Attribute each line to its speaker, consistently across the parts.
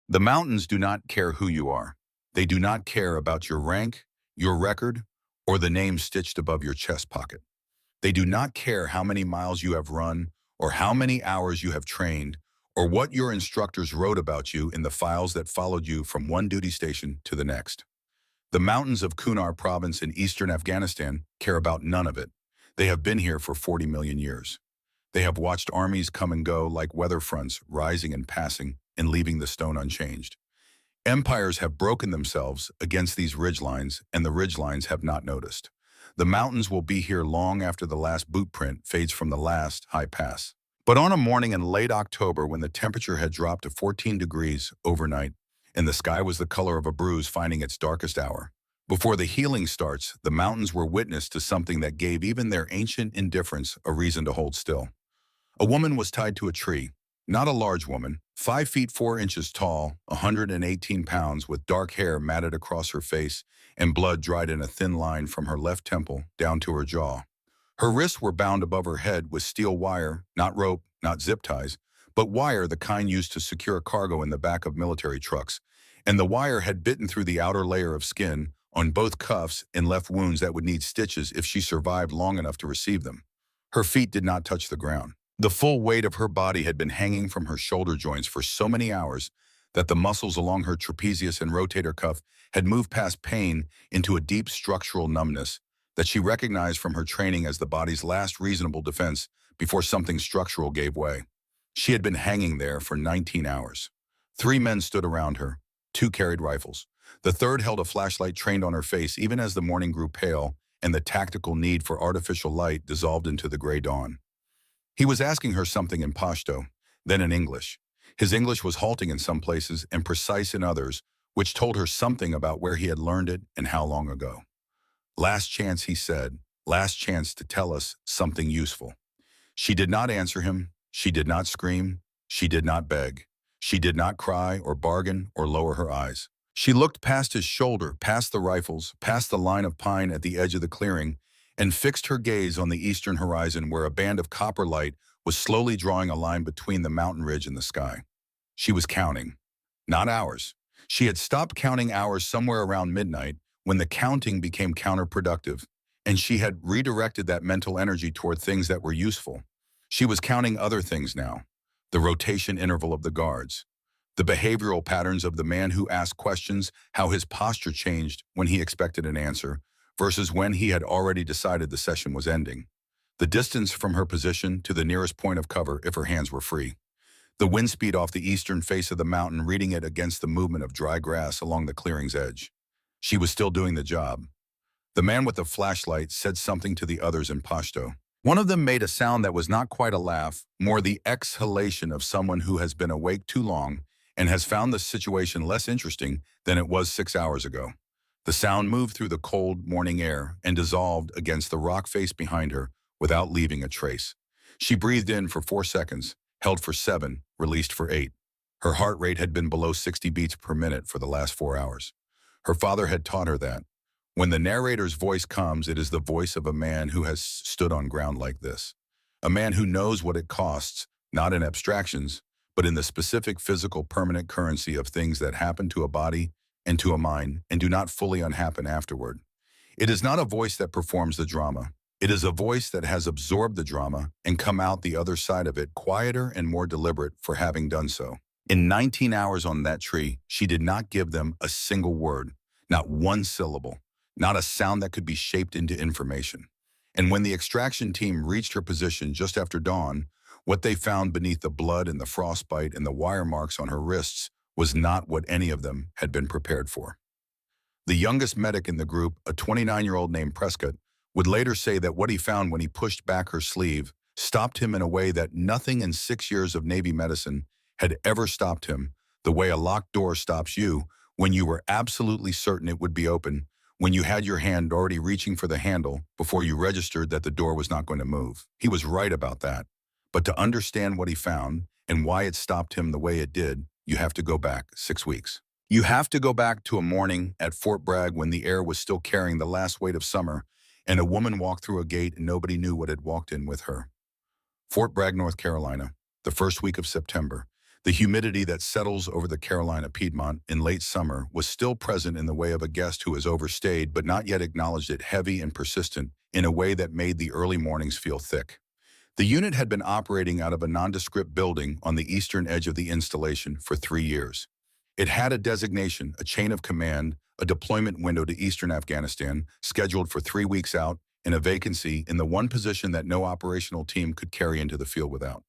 Speaker 1: The mountains do not care who you are. They do not care about your rank, your record, or the name stitched above your chest pocket. They do not care how many miles you have run, or how many hours you have trained, or what your instructors wrote about you in the files that followed you from one duty station to the next. The mountains of Kunar province in eastern Afghanistan care about none of it. They have been here for 40 million years. They have watched armies come and go like weather fronts, rising and passing and leaving the stone unchanged. Empires have broken themselves against these ridgelines, and the ridgelines have not noticed. The mountains will be here long after the last boot print fades from the last high pass. But on a morning in late October, when the temperature had dropped to 14 degrees overnight, and the sky was the color of a bruise finding its darkest hour, before the healing starts, the mountains were witness to something that gave even their ancient indifference a reason to hold still. A woman was tied to a tree, not a large woman, 5 feet 4 inches tall, 118 pounds, with dark hair matted across her face and blood dried in a thin line from her left temple down to her jaw. Her wrists were bound above her head with steel wire, not rope, not zip ties, but wire, the kind used to secure cargo in the back of military trucks, and the wire had bitten through the outer layer of skin on both cuffs and left wounds that would need stitches if she survived long enough to receive them. Her feet did not touch the ground. The full weight of her body had been hanging from her shoulder joints for so many hours that the muscles along her trapezius and rotator cuff had moved past pain into a deep structural numbness that she recognized from her training as the body's last reasonable defense before something structural gave way. She had been hanging there for 19 hours. 3 men stood around her. 2 carried rifles. The third held a flashlight trained on her face even as the morning grew pale and the tactical need for artificial light dissolved into the gray dawn. He was asking her something in Pashto, then in English. His English was halting in some places and precise in others, which told her something about where he had learned it and how long ago. "Last chance," he said, "last chance to tell us something useful." She did not answer him. She did not scream. She did not beg. She did not cry or bargain or lower her eyes. She looked past his shoulder, past the rifles, past the line of pine at the edge of the clearing, and fixed her gaze on the eastern horizon where a band of copper light was slowly drawing a line between the mountain ridge and the sky. She was counting, not hours. She had stopped counting hours somewhere around midnight when the counting became counterproductive, and she had redirected that mental energy toward things that were useful. She was counting other things now: the rotation interval of the guards, the behavioral patterns of the man who asked questions, how his posture changed when he expected an answer, versus when he had already decided the session was ending. The distance from her position to the nearest point of cover if her hands were free. The wind speed off the eastern face of the mountain, reading it against the movement of dry grass along the clearing's edge. She was still doing the job. The man with the flashlight said something to the others in Pashto. One of them made a sound that was not quite a laugh, more the exhalation of someone who has been awake too long and has found the situation less interesting than it was 6 hours ago. The sound moved through the cold morning air and dissolved against the rock face behind her without leaving a trace. She breathed in for 4 seconds, held for 7, released for 8. Her heart rate had been below 60 beats per minute for the last 4 hours. Her father had taught her that. When the narrator's voice comes, it is the voice of a man who has stood on ground like this. A man who knows what it costs, not in abstractions, but in the specific physical permanent currency of things that happen to a body and to a mind and do not fully unhappen afterward. It is not a voice that performs the drama. It is a voice that has absorbed the drama and come out the other side of it quieter and more deliberate for having done so. In 19 hours on that tree, she did not give them a single word, not one syllable, not a sound that could be shaped into information. And when the extraction team reached her position just after dawn, what they found beneath the blood and the frostbite and the wire marks on her wrists was not what any of them had been prepared for. The youngest medic in the group, a 29-year-old named Prescott, would later say that what he found when he pushed back her sleeve stopped him in a way that nothing in 6 years of Navy medicine had ever stopped him, the way a locked door stops you when you were absolutely certain it would be open, when you had your hand already reaching for the handle before you registered that the door was not going to move. He was right about that. But to understand what he found and why it stopped him the way it did, you have to go back 6 weeks. You have to go back to a morning at Fort Bragg when the air was still carrying the last weight of summer, and a woman walked through a gate and nobody knew what had walked in with her. Fort Bragg, North Carolina, the first week of September. The humidity that settles over the Carolina Piedmont in late summer was still present in the way of a guest who has overstayed but not yet acknowledged it, heavy and persistent in a way that made the early mornings feel thick. The unit had been operating out of a nondescript building on the eastern edge of the installation for 3 years. It had a designation, a chain of command, a deployment window to eastern Afghanistan, scheduled for 3 weeks out, and a vacancy in the one position that no operational team could carry into the field without.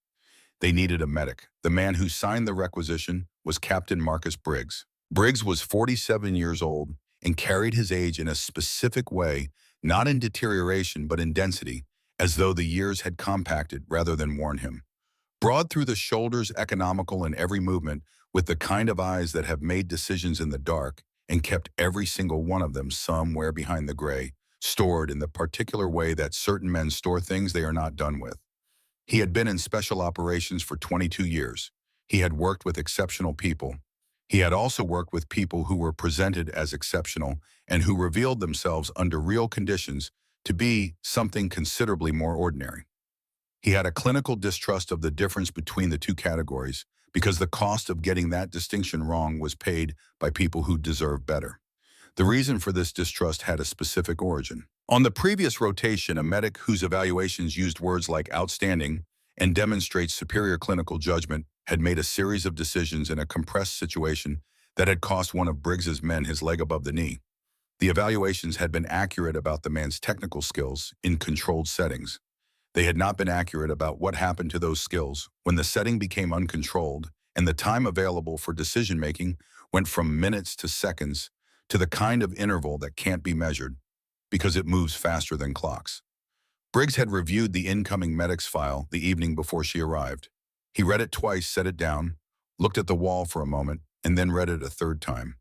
Speaker 1: They needed a medic. The man who signed the requisition was Captain Marcus Briggs. Briggs was 47 years old and carried his age in a specific way, not in deterioration but in density, as though the years had compacted rather than worn him. Broad through the shoulders, economical in every movement, with the kind of eyes that have made decisions in the dark and kept every single one of them somewhere behind the gray, stored in the particular way that certain men store things they are not done with. He had been in special operations for 22 years. He had worked with exceptional people. He had also worked with people who were presented as exceptional and who revealed themselves under real conditions to be something considerably more ordinary. He had a clinical distrust of the difference between the two categories because the cost of getting that distinction wrong was paid by people who deserved better. The reason for this distrust had a specific origin. On the previous rotation, a medic whose evaluations used words like outstanding and demonstrates superior clinical judgment had made a series of decisions in a compressed situation that had cost one of Briggs's men his leg above the knee. The evaluations had been accurate about the man's technical skills in controlled settings. They had not been accurate about what happened to those skills when the setting became uncontrolled and the time available for decision-making went from minutes to seconds to the kind of interval that can't be measured because it moves faster than clocks. Briggs had reviewed the incoming medic's file the evening before she arrived. He read it twice, set it down, looked at the wall for a moment, and then read it a third time.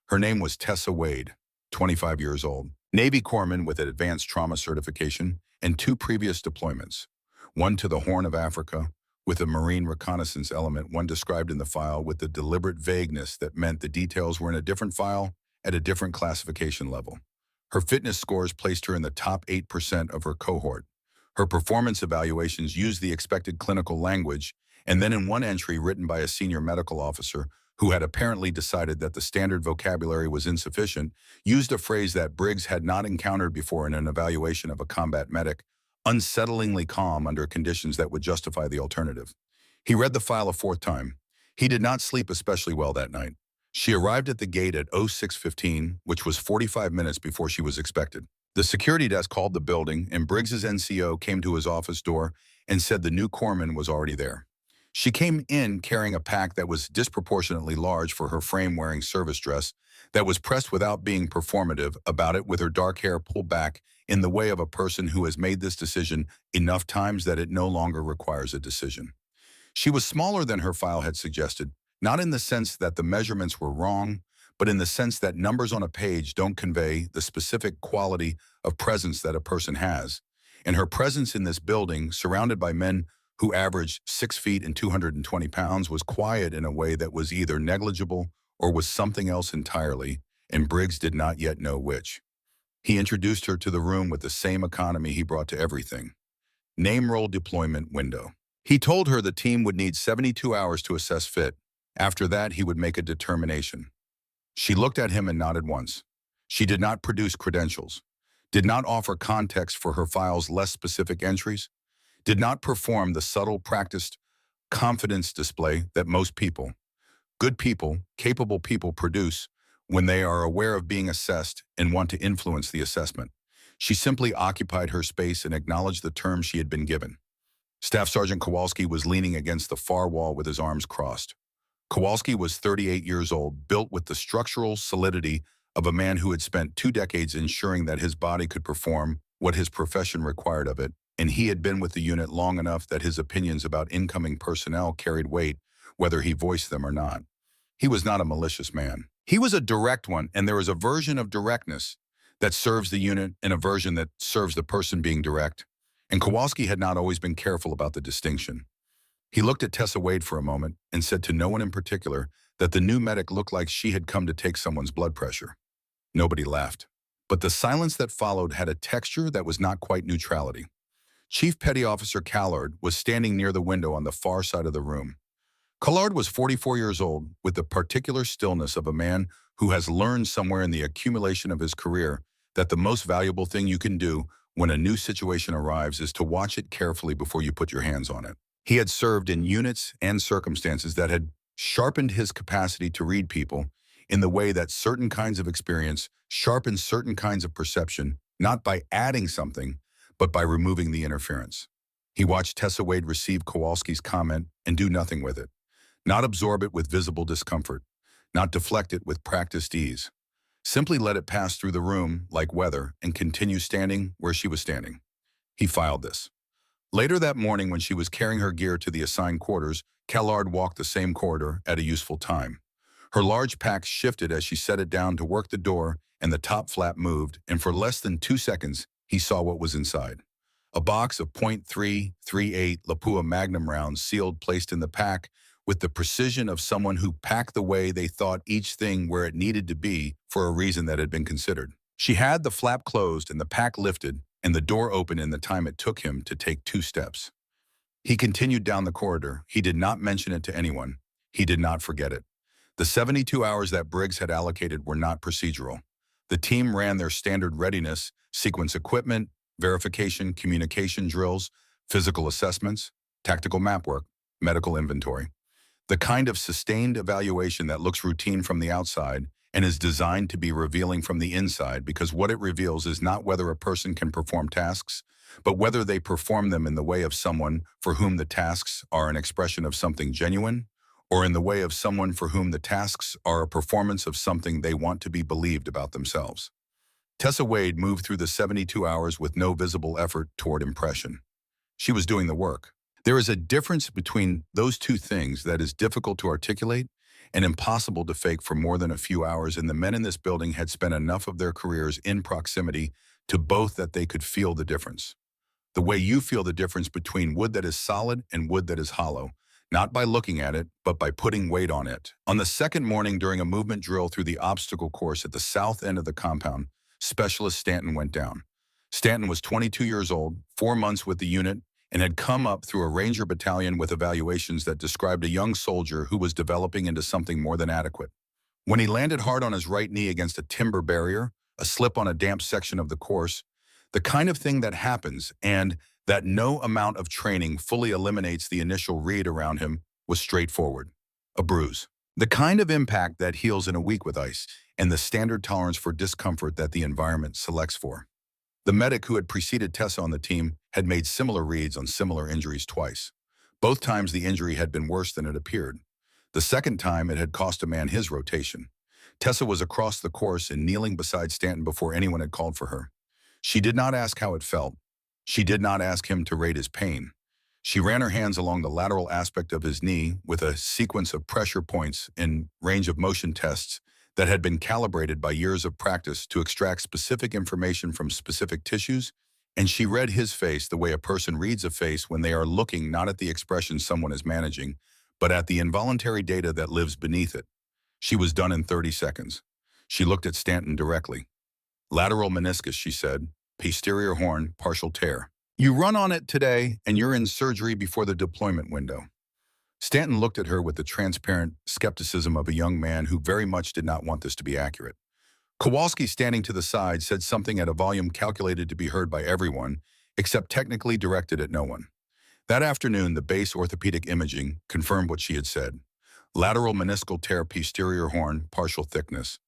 Speaker 1: Her name was Tessa Wade, 25 years old, Navy corpsman with an advanced trauma certification and 2 previous deployments, one to the Horn of Africa with a Marine reconnaissance element, one described in the file with the deliberate vagueness that meant the details were in a different file at a different classification level. Her fitness scores placed her in the top 8% of her cohort. Her performance evaluations used the expected clinical language, and then in one entry written by a senior medical officer who had apparently decided that the standard vocabulary was insufficient, used a phrase that Briggs had not encountered before in an evaluation of a combat medic, unsettlingly calm under conditions that would justify the alternative. He read the file a 4th time. He did not sleep especially well that night. She arrived at the gate at 06:15, which was 45 minutes before she was expected. The security desk called the building, and Briggs's NCO came to his office door and said the new corpsman was already there. She came in carrying a pack that was disproportionately large for her frame-wearing service dress that was pressed without being performative about it, with her dark hair pulled back in the way of a person who has made this decision enough times that it no longer requires a decision. She was smaller than her file had suggested, not in the sense that the measurements were wrong, but in the sense that numbers on a page don't convey the specific quality of presence that a person has. And her presence in this building, surrounded by men who averaged 6 feet and 220 pounds, was quiet in a way that was either negligible or was something else entirely, and Briggs did not yet know which. He introduced her to the room with the same economy he brought to everything. Name roll deployment window. He told her the team would need 72 hours to assess fit. After that, he would make a determination. She looked at him and nodded once. She did not produce credentials, did not offer context for her file's less specific entries, did not perform the subtle, practiced confidence display that most people, good people, capable people produce when they are aware of being assessed and want to influence the assessment. She simply occupied her space and acknowledged the terms she had been given. Staff Sergeant Kowalski was leaning against the far wall with his arms crossed. Kowalski was 38 years old, built with the structural solidity of a man who had spent 2 decades ensuring that his body could perform what his profession required of it, and he had been with the unit long enough that his opinions about incoming personnel carried weight, whether he voiced them or not. He was not a malicious man. He was a direct one, and there is a version of directness that serves the unit and a version that serves the person being direct, and Kowalski had not always been careful about the distinction. He looked at Tessa Wade for a moment and said to no one in particular that the new medic looked like she had come to take someone's blood pressure. Nobody laughed. But the silence that followed had a texture that was not quite neutrality. Chief Petty Officer Callard was standing near the window on the far side of the room. Collard was 44 years old, with the particular stillness of a man who has learned somewhere in the accumulation of his career that the most valuable thing you can do when a new situation arrives is to watch it carefully before you put your hands on it. He had served in units and circumstances that had sharpened his capacity to read people in the way that certain kinds of experience sharpen certain kinds of perception, not by adding something, but by removing the interference. He watched Tessa Wade receive Kowalski's comment and do nothing with it, not absorb it with visible discomfort, not deflect it with practiced ease. Simply let it pass through the room like weather and continue standing where she was standing. He filed this. Later that morning, when she was carrying her gear to the assigned quarters, Callard walked the same corridor at a useful time. Her large pack shifted as she set it down to work the door, and the top flap moved, and for less than 2 seconds, he saw what was inside. A box of .338 Lapua Magnum rounds sealed, placed in the pack with the precision of someone who packed the way they thought each thing where it needed to be for a reason that had been considered. She had the flap closed and the pack lifted, and the door opened in the time it took him to take 2 steps. He continued down the corridor. He did not mention it to anyone. He did not forget it. The 72 hours that Briggs had allocated were not procedural. The team ran their standard readiness, sequence equipment, verification, communication drills, physical assessments, tactical map work, medical inventory. The kind of sustained evaluation that looks routine from the outside and is designed to be revealing from the inside, because what it reveals is not whether a person can perform tasks, but whether they perform them in the way of someone for whom the tasks are an expression of something genuine, or in the way of someone for whom the tasks are a performance of something they want to be believed about themselves. Tessa Wade moved through the 72 hours with no visible effort toward impression. She was doing the work. There is a difference between those two things that is difficult to articulate and impossible to fake for more than a few hours, and the men in this building had spent enough of their careers in proximity to both that they could feel the difference. The way you feel the difference between wood that is solid and wood that is hollow, not by looking at it, but by putting weight on it. On the second morning, during a movement drill through the obstacle course at the south end of the compound, Specialist Stanton went down. Stanton was 22 years old, 4 months with the unit, and had come up through a Ranger battalion with evaluations that described a young soldier who was developing into something more than adequate. When he landed hard on his right knee against a timber barrier, a slip on a damp section of the course, the kind of thing that happens and that no amount of training fully eliminates the initial read around him, was straightforward. A bruise. The kind of impact that heals in a week with ice, and the standard tolerance for discomfort that the environment selects for. The medic who had preceded Tessa on the team had made similar reads on similar injuries twice. Both times the injury had been worse than it appeared. The second time it had cost a man his rotation. Tessa was across the course and kneeling beside Stanton before anyone had called for her. She did not ask how it felt. She did not ask him to rate his pain. She ran her hands along the lateral aspect of his knee with a sequence of pressure points and range of motion tests that had been calibrated by years of practice to extract specific information from specific tissues, and she read his face the way a person reads a face when they are looking not at the expression someone is managing, but at the involuntary data that lives beneath it. She was done in 30 seconds. She looked at Stanton directly. Lateral meniscus, she said. Posterior horn, partial tear. You run on it today, and you're in surgery before the deployment window. Stanton looked at her with the transparent skepticism of a young man who very much did not want this to be accurate. Kowalski, standing to the side, said something at a volume calculated to be heard by everyone, except technically directed at no one. That afternoon, the base orthopedic imaging confirmed what she had said. Lateral meniscal tear, posterior horn, partial thickness.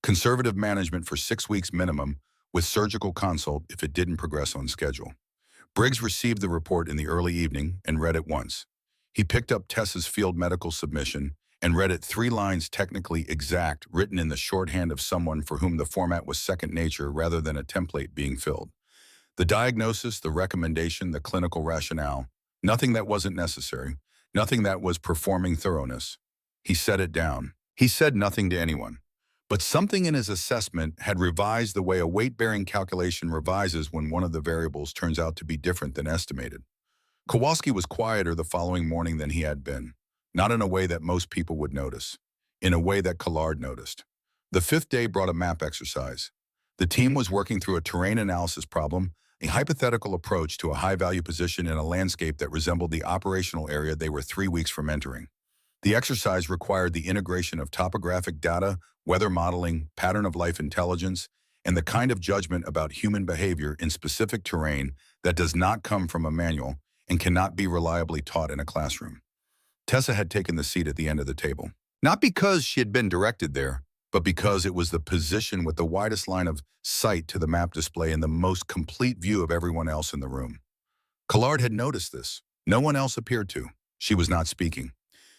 Speaker 1: Conservative management for 6 weeks minimum, with surgical consult if it didn't progress on schedule. Briggs received the report in the early evening and read it once. He picked up Tessa's field medical submission and read it 3 lines, technically exact, written in the shorthand of someone for whom the format was second nature rather than a template being filled. The diagnosis, the recommendation, the clinical rationale, nothing that wasn't necessary, nothing that was performing thoroughness. He set it down. He said nothing to anyone. But something in his assessment had revised the way a weight-bearing calculation revises when one of the variables turns out to be different than estimated. Kowalski was quieter the following morning than he had been, not in a way that most people would notice, in a way that Collard noticed. The 5th day brought a map exercise. The team was working through a terrain analysis problem, a hypothetical approach to a high-value position in a landscape that resembled the operational area they were 3 weeks from entering. The exercise required the integration of topographic data, weather modeling, pattern of life intelligence, and the kind of judgment about human behavior in specific terrain that does not come from a manual and cannot be reliably taught in a classroom. Tessa had taken the seat at the end of the table. Not because she had been directed there, but because it was the position with the widest line of sight to the map display and the most complete view of everyone else in the room. Collard had noticed this. No one else appeared to. She was not speaking.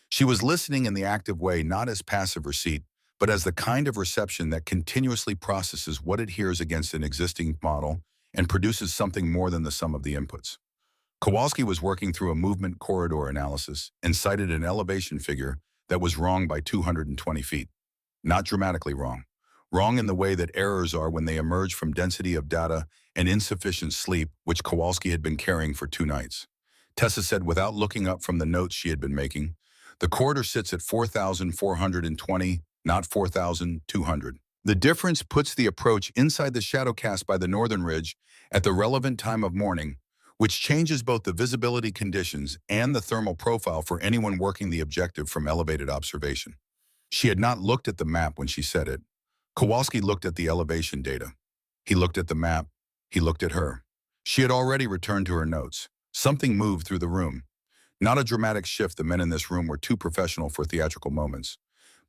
Speaker 1: She was listening in the active way, not as passive receipt, but as the kind of reception that continuously processes what it hears against an existing model and produces something more than the sum of the inputs. Kowalski was working through a movement corridor analysis and cited an elevation figure that was wrong by 220 feet. Not dramatically wrong. Wrong in the way that errors are when they emerge from density of data and insufficient sleep, which Kowalski had been carrying for 2 nights. Tessa said without looking up from the notes she had been making, the corridor sits at 4,420, not 4,200. The difference puts the approach inside the shadow cast by the northern ridge at the relevant time of morning, which changes both the visibility conditions and the thermal profile for anyone working the objective from elevated observation. She had not looked at the map when she said it. Kowalski looked at the elevation data. He looked at the map. He looked at her. She had already returned to her notes. Something moved through the room. Not a dramatic shift. The men in this room were too professional for theatrical moments,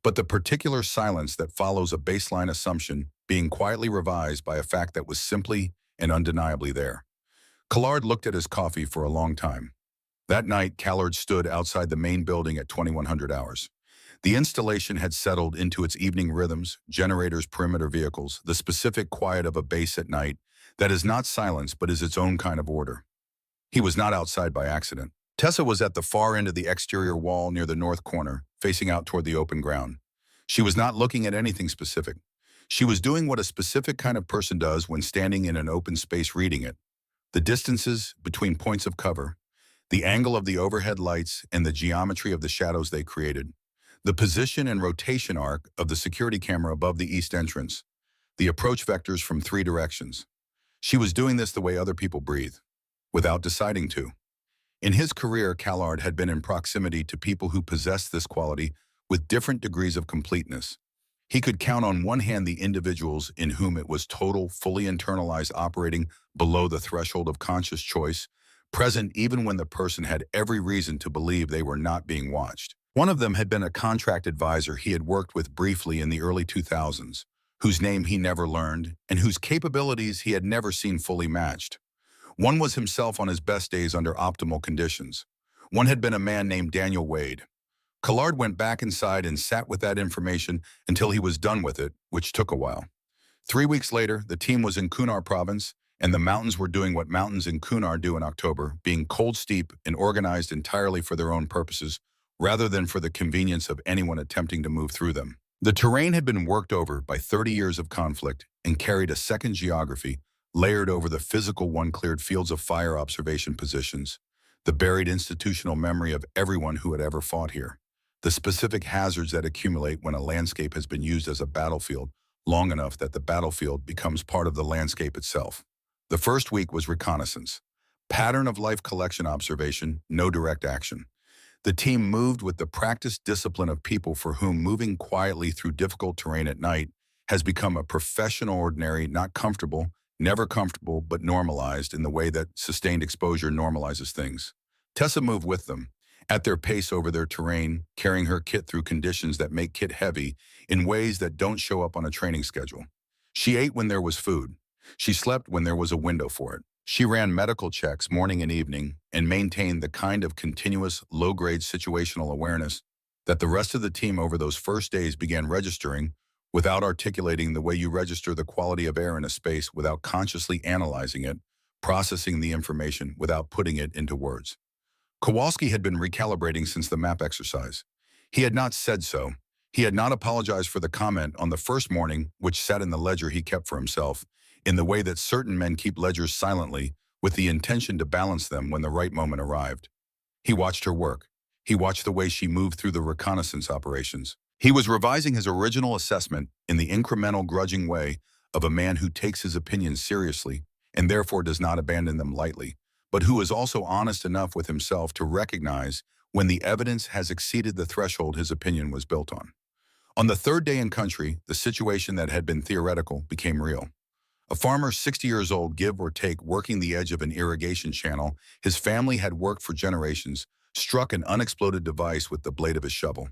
Speaker 1: but the particular silence that follows a baseline assumption being quietly revised by a fact that was simply and undeniably there. Collard looked at his coffee for a long time. That night, Callard stood outside the main building at 2100 hours. The installation had settled into its evening rhythms, generators, perimeter vehicles, the specific quiet of a base at night that is not silence but is its own kind of order. He was not outside by accident. Tessa was at the far end of the exterior wall near the north corner, facing out toward the open ground. She was not looking at anything specific. She was doing what a specific kind of person does when standing in an open space reading it. The distances between points of cover, the angle of the overhead lights and the geometry of the shadows they created, the position and rotation arc of the security camera above the east entrance, the approach vectors from 3 directions. She was doing this the way other people breathe, without deciding to. In his career, Callard had been in proximity to people who possessed this quality with different degrees of completeness. He could count on one hand the individuals in whom it was total, fully internalized, operating below the threshold of conscious choice, present even when the person had every reason to believe they were not being watched. One of them had been a contract advisor he had worked with briefly in the early 2000s, whose name he never learned and whose capabilities he had never seen fully matched. One was himself on his best days under optimal conditions. One had been a man named Daniel Wade. Collard went back inside and sat with that information until he was done with it, which took a while. 3 weeks later, the team was in Kunar province, and the mountains were doing what mountains in Kunar do in October, being cold steep and organized entirely for their own purposes, rather than for the convenience of anyone attempting to move through them. The terrain had been worked over by 30 years of conflict and carried a second geography, layered over the physical one cleared fields of fire observation positions, the buried institutional memory of everyone who had ever fought here, the specific hazards that accumulate when a landscape has been used as a battlefield long enough that the battlefield becomes part of the landscape itself. The first week was reconnaissance. Pattern of life collection observation, no direct action. The team moved with the practiced discipline of people for whom moving quietly through difficult terrain at night has become a professional ordinary, not comfortable, never comfortable, but normalized in the way that sustained exposure normalizes things. Tessa moved with them, at their pace over their terrain, carrying her kit through conditions that make kit heavy in ways that don't show up on a training schedule. She ate when there was food. She slept when there was a window for it. She ran medical checks morning and evening and maintained the kind of continuous, low-grade situational awareness that the rest of the team over those first days began registering without articulating the way you register the quality of air in a space without consciously analyzing it, processing the information without putting it into words. Kowalski had been recalibrating since the map exercise. He had not said so. He had not apologized for the comment on the first morning, which sat in the ledger he kept for himself, in the way that certain men keep ledgers silently, with the intention to balance them when the right moment arrived. He watched her work. He watched the way she moved through the reconnaissance operations. He was revising his original assessment in the incremental, grudging way of a man who takes his opinions seriously and therefore does not abandon them lightly, but who is also honest enough with himself to recognize when the evidence has exceeded the threshold his opinion was built on. On the third day in country, the situation that had been theoretical became real. A farmer 60 years old, give or take, working the edge of an irrigation channel his family had worked for generations, struck an unexploded device with the blade of his shovel.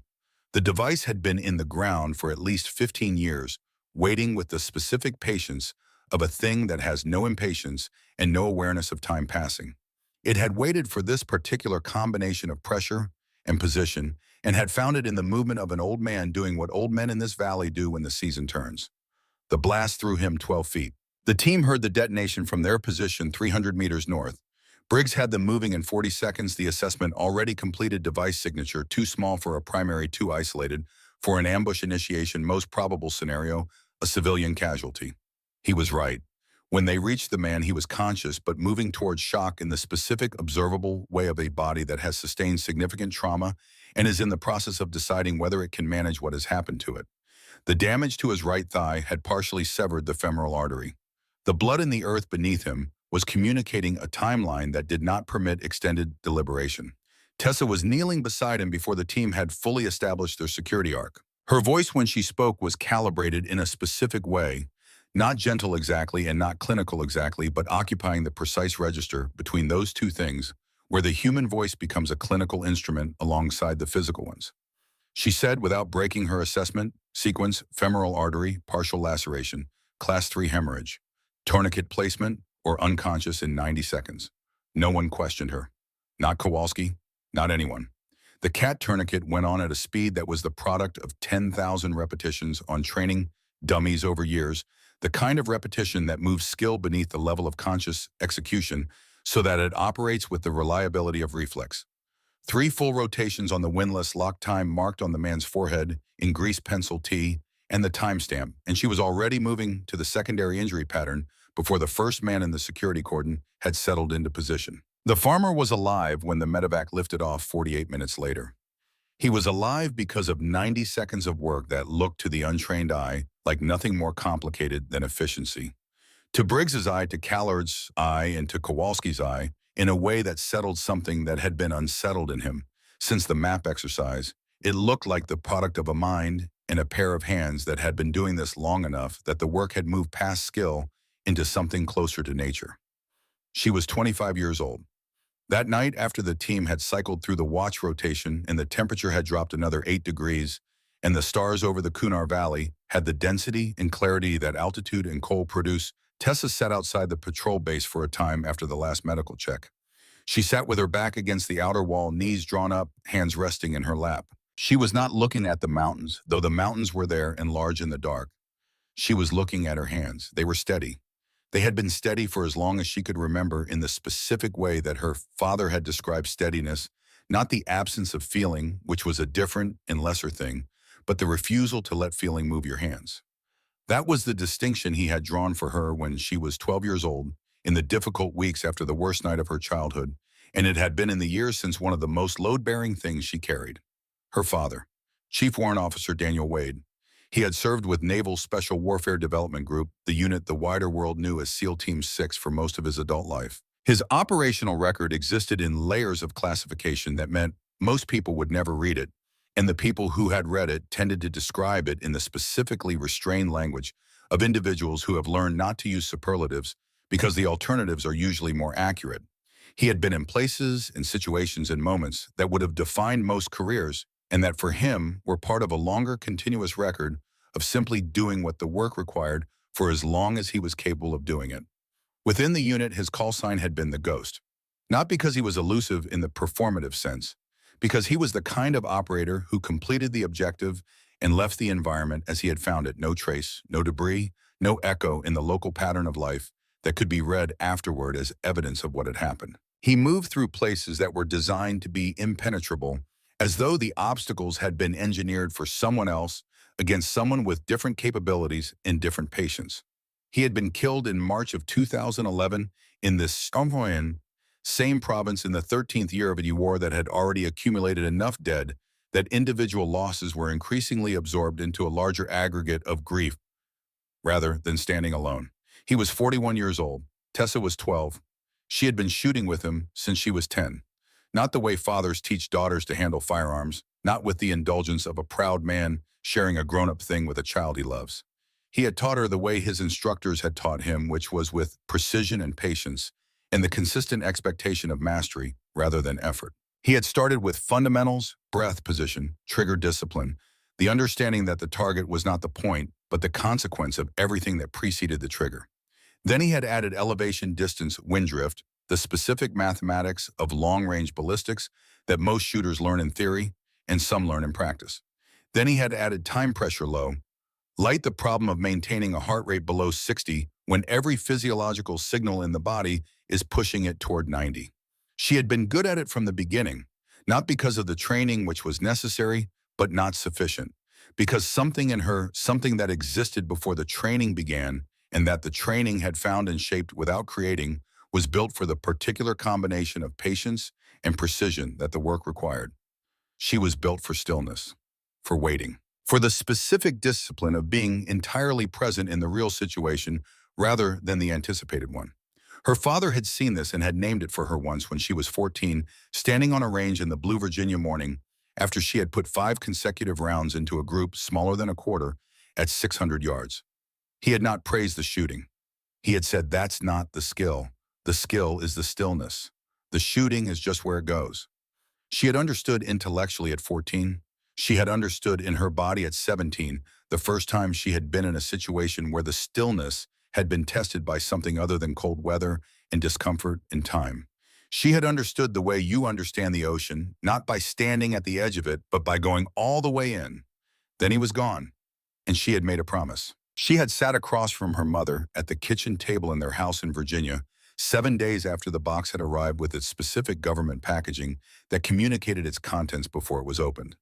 Speaker 1: The device had been in the ground for at least 15 years, waiting with the specific patience of a thing that has no impatience and no awareness of time passing. It had waited for this particular combination of pressure and position, and had found it in the movement of an old man doing what old men in this valley do when the season turns. The blast threw him 12 feet. The team heard the detonation from their position 300 meters north. Briggs had them moving in 40 seconds. The assessment already completed, device signature too small for a primary, too isolated for an ambush initiation, most probable scenario, a civilian casualty. He was right. When they reached the man, he was conscious but moving towards shock in the specific observable way of a body that has sustained significant trauma and is in the process of deciding whether it can manage what has happened to it. The damage to his right thigh had partially severed the femoral artery. The blood in the earth beneath him was communicating a timeline that did not permit extended deliberation. Tessa was kneeling beside him before the team had fully established their security arc. Her voice when she spoke was calibrated in a specific way, not gentle exactly and not clinical exactly, but occupying the precise register between those two things, where the human voice becomes a clinical instrument alongside the physical ones. She said, without breaking her assessment, sequence, femoral artery, partial laceration, class 3 hemorrhage, tourniquet placement, or unconscious in 90 seconds. No one questioned her. Not Kowalski, not anyone. The cat tourniquet went on at a speed that was the product of 10,000 repetitions on training dummies over years, the kind of repetition that moves skill beneath the level of conscious execution so that it operates with the reliability of reflex. 3 full rotations on the windlass, lock time marked on the man's forehead in grease pencil T and the timestamp, and she was already moving to the secondary injury pattern before the first man in the security cordon had settled into position. The farmer was alive when the medevac lifted off 48 minutes later. He was alive because of 90 seconds of work that looked to the untrained eye like nothing more complicated than efficiency. To Briggs's eye, to Callard's eye, and to Kowalski's eye, in a way that settled something that had been unsettled in him since the map exercise, it looked like the product of a mind and a pair of hands that had been doing this long enough that the work had moved past skill into something closer to nature. She was 25 years old. That night, after the team had cycled through the watch rotation and the temperature had dropped another 8 degrees, and the stars over the Kunar Valley had the density and clarity that altitude and cold produce, Tessa sat outside the patrol base for a time after the last medical check. She sat with her back against the outer wall, knees drawn up, hands resting in her lap. She was not looking at the mountains, though the mountains were there and large in the dark. She was looking at her hands. They were steady. They had been steady for as long as she could remember, in the specific way that her father had described steadiness, not the absence of feeling, which was a different and lesser thing, but the refusal to let feeling move your hands. That was the distinction he had drawn for her when she was 12 years old, in the difficult weeks after the worst night of her childhood, and it had been in the years since one of the most load-bearing things she carried. Her father, Chief Warrant Officer Daniel Wade. He had served with Naval Special Warfare Development Group, the unit the wider world knew as SEAL Team 6, for most of his adult life. His operational record existed in layers of classification that meant most people would never read it, and the people who had read it tended to describe it in the specifically restrained language of individuals who have learned not to use superlatives because the alternatives are usually more accurate. He had been in places and situations and moments that would have defined most careers, and that for him were part of a longer continuous record of simply doing what the work required for as long as he was capable of doing it. Within the unit, his call sign had been the Ghost, not because he was elusive in the performative sense, because he was the kind of operator who completed the objective and left the environment as he had found it, no trace, no debris, no echo in the local pattern of life that could be read afterward as evidence of what had happened. He moved through places that were designed to be impenetrable, as though the obstacles had been engineered for someone else against someone with different capabilities and different patience. He had been killed in March of 2011 in this same province in the 13th year of a war that had already accumulated enough dead that individual losses were increasingly absorbed into a larger aggregate of grief rather than standing alone. He was 41 years old. Tessa was 12. She had been shooting with him since she was 10. not the way fathers teach daughters to handle firearms, not with the indulgence of a proud man sharing a grown-up thing with a child he loves. He had taught her the way his instructors had taught him, which was with precision and patience, and the consistent expectation of mastery rather than effort. He had started with fundamentals, breath position, trigger discipline, the understanding that the target was not the point, but the consequence of everything that preceded the trigger. Then he had added elevation, distance, wind drift, the specific mathematics of long-range ballistics that most shooters learn in theory and some learn in practice. Then he had added time pressure low, light, the problem of maintaining a heart rate below 60 when every physiological signal in the body is pushing it toward 90. She had been good at it from the beginning, not because of the training which was necessary, but not sufficient, because something in her, something that existed before the training began and that the training had found and shaped without creating, was built for the particular combination of patience and precision that the work required. She was built for stillness, for waiting, for the specific discipline of being entirely present in the real situation rather than the anticipated one. Her father had seen this and had named it for her once when she was 14, standing on a range in the blue Virginia morning after she had put 5 consecutive rounds into a group smaller than a quarter at 600 yards. He had not praised the shooting. He had said, "That's not the skill. The skill is the stillness. The shooting is just where it goes." She had understood intellectually at 14. She had understood in her body at 17, the first time she had been in a situation where the stillness had been tested by something other than cold weather and discomfort and time. She had understood the way you understand the ocean, not by standing at the edge of it, but by going all the way in. Then he was gone, and she had made a promise. She had sat across from her mother at the kitchen table in their house in Virginia, 7 days after the box had arrived with its specific government packaging that communicated its contents before it was opened.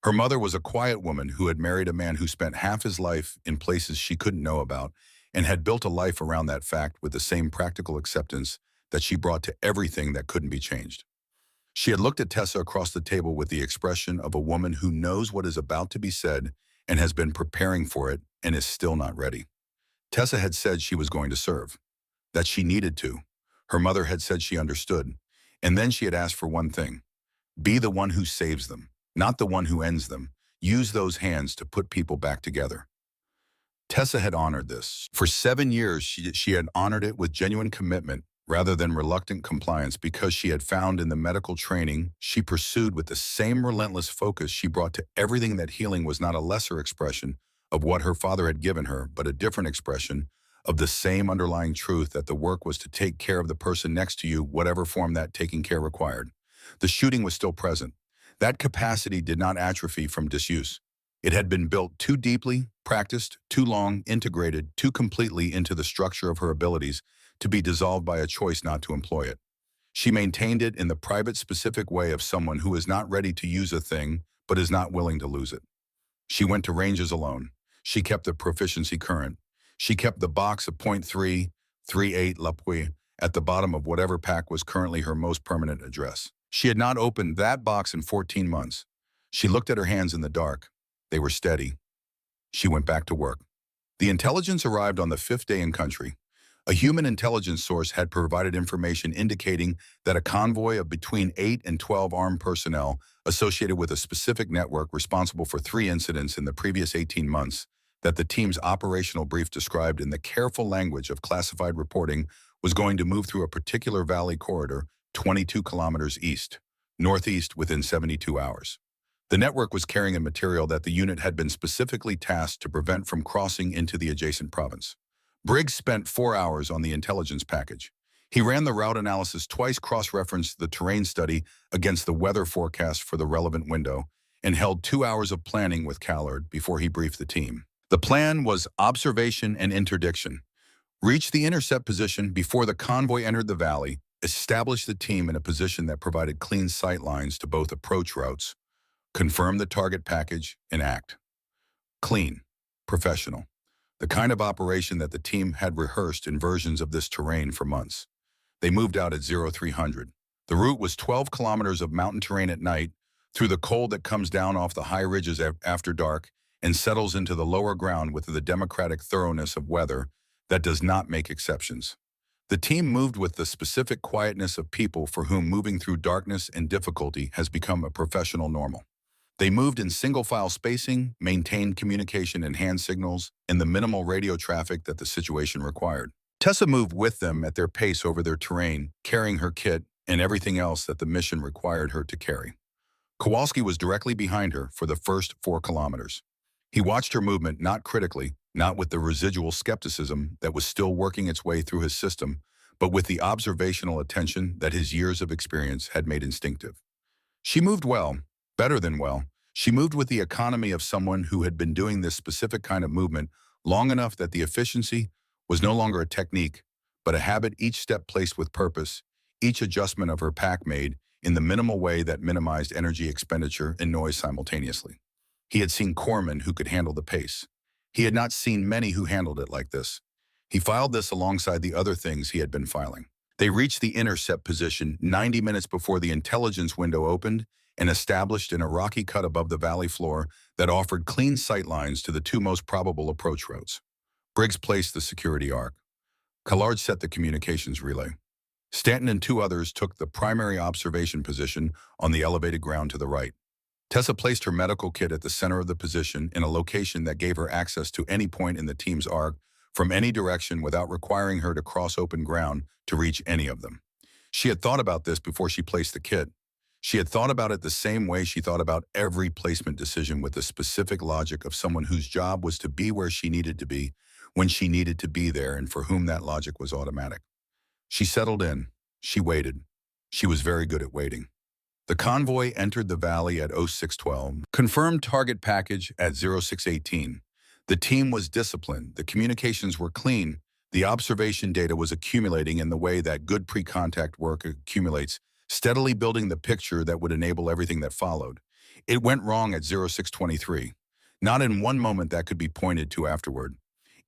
Speaker 1: Her mother was a quiet woman who had married a man who spent half his life in places she couldn't know about and had built a life around that fact with the same practical acceptance that she brought to everything that couldn't be changed. She had looked at Tessa across the table with the expression of a woman who knows what is about to be said and has been preparing for it and is still not ready. Tessa had said she was going to serve, that she needed to. Her mother had said she understood, and then she had asked for one thing: be the one who saves them, not the one who ends them. Use those hands to put people back together. Tessa had honored this. For 7 years, she had honored it with genuine commitment rather than reluctant compliance, because she had found in the medical training she pursued with the same relentless focus she brought to everything that healing was not a lesser expression of what her father had given her, but a different expression of the same underlying truth that the work was to take care of the person next to you, whatever form that taking care required. The shooting was still present. That capacity did not atrophy from disuse. It had been built too deeply, practiced too long, integrated too completely into the structure of her abilities to be dissolved by a choice not to employ it. She maintained it in the private, specific way of someone who is not ready to use a thing, but is not willing to lose it. She went to ranges alone. She kept the proficiency current. She kept the box of .338 Lapui at the bottom of whatever pack was currently her most permanent address. She had not opened that box in 14 months. She looked at her hands in the dark. They were steady. She went back to work. The intelligence arrived on the 5th day in country. A human intelligence source had provided information indicating that a convoy of between 8 and 12 armed personnel associated with a specific network responsible for 3 incidents in the previous 18 months, that the team's operational brief described in the careful language of classified reporting, was going to move through a particular valley corridor 22 kilometers northeast within 72 hours. The network was carrying a material that the unit had been specifically tasked to prevent from crossing into the adjacent province. Briggs spent 4 hours on the intelligence package. He ran the route analysis twice, cross-referenced the terrain study against the weather forecast for the relevant window, and held 2 hours of planning with Callard before he briefed the team. The plan was observation and interdiction. Reach the intercept position before the convoy entered the valley, establish the team in a position that provided clean sight lines to both approach routes, confirm the target package, and act. Clean, professional. The kind of operation that the team had rehearsed in versions of this terrain for months. They moved out at 0300. The route was 12 kilometers of mountain terrain at night, through the cold that comes down off the high ridges after dark and settles into the lower ground with the democratic thoroughness of weather that does not make exceptions. The team moved with the specific quietness of people for whom moving through darkness and difficulty has become a professional normal. They moved in single-file spacing, maintained communication and hand signals, and the minimal radio traffic that the situation required. Tessa moved with them at their pace over their terrain, carrying her kit and everything else that the mission required her to carry. Kowalski was directly behind her for the first 4 kilometers. He watched her movement not critically, not with the residual skepticism that was still working its way through his system, but with the observational attention that his years of experience had made instinctive. She moved well, better than well. She moved with the economy of someone who had been doing this specific kind of movement long enough that the efficiency was no longer a technique, but a habit, each step placed with purpose, each adjustment of her pack made in the minimal way that minimized energy expenditure and noise simultaneously. He had seen corpsmen who could handle the pace. He had not seen many who handled it like this. He filed this alongside the other things he had been filing. They reached the intercept position 90 minutes before the intelligence window opened and established in a rocky cut above the valley floor that offered clean sight lines to the 2 most probable approach roads. Briggs placed the security arc. Callaway set the communications relay. Stanton and 2 others took the primary observation position on the elevated ground to the right. Tessa placed her medical kit at the center of the position in a location that gave her access to any point in the team's arc from any direction without requiring her to cross open ground to reach any of them. She had thought about this before she placed the kit. She had thought about it the same way she thought about every placement decision, with the specific logic of someone whose job was to be where she needed to be, when she needed to be there, and for whom that logic was automatic. She settled in. She waited. She was very good at waiting. The convoy entered the valley at 0612, confirmed target package at 0618. The team was disciplined, the communications were clean, the observation data was accumulating in the way that good pre-contact work accumulates, steadily building the picture that would enable everything that followed. It went wrong at 0623, not in one moment that could be pointed to afterward.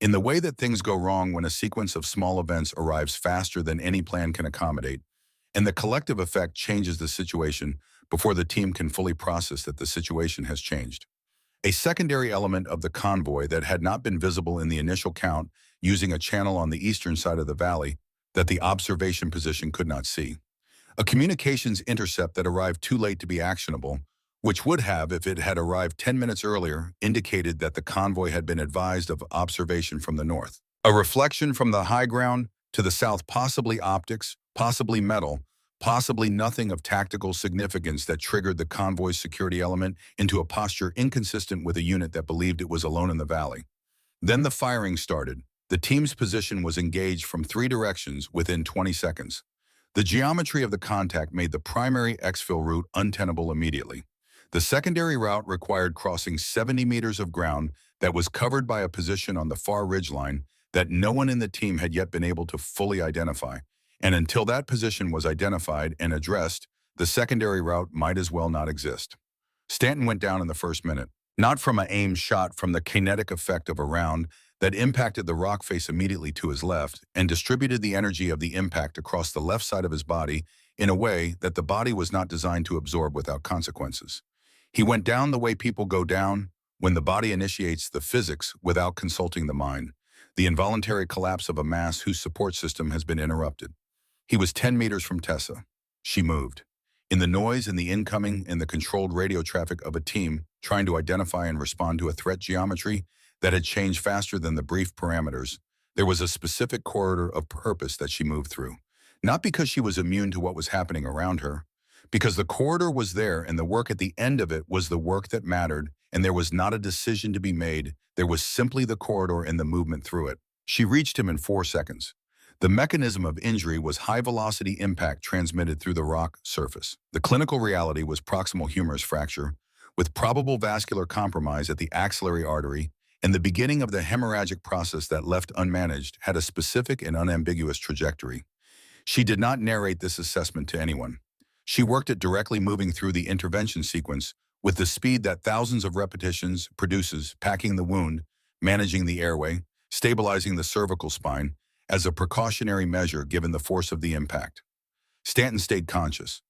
Speaker 1: In the way that things go wrong when a sequence of small events arrives faster than any plan can accommodate, and the collective effect changes the situation before the team can fully process that the situation has changed. A secondary element of the convoy that had not been visible in the initial count, using a channel on the eastern side of the valley that the observation position could not see. A communications intercept that arrived too late to be actionable, which would have, if it had arrived 10 minutes earlier, indicated that the convoy had been advised of observation from the north. A reflection from the high ground to the south, possibly optics, possibly metal, possibly nothing of tactical significance, that triggered the convoy's security element into a posture inconsistent with a unit that believed it was alone in the valley. Then the firing started. The team's position was engaged from 3 directions within 20 seconds. The geometry of the contact made the primary exfil route untenable immediately. The secondary route required crossing 70 meters of ground that was covered by a position on the far ridgeline that no one in the team had yet been able to fully identify. And until that position was identified and addressed, the secondary route might as well not exist. Stanton went down in the first minute, not from an aimed shot, from the kinetic effect of a round that impacted the rock face immediately to his left and distributed the energy of the impact across the left side of his body in a way that the body was not designed to absorb without consequences. He went down the way people go down when the body initiates the physics without consulting the mind, the involuntary collapse of a mass whose support system has been interrupted. He was 10 meters from Tessa. She moved. In the noise and the incoming and the controlled radio traffic of a team trying to identify and respond to a threat geometry that had changed faster than the brief parameters, there was a specific corridor of purpose that she moved through. Not because she was immune to what was happening around her, because the corridor was there and the work at the end of it was the work that mattered, and there was not a decision to be made. There was simply the corridor and the movement through it. She reached him in 4 seconds. The mechanism of injury was high-velocity impact transmitted through the rock surface. The clinical reality was proximal humerus fracture, with probable vascular compromise at the axillary artery, and the beginning of the hemorrhagic process that, left unmanaged, had a specific and unambiguous trajectory. She did not narrate this assessment to anyone. She worked it directly, moving through the intervention sequence with the speed that thousands of repetitions produces, packing the wound, managing the airway, stabilizing the cervical spine, as a precautionary measure given the force of the impact. Stanton stayed conscious.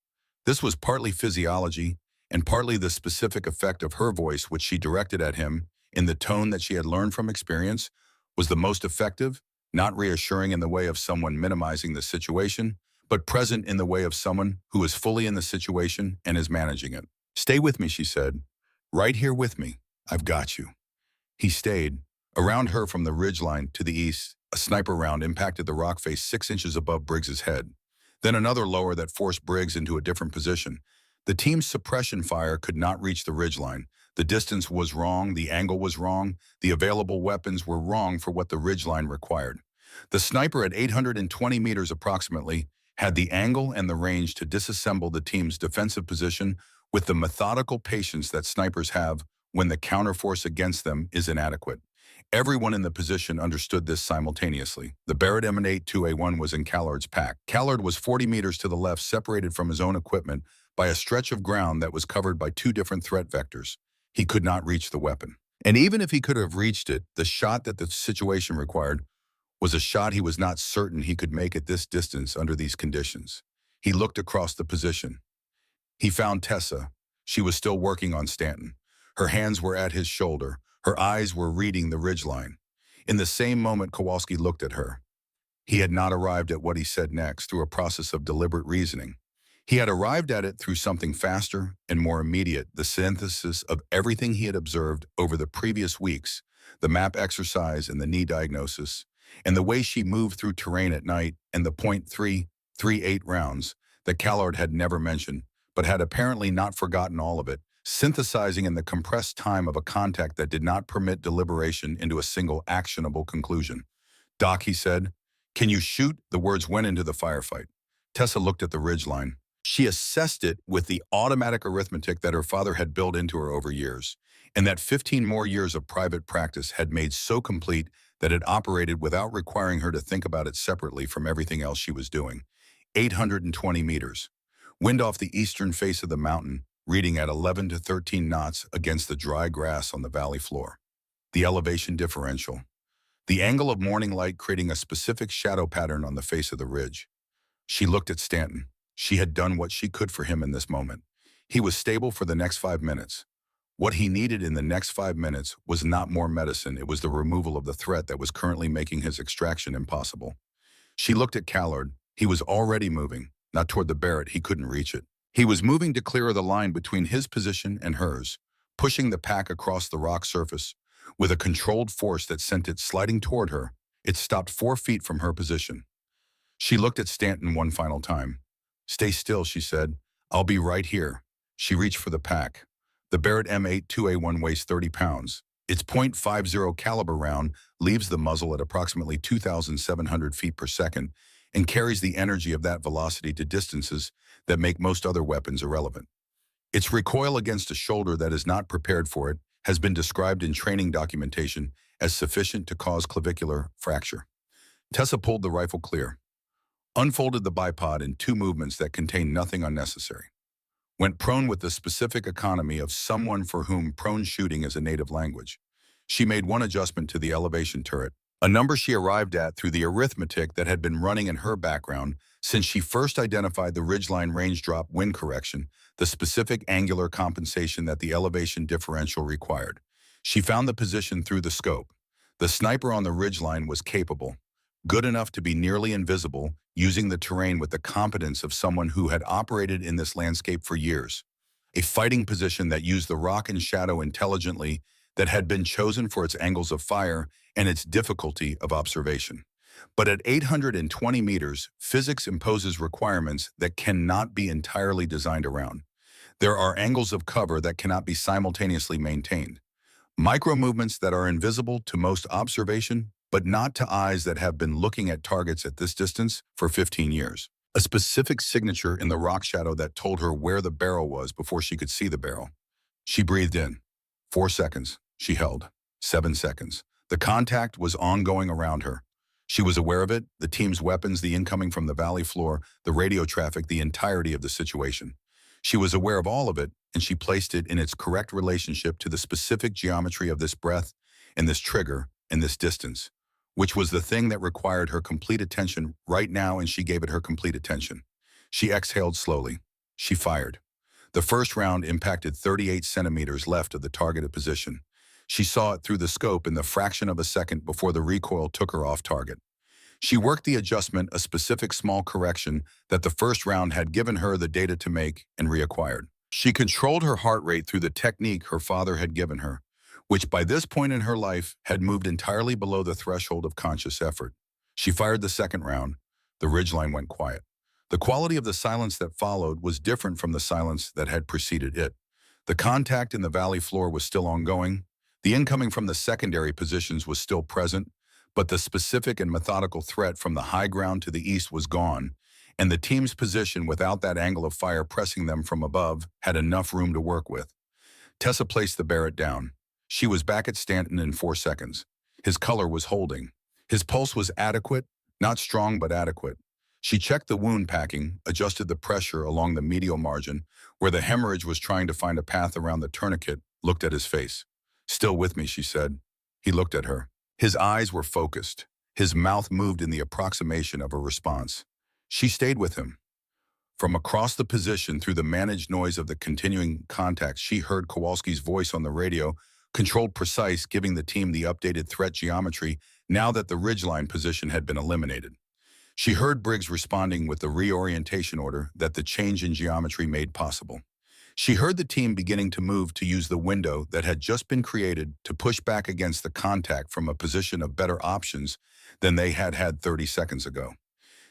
Speaker 1: This was partly physiology and partly the specific effect of her voice, which she directed at him in the tone that she had learned from experience was the most effective not reassuring in the way of someone minimizing the situation, but present in the way of someone who is fully in the situation and is managing it. "Stay with me," she said. "Right here with me. I've got you." He stayed. Around her from the ridgeline to the east, a sniper round impacted the rock face 6 inches above Briggs's head. Then another lower that forced Briggs into a different position. The team's suppression fire could not reach the ridgeline. The distance was wrong, the angle was wrong, the available weapons were wrong for what the ridgeline required. The sniper at 820 meters approximately had the angle and the range to disassemble the team's defensive position with the methodical patience that snipers have when the counterforce against them is inadequate. Everyone in the position understood this simultaneously. The Barrett M82A1 was in Callard's pack. Callard was 40 meters to the left, separated from his own equipment by a stretch of ground that was covered by two different threat vectors. He could not reach the weapon. And even if he could have reached it, the shot that the situation required was a shot he was not certain he could make at this distance under these conditions. He looked across the position. He found Tessa. She was still working on Stanton. Her hands were at his shoulder. Her eyes were reading the ridgeline. In the same moment, Kowalski looked at her. He had not arrived at what he said next through a process of deliberate reasoning. He had arrived at it through something faster and more immediate, the synthesis of everything he had observed over the previous weeks, the map exercise and the knee diagnosis, and the way she moved through terrain at night, and the .338 rounds that Callard had never mentioned, but had apparently not forgotten all of it, synthesizing in the compressed time of a contact that did not permit deliberation into a single actionable conclusion. "Doc," he said, "can you shoot?" The words went into the firefight. Tessa looked at the ridgeline. She assessed it with the automatic arithmetic that her father had built into her over years, and that 15 more years of private practice had made so complete that it operated without requiring her to think about it separately from everything else she was doing. 820 meters. Wind off the eastern face of the mountain, reading at 11 to 13 knots against the dry grass on the valley floor. The elevation differential. The angle of morning light creating a specific shadow pattern on the face of the ridge. She looked at Stanton. She had done what she could for him in this moment. He was stable for the next 5 minutes. What he needed in the next 5 minutes was not more medicine, it was the removal of the threat that was currently making his extraction impossible. She looked at Callard. He was already moving, not toward the Barrett, he couldn't reach it. He was moving to clear the line between his position and hers, pushing the pack across the rock surface. With a controlled force that sent it sliding toward her, it stopped 4 feet from her position. She looked at Stanton one final time. "Stay still," she said. "I'll be right here." She reached for the pack. The Barrett M82A1 weighs 30 pounds. Its .50 caliber round leaves the muzzle at approximately 2,700 feet per second and carries the energy of that velocity to distances that make most other weapons irrelevant. Its recoil against a shoulder that is not prepared for it has been described in training documentation as sufficient to cause clavicular fracture. Tessa pulled the rifle clear, unfolded the bipod in 2 movements that contained nothing unnecessary, went prone with the specific economy of someone for whom prone shooting is a native language. She made one adjustment to the elevation turret, a number she arrived at through the arithmetic that had been running in her background since she first identified the ridgeline range drop wind correction, the specific angular compensation that the elevation differential required. She found the position through the scope. The sniper on the ridgeline was capable, good enough to be nearly invisible, using the terrain with the competence of someone who had operated in this landscape for years. A fighting position that used the rock and shadow intelligently, that had been chosen for its angles of fire and its difficulty of observation. But at 820 meters, physics imposes requirements that cannot be entirely designed around. There are angles of cover that cannot be simultaneously maintained. Micro-movements that are invisible to most observation, but not to eyes that have been looking at targets at this distance for 15 years. A specific signature in the rock shadow that told her where the barrel was before she could see the barrel. She breathed in. 4 seconds. She held. 7 seconds. The contact was ongoing around her. She was aware of it, the team's weapons, the incoming from the valley floor, the radio traffic, the entirety of the situation. She was aware of all of it, and she placed it in its correct relationship to the specific geometry of this breath and this trigger and this distance, which was the thing that required her complete attention right now, and she gave it her complete attention. She exhaled slowly. She fired. The first round impacted 38 centimeters left of the targeted position. She saw it through the scope in the fraction of a second before the recoil took her off target. She worked the adjustment, a specific small correction that the first round had given her the data to make and reacquired. She controlled her heart rate through the technique her father had given her, which by this point in her life had moved entirely below the threshold of conscious effort. She fired the second round. The ridgeline went quiet. The quality of the silence that followed was different from the silence that had preceded it. The contact in the valley floor was still ongoing. The incoming from the secondary positions was still present, but the specific and methodical threat from the high ground to the east was gone, and the team's position without that angle of fire pressing them from above had enough room to work with. Tessa placed the Barrett down. She was back at Stanton in 4 seconds. His color was holding. His pulse was adequate, not strong but adequate. She checked the wound packing, adjusted the pressure along the medial margin, where the hemorrhage was trying to find a path around the tourniquet, looked at his face. "Still with me," she said. He looked at her. His eyes were focused. His mouth moved in the approximation of a response. She stayed with him. From across the position, through the managed noise of the continuing contact, she heard Kowalski's voice on the radio, controlled precise, giving the team the updated threat geometry now that the ridgeline position had been eliminated. She heard Briggs responding with the reorientation order that the change in geometry made possible. She heard the team beginning to move to use the window that had just been created to push back against the contact from a position of better options than they had had 30 seconds ago.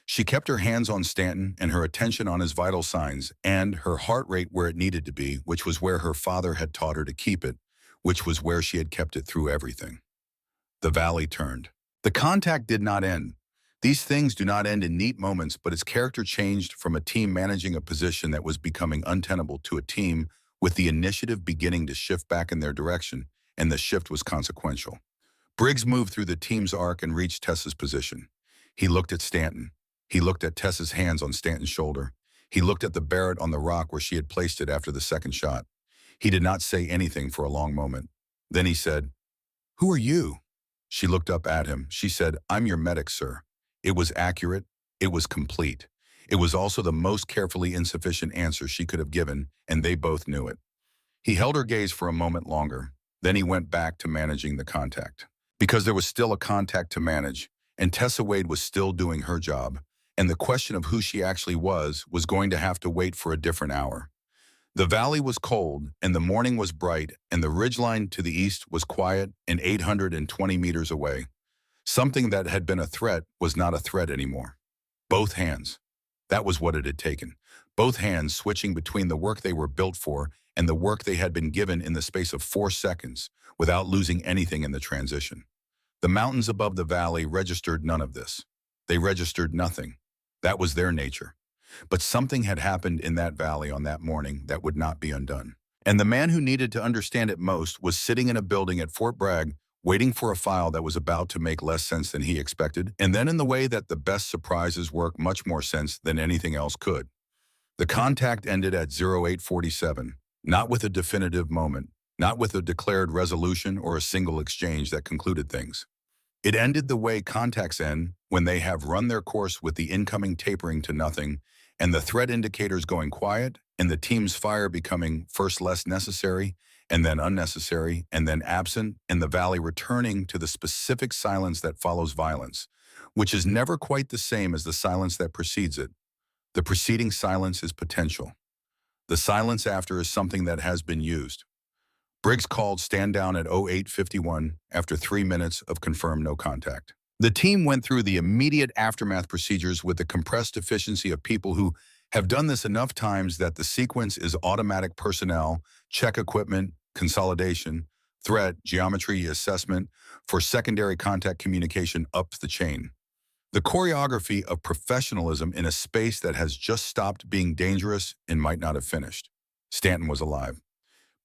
Speaker 1: She kept her hands on Stanton and her attention on his vital signs and her heart rate where it needed to be, which was where her father had taught her to keep it, which was where she had kept it through everything. The valley turned. The contact did not end. These things do not end in neat moments, but its character changed from a team managing a position that was becoming untenable to a team with the initiative beginning to shift back in their direction, and the shift was consequential. Briggs moved through the team's arc and reached Tessa's position. He looked at Stanton. He looked at Tessa's hands on Stanton's shoulder. He looked at the Barrett on the rock where she had placed it after the second shot. He did not say anything for a long moment. Then he said, "Who are you?" She looked up at him. She said, "I'm your medic, sir." It was accurate. It was complete. It was also the most carefully insufficient answer she could have given, and they both knew it. He held her gaze for a moment longer. Then he went back to managing the contact. Because there was still a contact to manage, and Tessa Wade was still doing her job, and the question of who she actually was going to have to wait for a different hour. The valley was cold, and the morning was bright, and the ridgeline to the east was quiet and 820 meters away. Something that had been a threat was not a threat anymore. Both hands. That was what it had taken. Both hands switching between the work they were built for and the work they had been given in the space of 4 seconds, without losing anything in the transition. The mountains above the valley registered none of this. They registered nothing. That was their nature. But something had happened in that valley on that morning that would not be undone. And the man who needed to understand it most was sitting in a building at Fort Bragg, waiting for a file that was about to make less sense than he expected, and then in the way that the best surprises work much more sense than anything else could. The contact ended at 0847, not with a definitive moment, not with a declared resolution or a single exchange that concluded things. It ended the way contacts end, when they have run their course with the incoming tapering to nothing, and the threat indicators going quiet, and the team's fire becoming first less necessary, and then unnecessary, and then absent, and the valley returning to the specific silence that follows violence, which is never quite the same as the silence that precedes it. The preceding silence is potential. The silence after is something that has been used. Briggs called stand down at 0851 after 3 minutes of confirmed no contact. The team went through the immediate aftermath procedures with the compressed efficiency of people who have done this enough times that the sequence is automatic personnel, check equipment, consolidation, threat, geometry assessment for secondary contact communication up the chain. The choreography of professionalism in a space that has just stopped being dangerous and might not have finished. Stanton was alive.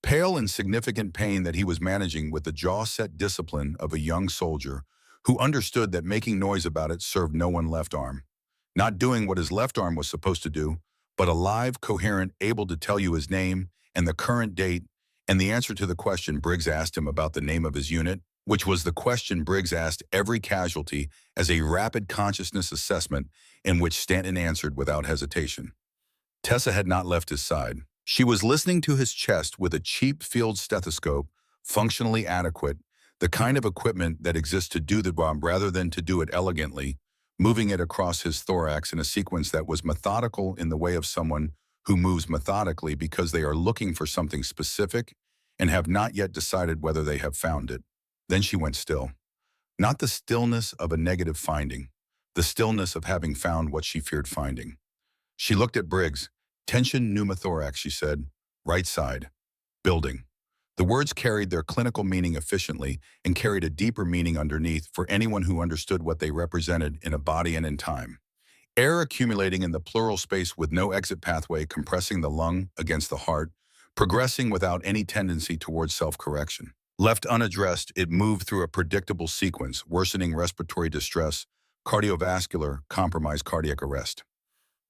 Speaker 1: Pale in significant pain that he was managing with the jaw-set discipline of a young soldier who understood that making noise about it served no one left arm. Not doing what his left arm was supposed to do, but alive, coherent, able to tell you his name and the current date and the answer to the question Briggs asked him about the name of his unit, which was the question Briggs asked every casualty as a rapid consciousness assessment in which Stanton answered without hesitation. Tessa had not left his side. She was listening to his chest with a cheap field stethoscope, functionally adequate, the kind of equipment that exists to do the job rather than to do it elegantly, moving it across his thorax in a sequence that was methodical in the way of someone who moves methodically because they are looking for something specific and have not yet decided whether they have found it. Then she went still. Not the stillness of a negative finding, the stillness of having found what she feared finding. She looked at Briggs. Tension pneumothorax, she said. Right side. Building. The words carried their clinical meaning efficiently and carried a deeper meaning underneath for anyone who understood what they represented in a body and in time. Air accumulating in the pleural space with no exit pathway, compressing the lung against the heart, progressing without any tendency towards self-correction. Left unaddressed, it moved through a predictable sequence, worsening respiratory distress, cardiovascular, compromised cardiac arrest.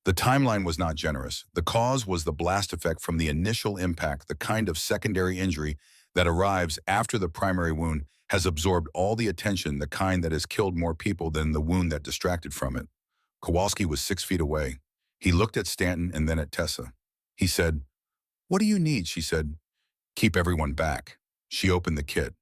Speaker 1: The timeline was not generous. The cause was the blast effect from the initial impact, the kind of secondary injury that arrives after the primary wound has absorbed all the attention, the kind that has killed more people than the wound that distracted from it. Kowalski was 6 feet away. He looked at Stanton and then at Tessa. He said, "What do you need?" She said, "Keep everyone back." She opened the kit.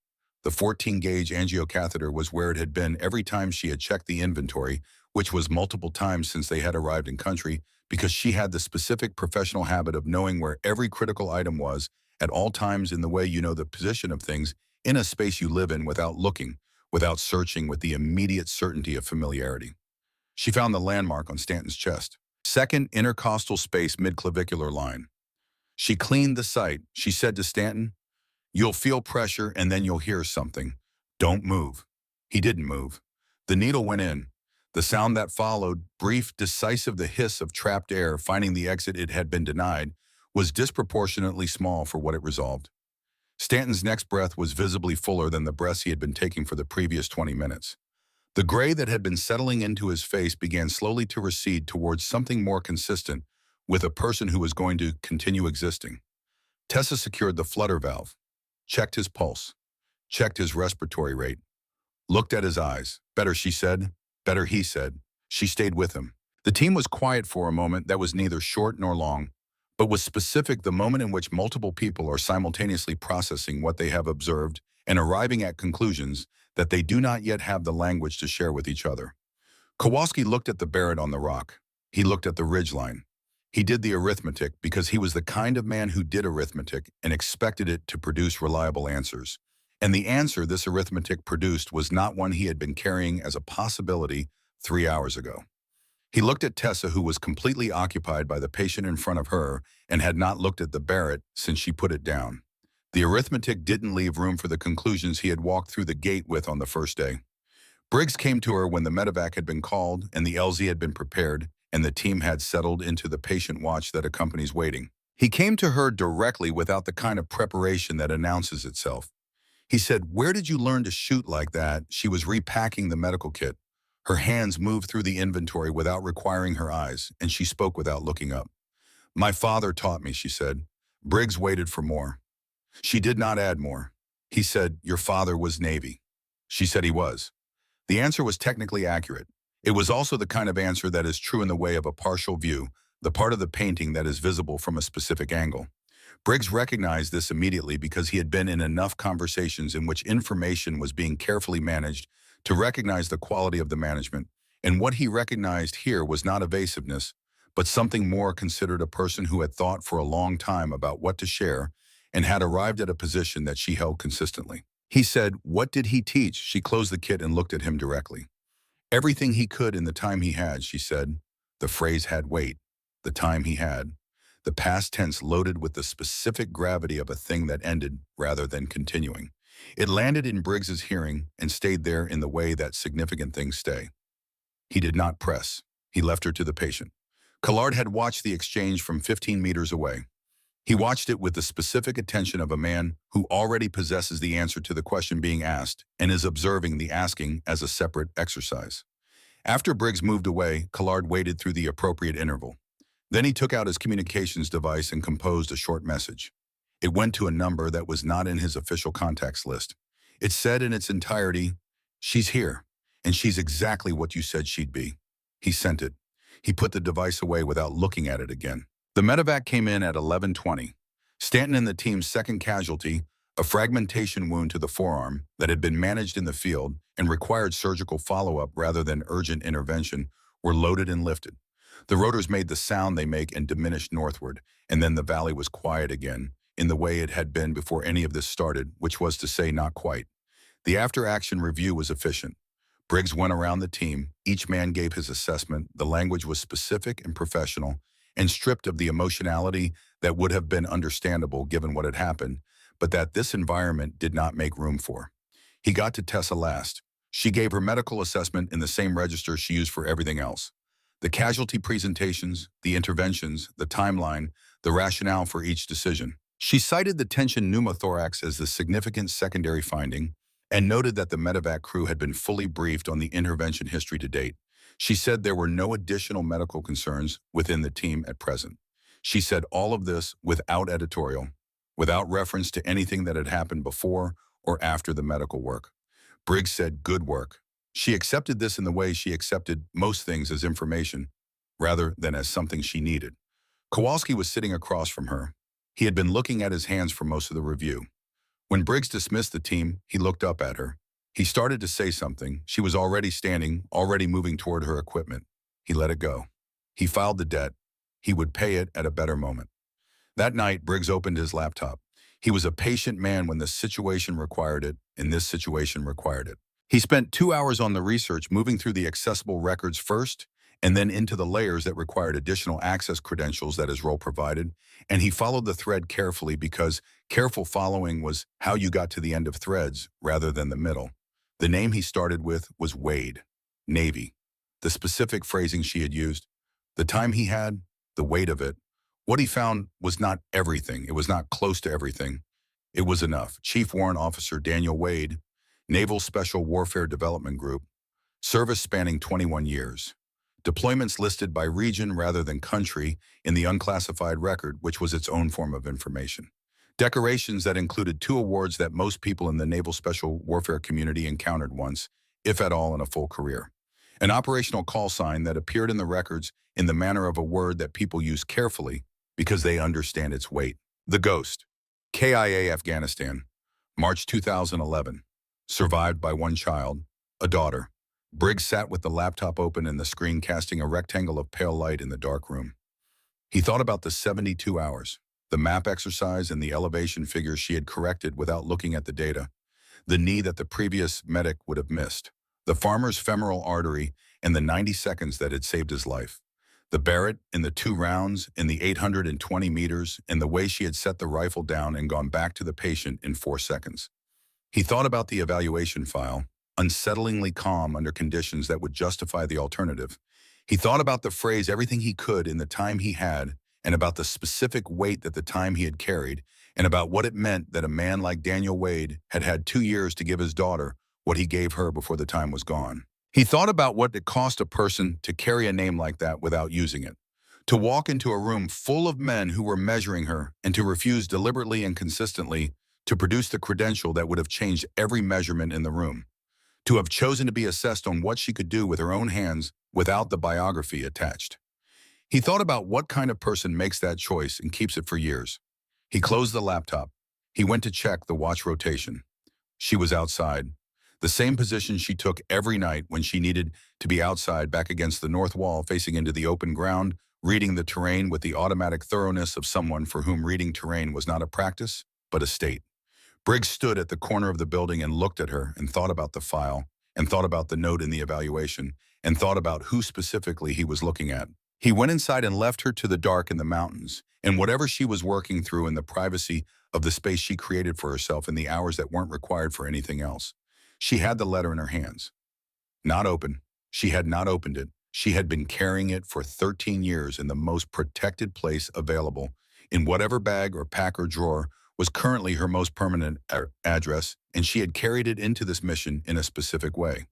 Speaker 1: The 14-gauge angiocatheter was where it had been every time she had checked the inventory, which was multiple times since they had arrived in country, because she had the specific professional habit of knowing where every critical item was at all times in the way you know the position of things in a space you live in without looking, without searching, with the immediate certainty of familiarity. She found the landmark on Stanton's chest. Second intercostal space midclavicular line. She cleaned the site. She said to Stanton, "You'll feel pressure and then you'll hear something. Don't move." He didn't move. The needle went in. The sound that followed, brief, decisive, the hiss of trapped air finding the exit it had been denied, was disproportionately small for what it resolved. Stanton's next breath was visibly fuller than the breaths he had been taking for the previous 20 minutes. The gray that had been settling into his face began slowly to recede towards something more consistent with a person who was going to continue existing. Tessa secured the flutter valve, checked his pulse, checked his respiratory rate, looked at his eyes. "Better," she said. "Better," he said. She stayed with him. The team was quiet for a moment that was neither short nor long, but was specific, the moment in which multiple people are simultaneously processing what they have observed and arriving at conclusions that they do not yet have the language to share with each other. Kowalski looked at the Barrett on the rock. He looked at the ridgeline. He did the arithmetic because he was the kind of man who did arithmetic and expected it to produce reliable answers. And the answer this arithmetic produced was not one he had been carrying as a possibility 3 hours ago. He looked at Tessa, who was completely occupied by the patient in front of her and had not looked at the Barrett since she put it down. The arithmetic didn't leave room for the conclusions he had walked through the gate with on the first day. Briggs came to her when the medevac had been called and the LZ had been prepared and the team had settled into the patient watch that accompanies waiting. He came to her directly without the kind of preparation that announces itself. He said, "Where did you learn to shoot like that?" She was repacking the medical kit. Her hands moved through the inventory without requiring her eyes, and she spoke without looking up. "My father taught me," she said. Briggs waited for more. She did not add more. He said, "Your father was Navy." She said he was. The answer was technically accurate. It was also the kind of answer that is true in the way of a partial view, the part of the painting that is visible from a specific angle. Briggs recognized this immediately because he had been in enough conversations in which information was being carefully managed to recognize the quality of the management, and what he recognized here was not evasiveness, but something more, considered a person who had thought for a long time about what to share and had arrived at a position that she held consistently. He said, "What did he teach?" She closed the kit and looked at him directly. "Everything he could in the time he had," she said. The phrase had weight. The time he had. The past tense loaded with the specific gravity of a thing that ended rather than continuing. It landed in Briggs's hearing and stayed there in the way that significant things stay. He did not press. He left her to the patient. Collard had watched the exchange from 15 meters away. He watched it with the specific attention of a man who already possesses the answer to the question being asked and is observing the asking as a separate exercise. After Briggs moved away, Collard waited through the appropriate interval. Then he took out his communications device and composed a short message. It went to a number that was not in his official contacts list. It said in its entirety, "She's here, and she's exactly what you said she'd be." He sent it. He put the device away without looking at it again. The medevac came in at 11:20. Stanton and the team's second casualty, A fragmentation wound to the forearm that had been managed in the field and required surgical follow-up rather than urgent intervention were loaded and lifted. The rotors made the sound they make and diminished northward, and then the valley was quiet again, in the way it had been before any of this started, which was to say not quite. The after-action review was efficient. Briggs went around the team, each man gave his assessment, the language was specific and professional, and stripped of the emotionality that would have been understandable given what had happened, but that this environment did not make room for. He got to Tessa last. She gave her medical assessment in the same register she used for everything else. The casualty presentations, the interventions, the timeline, the rationale for each decision. She cited the tension pneumothorax as the significant secondary finding and noted that the medevac crew had been fully briefed on the intervention history to date. She said there were no additional medical concerns within the team at present. She said all of this without editorial, without reference to anything that had happened before or after the medical work. Briggs said, "Good work." She accepted this in the way she accepted most things as information, rather than as something she needed. Kowalski was sitting across from her. He had been looking at his hands for most of the review. When Briggs dismissed the team, he looked up at her. He started to say something. She was already standing, already moving toward her equipment. He let it go. He filed the debt. He would pay it at a better moment. That night, Briggs opened his laptop. He was a patient man when the situation required it, and this situation required it. He spent 2 hours on the research, moving through the accessible records first, and then into the layers that required additional access credentials that his role provided, and he followed the thread carefully because careful following was how you got to the end of threads rather than the middle. The name he started with was Wade, Navy. The specific phrasing she had used, the time he had, the weight of it. What he found was not everything. It was not close to everything. It was enough. Chief Warrant Officer Daniel Wade, Naval Special Warfare Development Group, service spanning 21 years. Deployments listed by region rather than country in the unclassified record, which was its own form of information. Decorations that included 2 awards that most people in the Naval Special Warfare community encountered once, if at all, in a full career. An operational call sign that appeared in the records in the manner of a word that people use carefully because they understand its weight. The Ghost. KIA Afghanistan. March 2011. Survived by 1 child, a daughter. Briggs sat with the laptop open and the screen casting a rectangle of pale light in the dark room. He thought about the 72 hours, the map exercise and the elevation figures she had corrected without looking at the data, the knee that the previous medic would have missed, the farmer's femoral artery and the 90 seconds that had saved his life, the Barrett in the 2 rounds in the 820 meters and the way she had set the rifle down and gone back to the patient in 4 seconds. He thought about the evaluation file, unsettlingly calm under conditions that would justify the alternative. He thought about the phrase everything he could in the time he had, and about the specific weight that the time he had carried, and about what it meant that a man like Daniel Wade had had 2 years to give his daughter what he gave her before the time was gone. He thought about what it cost a person to carry a name like that without using it, to walk into a room full of men who were measuring her and to refuse deliberately and consistently to produce the credential that would have changed every measurement in the room, to have chosen to be assessed on what she could do with her own hands without the biography attached. He thought about what kind of person makes that choice and keeps it for years. He closed the laptop. He went to check the watch rotation. She was outside, the same position she took every night when she needed to be outside, back against the north wall facing into the open ground, reading the terrain with the automatic thoroughness of someone for whom reading terrain was not a practice, but a state. Briggs stood at the corner of the building and looked at her and thought about the file, and thought about the note in the evaluation, and thought about who specifically he was looking at. He went inside and left her to the dark in the mountains, and whatever she was working through in the privacy of the space she created for herself in the hours that weren't required for anything else. She had the letter in her hands. Not open. She had not opened it. She had been carrying it for 13 years in the most protected place available, in whatever bag or pack or drawer was currently her most permanent address, and she had carried it into this mission in a specific way.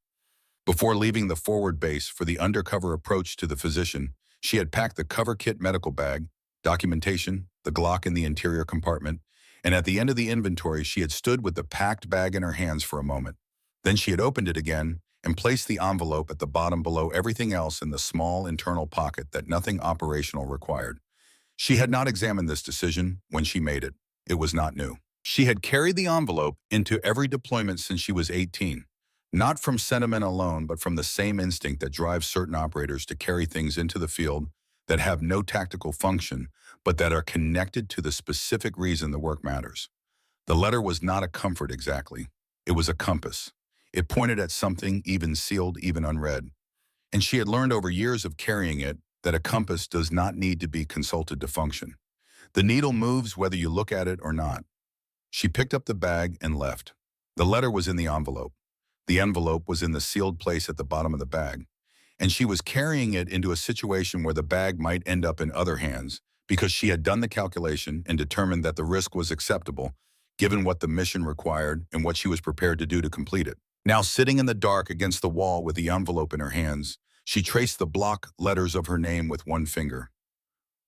Speaker 1: Before leaving the forward base for the undercover approach to the physician, she had packed the cover kit medical bag, documentation, the Glock in the interior compartment, and at the end of the inventory, she had stood with the packed bag in her hands for a moment. Then she had opened it again and placed the envelope at the bottom below everything else in the small internal pocket that nothing operational required. She had not examined this decision when she made it. It was not new. She had carried the envelope into every deployment since she was 18, not from sentiment alone, but from the same instinct that drives certain operators to carry things into the field that have no tactical function, but that are connected to the specific reason the work matters. The letter was not a comfort exactly. It was a compass. It pointed at something even sealed, even unread. And she had learned over years of carrying it that a compass does not need to be consulted to function. The needle moves whether you look at it or not. She picked up the bag and left. The letter was in the envelope. The envelope was in the sealed place at the bottom of the bag. And she was carrying it into a situation where the bag might end up in other hands because she had done the calculation and determined that the risk was acceptable given what the mission required and what she was prepared to do to complete it. Now, sitting in the dark against the wall with the envelope in her hands, she traced the block letters of her name with one finger.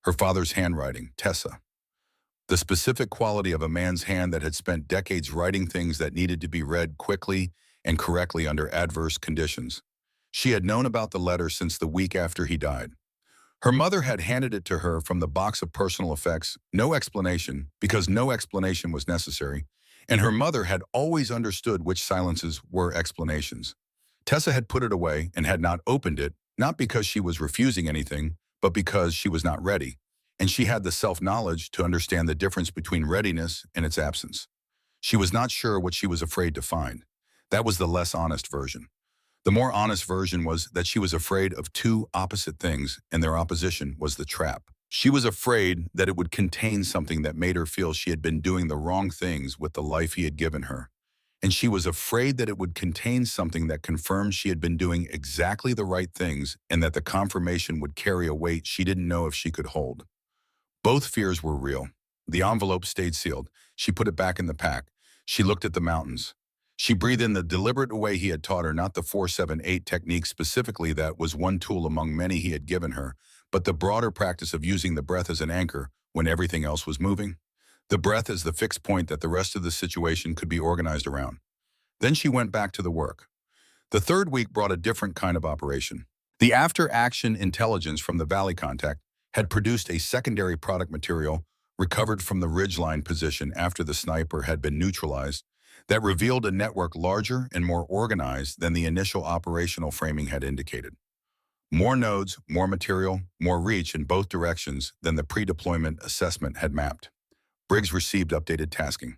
Speaker 1: Her father's handwriting, Tessa. The specific quality of a man's hand that had spent decades writing things that needed to be read quickly and correctly under adverse conditions. She had known about the letter since the week after he died. Her mother had handed it to her from the box of personal effects, no explanation, because no explanation was necessary, and her mother had always understood which silences were explanations. Tessa had put it away and had not opened it, not because she was refusing anything, but because she was not ready, and she had the self-knowledge to understand the difference between readiness and its absence. She was not sure what she was afraid to find. That was the less honest version. The more honest version was that she was afraid of two opposite things, and their opposition was the trap. She was afraid that it would contain something that made her feel she had been doing the wrong things with the life he had given her. And she was afraid that it would contain something that confirmed she had been doing exactly the right things and that the confirmation would carry a weight she didn't know if she could hold. Both fears were real. The envelope stayed sealed. She put it back in the pack. She looked at the mountains. She breathed in the deliberate way he had taught her, not the 4-7-8 technique specifically that was one tool among many he had given her, but the broader practice of using the breath as an anchor when everything else was moving. The breath as the fixed point that the rest of the situation could be organized around. Then she went back to the work. The third week brought a different kind of operation. The after-action intelligence from the Valley contact had produced a secondary product material recovered from the ridgeline position after the sniper had been neutralized that revealed a network larger and more organized than the initial operational framing had indicated. More nodes, more material, more reach in both directions than the pre-deployment assessment had mapped. Briggs received updated tasking.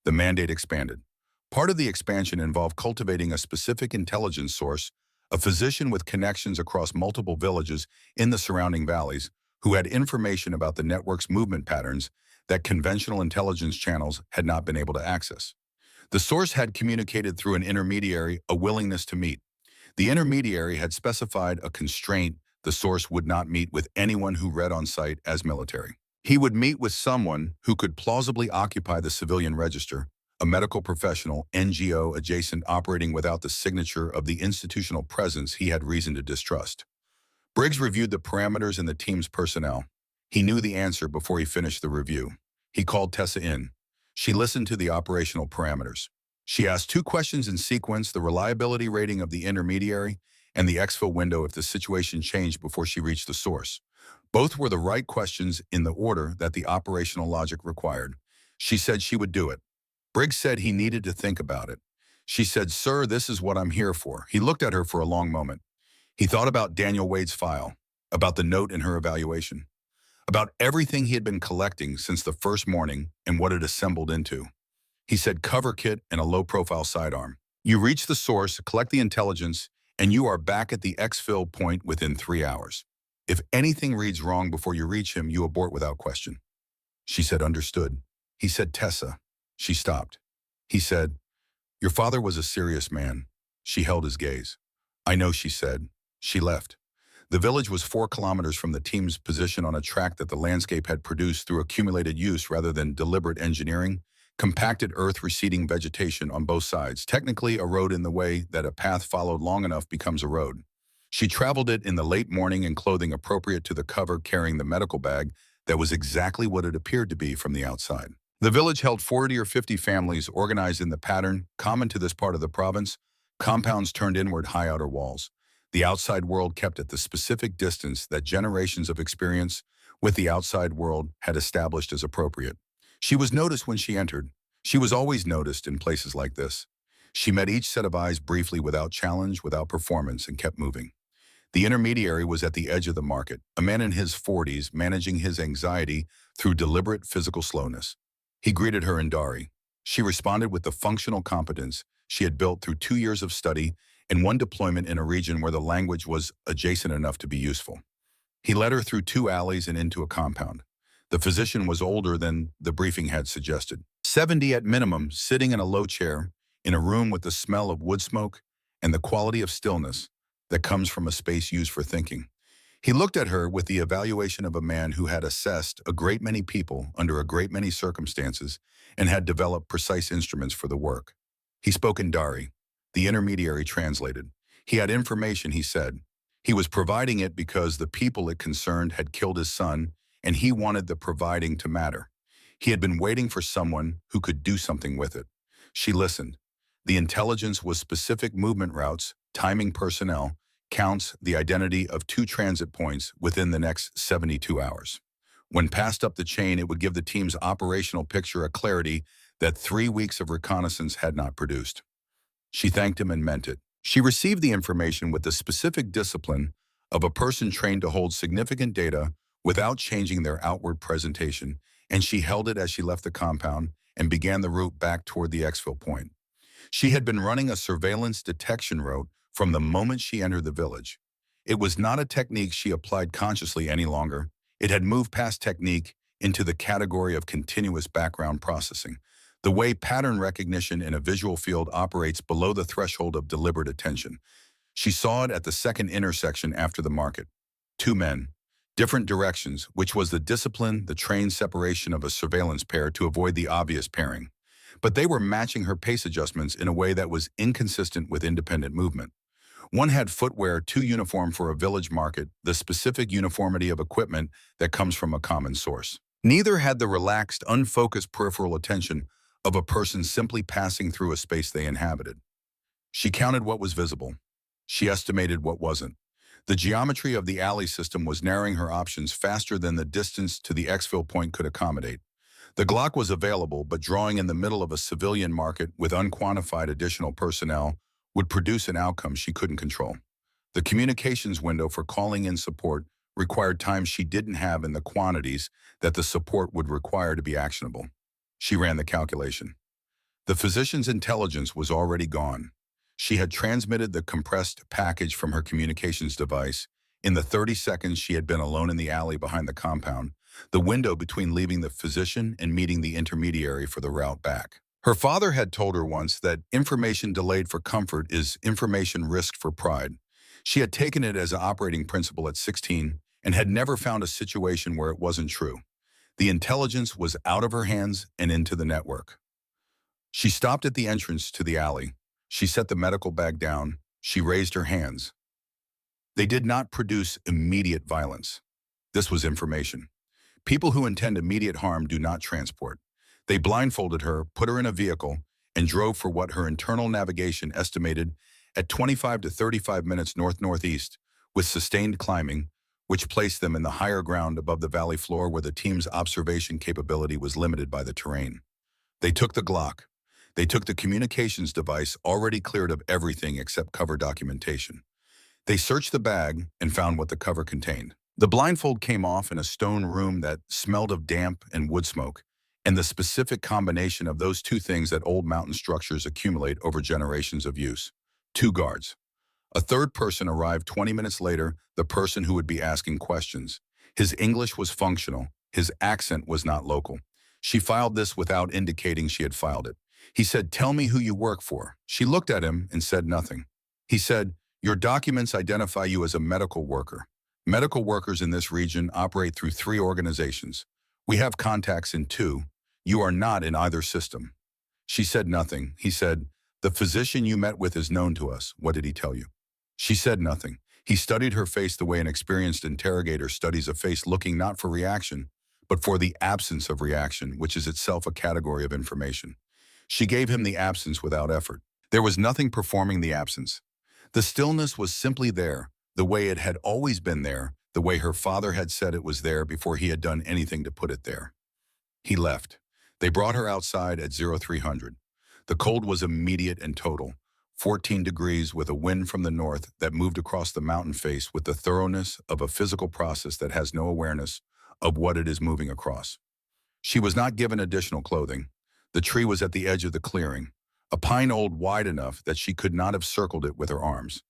Speaker 1: The mandate expanded. Part of the expansion involved cultivating a specific intelligence source, a physician with connections across multiple villages in the surrounding valleys, who had information about the network's movement patterns that conventional intelligence channels had not been able to access. The source had communicated through an intermediary a willingness to meet. The intermediary had specified a constraint: the source would not meet with anyone who read on site as military. He would meet with someone who could plausibly occupy the civilian register, a medical professional, NGO adjacent operating without the signature of the institutional presence he had reason to distrust. Briggs reviewed the parameters and the team's personnel. He knew the answer before he finished the review. He called Tessa in. She listened to the operational parameters. She asked 2 questions in sequence: the reliability rating of the intermediary and the exfil window if the situation changed before she reached the source. Both were the right questions in the order that the operational logic required. She said she would do it. Briggs said he needed to think about it. She said, "Sir, this is what I'm here for." He looked at her for a long moment. He thought about Daniel Wade's file, about the note in her evaluation, about everything he had been collecting since the first morning and what it assembled into. He said, "Cover kit and a low-profile sidearm. You reach the source, collect the intelligence, and you are back at the exfil point within 3 hours. If anything reads wrong before you reach him, you abort without question." She said, "Understood." He said, "Tessa." She stopped. He said, "Your father was a serious man." She held his gaze. "I know," she said. She left. The village was 4 kilometers from the team's position on a track that the landscape had produced through accumulated use rather than deliberate engineering. Compacted earth, receding vegetation on both sides, technically a road in the way that a path followed long enough becomes a road. She traveled it in the late morning in clothing appropriate to the cover, carrying the medical bag that was exactly what it appeared to be from the outside. The village held 40 or 50 families organized in the pattern common to this part of the province, compounds turned inward, high outer walls. The outside world kept at the specific distance that generations of experience with the outside world had established as appropriate. She was noticed when she entered. She was always noticed in places like this. She met each set of eyes briefly without challenge, without performance, and kept moving. The intermediary was at the edge of the market, a man in his 40s managing his anxiety through deliberate physical slowness. He greeted her in Dari. She responded with the functional competence she had built through 2 years of study and one deployment in a region where the language was adjacent enough to be useful. He led her through 2 alleys and into a compound. The physician was older than the briefing had suggested. 70 at minimum, sitting in a low chair, in a room with the smell of wood smoke and the quality of stillness that comes from a space used for thinking. He looked at her with the evaluation of a man who had assessed a great many people under a great many circumstances and had developed precise instruments for the work. He spoke in Dari. The intermediary translated. He had information, he said. He was providing it because the people it concerned had killed his son, and he wanted the providing to matter. He had been waiting for someone who could do something with it. She listened. The intelligence was specific movement routes, timing personnel, counts, the identity of 2 transit points within the next 72 hours. When passed up the chain, it would give the team's operational picture a clarity that 3 weeks of reconnaissance had not produced. She thanked him and meant it. She received the information with the specific discipline of a person trained to hold significant data without changing their outward presentation, and she held it as she left the compound and began the route back toward the exfil point. She had been running a surveillance detection route from the moment she entered the village. It was not a technique she applied consciously any longer. It had moved past technique into the category of continuous background processing, the way pattern recognition in a visual field operates below the threshold of deliberate attention. She saw it at the second intersection after the market. 2 men, different directions, which was the discipline, the trained separation of a surveillance pair to avoid the obvious pairing. But they were matching her pace adjustments in a way that was inconsistent with independent movement. One had footwear too uniform for a village market, the specific uniformity of equipment that comes from a common source. Neither had the relaxed, unfocused peripheral attention of a person simply passing through a space they inhabited. She counted what was visible. She estimated what wasn't. The geometry of the alley system was narrowing her options faster than the distance to the exfil point could accommodate. The Glock was available, but drawing in the middle of a civilian market with unquantified additional personnel would produce an outcome she couldn't control. The communications window for calling in support required time she didn't have in the quantities that the support would require to be actionable. She ran the calculation. The physician's intelligence was already gone. She had transmitted the compressed package from her communications device. In the 30 seconds she had been alone in the alley behind the compound, the window between leaving the physician and meeting the intermediary for the route back. Her father had told her once that information delayed for comfort is information risked for pride. She had taken it as an operating principle at 16 and had never found a situation where it wasn't true. The intelligence was out of her hands and into the network. She stopped at the entrance to the alley. She set the medical bag down. She raised her hands. They did not produce immediate violence. This was information. People who intend immediate harm do not transport. They blindfolded her, put her in a vehicle, and drove for what her internal navigation estimated at 25 to 35 minutes north-northeast, with sustained climbing, which placed them in the higher ground above the valley floor where the team's observation capability was limited by the terrain. They took the Glock. They took the communications device already cleared of everything except cover documentation. They searched the bag and found what the cover contained. The blindfold came off in a stone room that smelled of damp and wood smoke, and the specific combination of those 2 things that old mountain structures accumulate over generations of use. 2 guards. A third person arrived 20 minutes later, the person who would be asking questions. His English was functional. His accent was not local. She filed this without indicating she had filed it. He said, "Tell me who you work for." She looked at him and said nothing. He said, "Your documents identify you as a medical worker. Medical workers in this region operate through 3 organizations. We have contacts in 2. You are not in either system." She said nothing. He said, "The physician you met with is known to us. What did he tell you?" She said nothing. He studied her face the way an experienced interrogator studies a face, looking not for reaction, but for the absence of reaction, which is itself a category of information. She gave him the absence without effort. There was nothing performing the absence. The stillness was simply there, the way it had always been there, the way her father had said it was there before he had done anything to put it there. He left. They brought her outside at 0300. The cold was immediate and total, 14 degrees with a wind from the north that moved across the mountain face with the thoroughness of a physical process that has no awareness of what it is moving across. She was not given additional clothing. The tree was at the edge of the clearing, a pine old wide enough that she could not have circled it with her arms.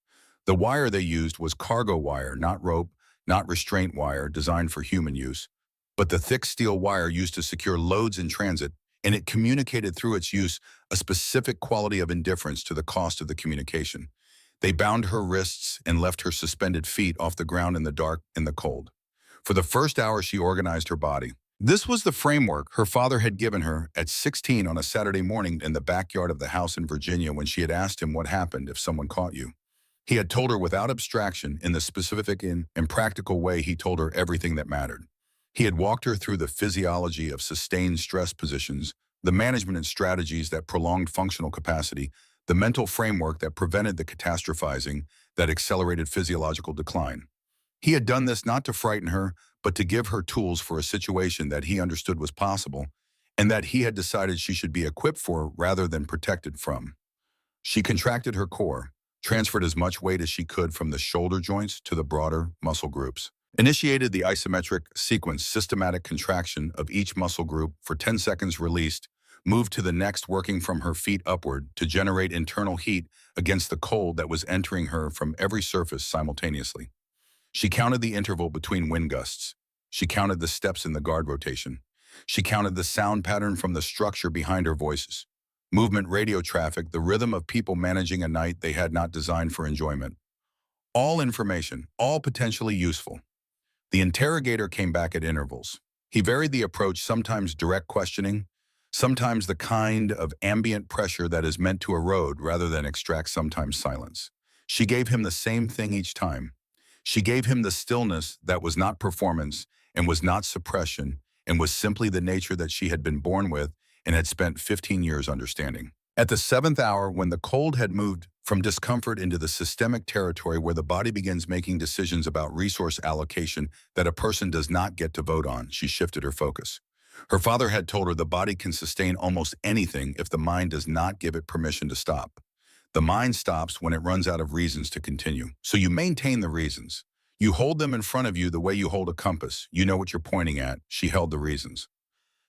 Speaker 1: The wire they used was cargo wire, not rope, not restraint wire designed for human use, but the thick steel wire used to secure loads in transit, and it communicated through its use a specific quality of indifference to the cost of the communication. They bound her wrists and left her suspended feet off the ground in the dark and the cold. For the first hour, she organized her body. This was the framework her father had given her at 16 on a Saturday morning in the backyard of the house in Virginia when she had asked him what happened if someone caught you. He had told her without abstraction, in the specific and practical way he told her everything that mattered. He had walked her through the physiology of sustained stress positions, the management and strategies that prolonged functional capacity, the mental framework that prevented the catastrophizing that accelerated physiological decline. He had done this not to frighten her, but to give her tools for a situation that he understood was possible and that he had decided she should be equipped for rather than protected from. She contracted her core, transferred as much weight as she could from the shoulder joints to the broader muscle groups, initiated the isometric sequence systematic contraction of each muscle group for 10 seconds released, moved to the next working from her feet upward to generate internal heat against the cold that was entering her from every surface simultaneously. She counted the interval between wind gusts. She counted the steps in the guard rotation. She counted the sound pattern from the structure behind her voices. Movement radio traffic, the rhythm of people managing a night they had not designed for enjoyment. All information, all potentially useful. The interrogator came back at intervals. He varied the approach, sometimes direct questioning, sometimes the kind of ambient pressure that is meant to erode rather than extract, sometimes silence. She gave him the same thing each time. She gave him the stillness that was not performance and was not suppression and was simply the nature that she had been born with and had spent 15 years understanding. At the 7th hour, when the cold had moved from discomfort into the systemic territory where the body begins making decisions about resource allocation that a person does not get to vote on, she shifted her focus. Her father had told her the body can sustain almost anything if the mind does not give it permission to stop. The mind stops when it runs out of reasons to continue. So you maintain the reasons. You hold them in front of you the way you hold a compass. You know what you're pointing at. She held the reasons.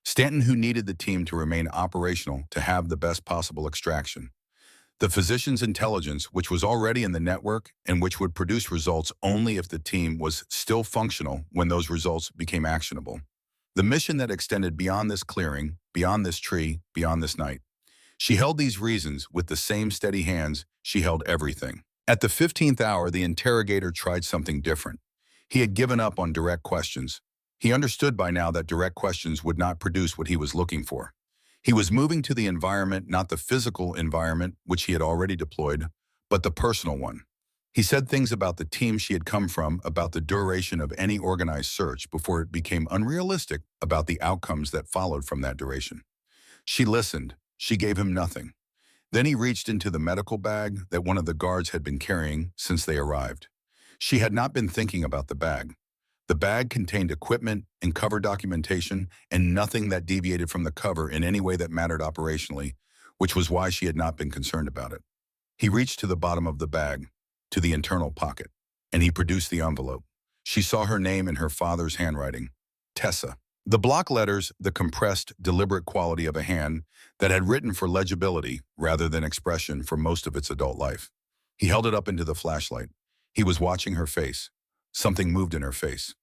Speaker 1: Stanton, who needed the team to remain operational to have the best possible extraction. The physician's intelligence, which was already in the network and which would produce results only if the team was still functional when those results became actionable. The mission that extended beyond this clearing, beyond this tree, beyond this night. She held these reasons with the same steady hands she held everything. At the 15th hour, the interrogator tried something different. He had given up on direct questions. He understood by now that direct questions would not produce what he was looking for. He was moving to the environment, not the physical environment, which he had already deployed, but the personal one. He said things about the team she had come from, about the duration of any organized search before it became unrealistic about the outcomes that followed from that duration. She listened. She gave him nothing. Then he reached into the medical bag that one of the guards had been carrying since they arrived. She had not been thinking about the bag. The bag contained equipment and cover documentation and nothing that deviated from the cover in any way that mattered operationally, which was why she had not been concerned about it. He reached to the bottom of the bag, to the internal pocket, and he produced the envelope. She saw her name in her father's handwriting, Tessa. The block letters, the compressed, deliberate quality of a hand that had written for legibility rather than expression for most of its adult life. He held it up into the flashlight. He was watching her face. Something moved in her face.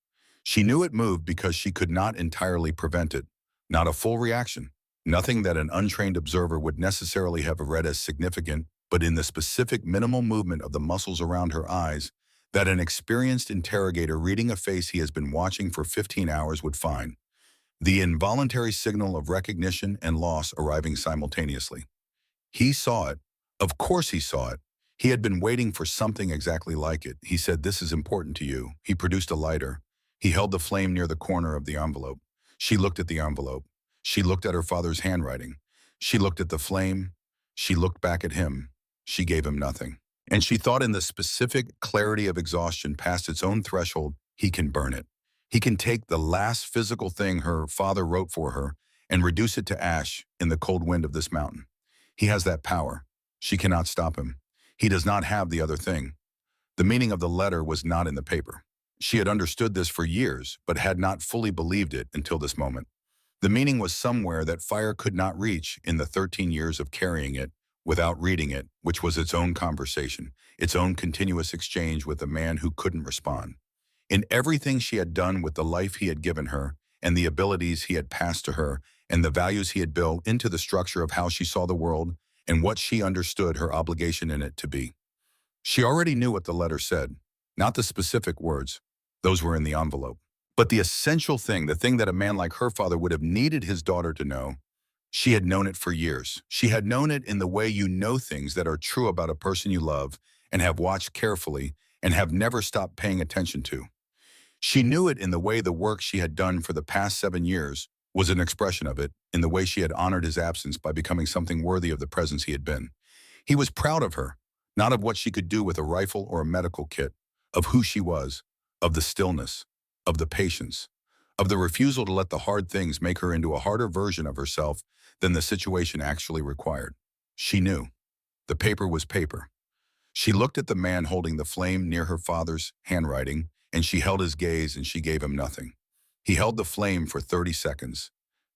Speaker 1: She knew it moved because she could not entirely prevent it. Not a full reaction. Nothing that an untrained observer would necessarily have read as significant, but in the specific minimal movement of the muscles around her eyes that an experienced interrogator reading a face he has been watching for 15 hours would find. The involuntary signal of recognition and loss arriving simultaneously. He saw it. Of course he saw it. He had been waiting for something exactly like it. He said, "This is important to you." He produced a lighter. He held the flame near the corner of the envelope. She looked at the envelope. She looked at her father's handwriting. She looked at the flame. She looked back at him. She gave him nothing. And she thought in the specific clarity of exhaustion past its own threshold, he can burn it. He can take the last physical thing her father wrote for her and reduce it to ash in the cold wind of this mountain. He has that power. She cannot stop him. He does not have the other thing. The meaning of the letter was not in the paper. She had understood this for years, but had not fully believed it until this moment. The meaning was somewhere that fire could not reach in the 13 years of carrying it without reading it, which was its own conversation, its own continuous exchange with a man who couldn't respond. In everything she had done with the life he had given her, and the abilities he had passed to her, and the values he had built into the structure of how she saw the world, and what she understood her obligation in it to be. She already knew what the letter said, not the specific words. Those were in the envelope. But the essential thing, the thing that a man like her father would have needed his daughter to know, she had known it for years. She had known it in the way you know things that are true about a person you love and have watched carefully and have never stopped paying attention to. She knew it in the way the work she had done for the past 7 years was an expression of it, in the way she had honored his absence by becoming something worthy of the presence he had been. He was proud of her, not of what she could do with a rifle or a medical kit, of who she was, of the stillness, of the patience, of the refusal to let the hard things make her into a harder version of herself than the situation actually required. She knew. The paper was paper. She looked at the man holding the flame near her father's handwriting, and she held his gaze and she gave him nothing. He held the flame for 30 seconds.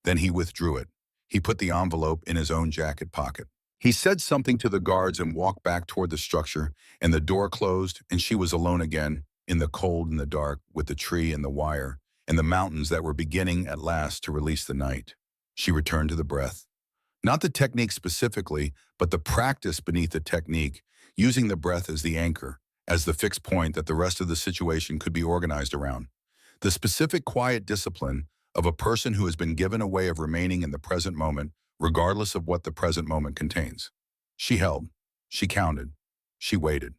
Speaker 1: Then he withdrew it. He put the envelope in his own jacket pocket. He said something to the guards and walked back toward the structure, and the door closed, and she was alone again, in the cold and the dark, with the tree and the wire, and the mountains that were beginning at last to release the night. She returned to the breath. Not the technique specifically, but the practice beneath the technique, using the breath as the anchor, as the fixed point that the rest of the situation could be organized around. The specific quiet discipline of a person who has been given a way of remaining in the present moment, regardless of what the present moment contains. She held. She counted. She waited.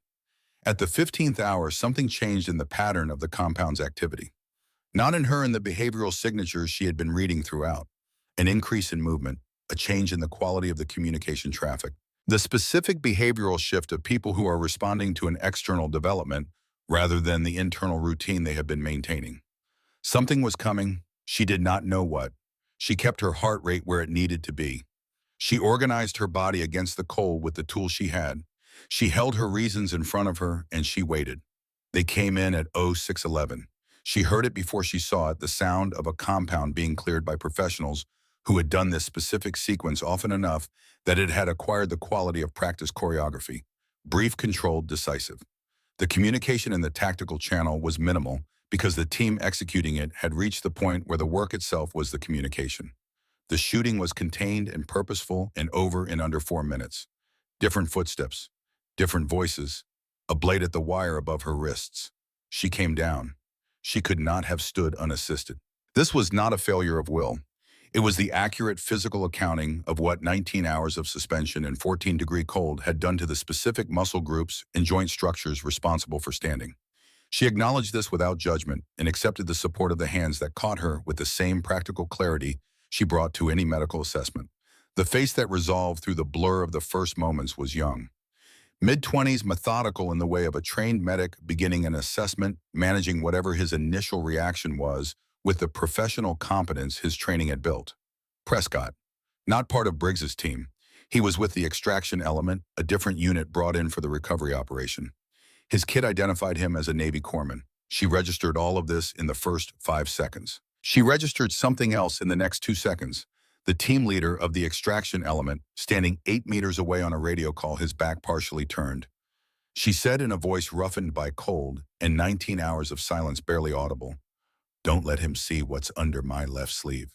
Speaker 1: At the 15th hour, something changed in the pattern of the compound's activity. Not in her and the behavioral signatures she had been reading throughout. An increase in movement, a change in the quality of the communication traffic. The specific behavioral shift of people who are responding to an external development rather than the internal routine they have been maintaining. Something was coming. She did not know what. She kept her heart rate where it needed to be. She organized her body against the cold with the tools she had. She held her reasons in front of her, and she waited. They came in at 0611. She heard it before she saw it, the sound of a compound being cleared by professionals who had done this specific sequence often enough that it had acquired the quality of practice choreography. Brief, controlled, decisive. The communication in the tactical channel was minimal because the team executing it had reached the point where the work itself was the communication. The shooting was contained and purposeful and over in under 4 minutes. Different footsteps, different voices, a blade at the wire above her wrists. She came down. She could not have stood unassisted. This was not a failure of will. It was the accurate physical accounting of what 19 hours of suspension in 14-degree cold had done to the specific muscle groups and joint structures responsible for standing. She acknowledged this without judgment and accepted the support of the hands that caught her with the same practical clarity she brought to any medical assessment. The face that resolved through the blur of the first moments was young. Mid-20s, methodical in the way of a trained medic beginning an assessment, managing whatever his initial reaction was with the professional competence his training had built. Prescott, not part of Briggs's team. He was with the extraction element, a different unit brought in for the recovery operation. His kit identified him as a Navy corpsman. She registered all of this in the first 5 seconds. She registered something else in the next 2 seconds. The team leader of the extraction element, standing 8 meters away on a radio call, his back partially turned. She said in a voice roughened by cold and 19 hours of silence barely audible, "Don't let him see what's under my left sleeve."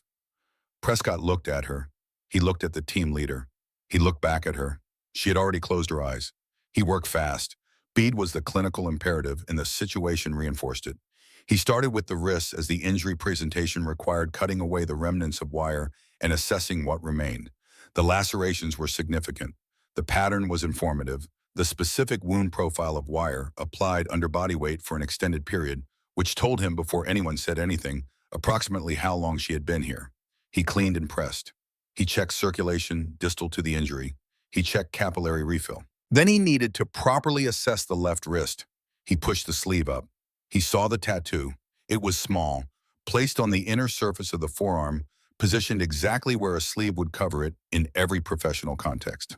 Speaker 1: Prescott looked at her. He looked at the team leader. He looked back at her. She had already closed her eyes. He worked fast. Speed was the clinical imperative, and the situation reinforced it. He started with the wrists as the injury presentation required cutting away the remnants of wire and assessing what remained. The lacerations were significant. The pattern was informative. The specific wound profile of wire applied under body weight for an extended period, which told him before anyone said anything, approximately how long she had been here. He cleaned and pressed. He checked circulation distal to the injury. He checked capillary refill. Then he needed to properly assess the left wrist. He pushed the sleeve up. He saw the tattoo. It was small, placed on the inner surface of the forearm, positioned exactly where a sleeve would cover it in every professional context.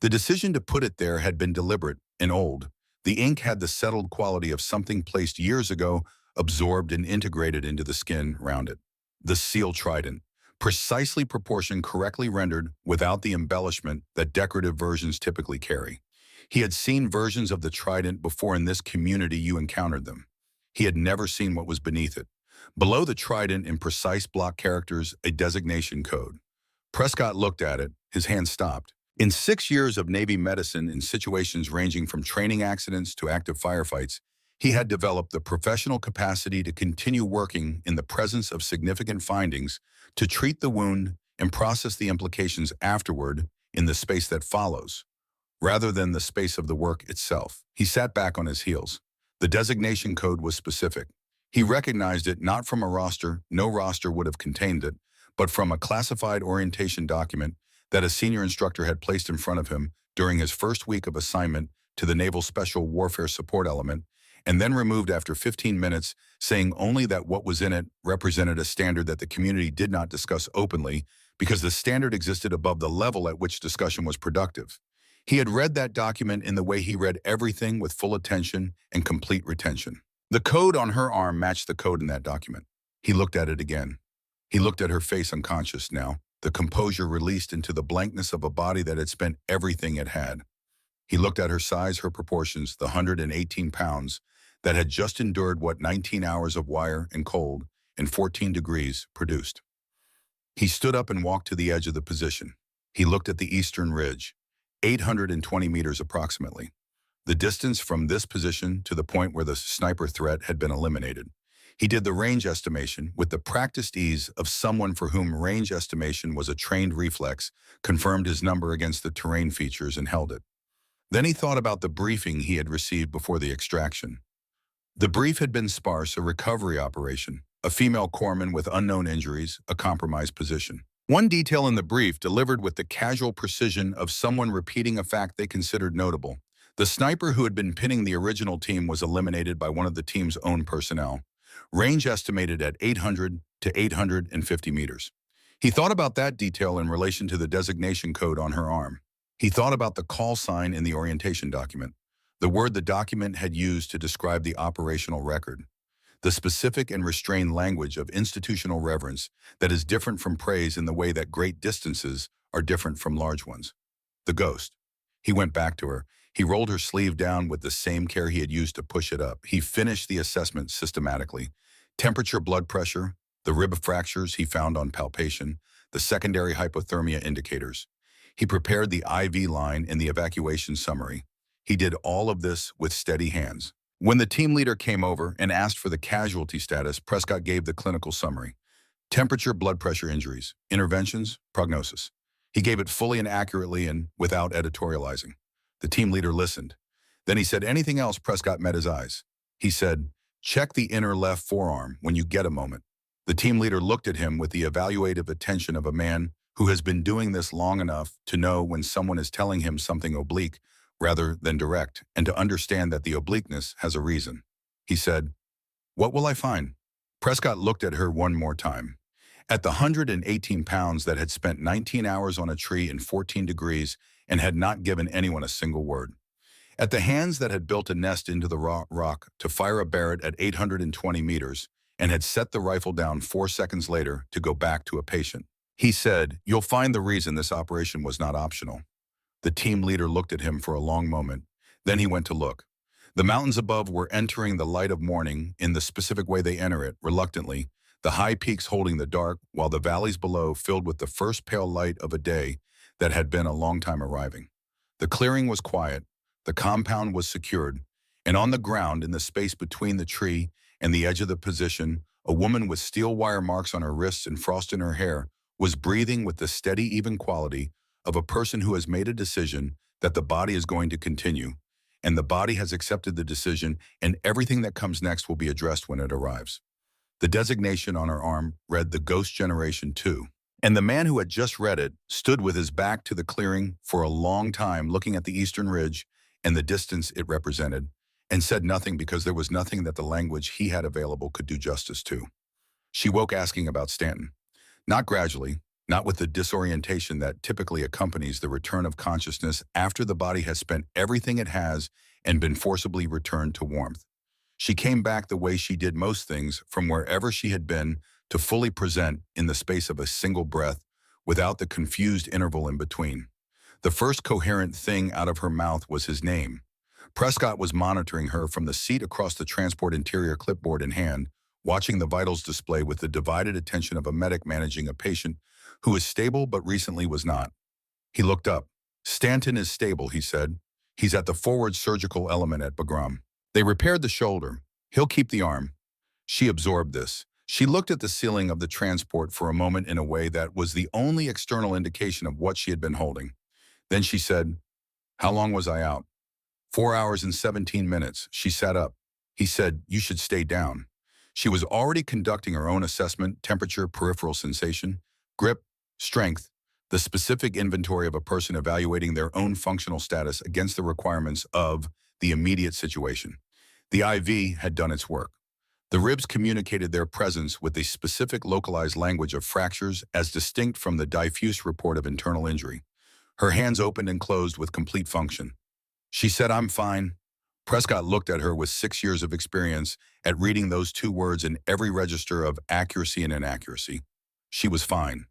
Speaker 1: The decision to put it there had been deliberate and old. The ink had the settled quality of something placed years ago, absorbed and integrated into the skin round it. The seal trident, precisely proportioned, correctly rendered, without the embellishment that decorative versions typically carry. He had seen versions of the trident before in this community you encountered them. He had never seen what was beneath it. Below the trident, in precise block characters, a designation code. Prescott looked at it, his hand stopped. In 6 years of Navy medicine in situations ranging from training accidents to active firefights, he had developed the professional capacity to continue working in the presence of significant findings, to treat the wound and process the implications afterward in the space that follows, rather than the space of the work itself. He sat back on his heels. The designation code was specific. He recognized it not from a roster, no roster would have contained it, but from a classified orientation document that a senior instructor had placed in front of him during his first week of assignment to the Naval Special Warfare Support Element, and then removed after 15 minutes, saying only that what was in it represented a standard that the community did not discuss openly because the standard existed above the level at which discussion was productive. He had read that document in the way he read everything, with full attention and complete retention. The code on her arm matched the code in that document. He looked at it again. He looked at her face, unconscious now, the composure released into the blankness of a body that had spent everything it had. He looked at her size, her proportions, the 118 pounds that had just endured what 19 hours of wire and cold and 14 degrees produced. He stood up and walked to the edge of the position. He looked at the eastern ridge, 820 meters approximately, the distance from this position to the point where the sniper threat had been eliminated. He did the range estimation with the practiced ease of someone for whom range estimation was a trained reflex, confirmed his number against the terrain features, and held it. Then he thought about the briefing he had received before the extraction. The brief had been sparse: a recovery operation, a female corpsman with unknown injuries, a compromised position. One detail in the brief, delivered with the casual precision of someone repeating a fact they considered notable: the sniper who had been pinning the original team was eliminated by one of the team's own personnel. Range estimated at 800 to 850 meters. He thought about that detail in relation to the designation code on her arm. He thought about the call sign in the orientation document, the word the document had used to describe the operational record, the specific and restrained language of institutional reverence that is different from praise in the way that great distances are different from large ones. The ghost. He went back to her. He rolled her sleeve down with the same care he had used to push it up. He finished the assessment systematically. Temperature, blood pressure, the rib fractures he found on palpation, the secondary hypothermia indicators. He prepared the IV line and the evacuation summary. He did all of this with steady hands. When the team leader came over and asked for the casualty status, Prescott gave the clinical summary: temperature, blood pressure, injuries, interventions, prognosis. He gave it fully and accurately and without editorializing. The team leader listened. Then he said, "Anything else?" Prescott met his eyes. He said, "Check the inner left forearm when you get a moment." The team leader looked at him with the evaluative attention of a man who has been doing this long enough to know when someone is telling him something oblique rather than direct, and to understand that the obliqueness has a reason. He said, "What will I find?" Prescott looked at her one more time. At the 118 pounds that had spent 19 hours on a tree in 14 degrees and had not given anyone a single word. At the hands that had built a nest into the rock to fire a Barrett at 820 meters and had set the rifle down 4 seconds later to go back to a patient. He said, "You'll find the reason this operation was not optional." The team leader looked at him for a long moment. Then he went to look. The mountains above were entering the light of morning in the specific way they enter it, reluctantly, the high peaks holding the dark, while the valleys below filled with the first pale light of a day that had been a long time arriving. The clearing was quiet, the compound was secured, and on the ground, in the space between the tree and the edge of the position, a woman with steel wire marks on her wrists and frost in her hair was breathing with the steady, even quality of a person who has made a decision that the body is going to continue, and the body has accepted the decision, and everything that comes next will be addressed when it arrives. The designation on her arm read "The Ghost Generation 2." And the man who had just read it stood with his back to the clearing for a long time, looking at the eastern ridge and the distance it represented, and said nothing because there was nothing that the language he had available could do justice to. She woke, asking about Stanton. Not gradually, not with the disorientation that typically accompanies the return of consciousness after the body has spent everything it has and been forcibly returned to warmth. She came back the way she did most things from wherever she had been to fully present in the space of a single breath without the confused interval in between. The first coherent thing out of her mouth was his name. Prescott was monitoring her from the seat across the transport interior, clipboard in hand, watching the vitals display with the divided attention of a medic managing a patient who is stable but recently was not. He looked up. "Stanton is stable," he said. "He's at the forward surgical element at Bagram. They repaired the shoulder. He'll keep the arm." She absorbed this. She looked at the ceiling of the transport for a moment in a way that was the only external indication of what she had been holding. Then she said, "How long was I out?" 4 hours and 17 minutes. She sat up. He said, "You should stay down." She was already conducting her own assessment, temperature, peripheral sensation, grip, strength, the specific inventory of a person evaluating their own functional status against the requirements of the immediate situation. The IV had done its work. The ribs communicated their presence with a specific localized language of fractures as distinct from the diffuse report of internal injury. Her hands opened and closed with complete function. She said, "I'm fine." Prescott looked at her with 6 years of experience at reading those two words in every register of accuracy and inaccuracy. She was fine.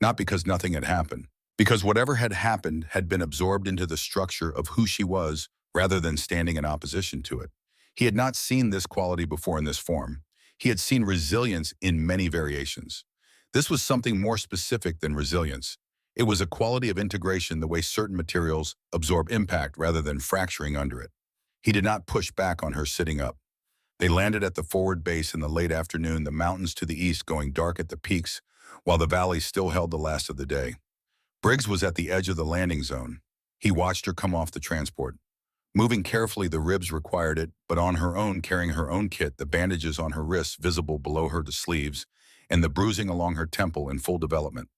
Speaker 1: Not because nothing had happened, because whatever had happened had been absorbed into the structure of who she was rather than standing in opposition to it. He had not seen this quality before in this form. He had seen resilience in many variations. This was something more specific than resilience. It was a quality of integration, the way certain materials absorb impact rather than fracturing under it. He did not push back on her sitting up. They landed at the forward base in the late afternoon, the mountains to the east going dark at the peaks, while the valley still held the last of the day. Briggs was at the edge of the landing zone. He watched her come off the transport. Moving carefully, the ribs required it, but on her own, carrying her own kit, the bandages on her wrists visible below her sleeves, and the bruising along her temple in full development.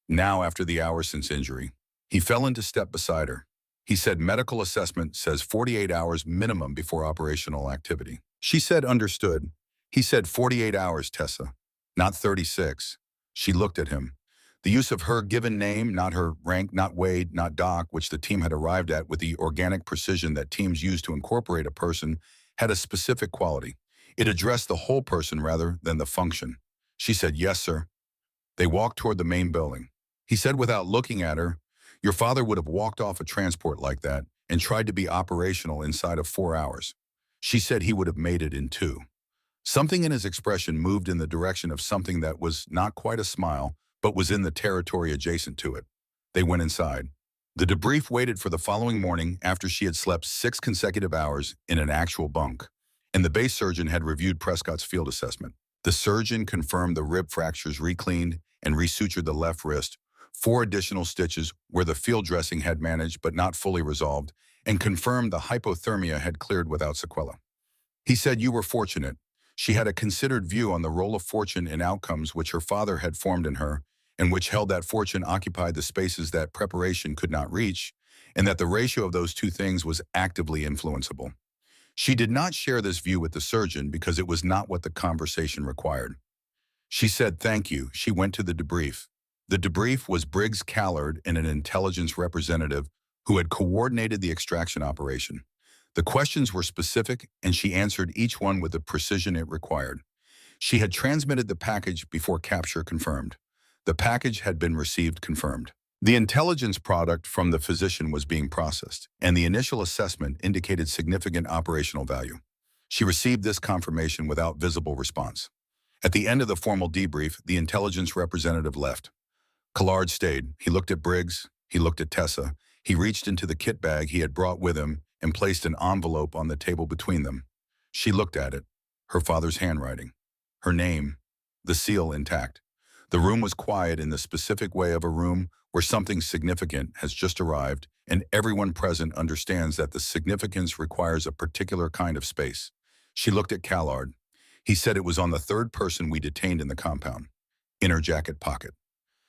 Speaker 1: Now, after the hours since injury, he fell into step beside her. He said, "Medical assessment says 48 hours minimum before operational activity." She said, "Understood." He said, 48 hours, Tessa, not 36. She looked at him. The use of her given name, not her rank, not Wade, not Doc, which the team had arrived at with the organic precision that teams use to incorporate a person, had a specific quality. It addressed the whole person rather than the function. She said, "Yes, sir." They walked toward the main building. He said without looking at her, "Your father would have walked off a transport like that and tried to be operational inside of 4 hours. She said he would have made it in 2. Something in his expression moved in the direction of something that was not quite a smile, but was in the territory adjacent to it. They went inside. The debrief waited for the following morning after she had slept 6 consecutive hours in an actual bunk, and the base surgeon had reviewed Prescott's field assessment. The surgeon confirmed the rib fractures re-cleaned and resutured the left wrist, 4 additional stitches where the field dressing had managed but not fully resolved, and confirmed the hypothermia had cleared without sequela. He said, "You were fortunate." She had a considered view on the role of fortune in outcomes which her father had formed in her, and which held that fortune occupied the spaces that preparation could not reach, and that the ratio of those two things was actively influenceable. She did not share this view with the surgeon because it was not what the conversation required. She said, "Thank you." She went to the debrief. The debrief was Briggs Callard and an intelligence representative who had coordinated the extraction operation. The questions were specific, and she answered each one with the precision it required. She had transmitted the package before capture confirmed. The package had been received confirmed. The intelligence product from the physician was being processed, and the initial assessment indicated significant operational value. She received this confirmation without visible response. At the end of the formal debrief, the intelligence representative left. Callard stayed. He looked at Briggs. He looked at Tessa. He reached into the kit bag he had brought with him and placed an envelope on the table between them. She looked at it. Her father's handwriting. Her name. The seal intact. The room was quiet in the specific way of a room where something significant has just arrived, and everyone present understands that the significance requires a particular kind of space. She looked at Callard. He said it was on the 3rd person we detained in the compound. Inner jacket pocket.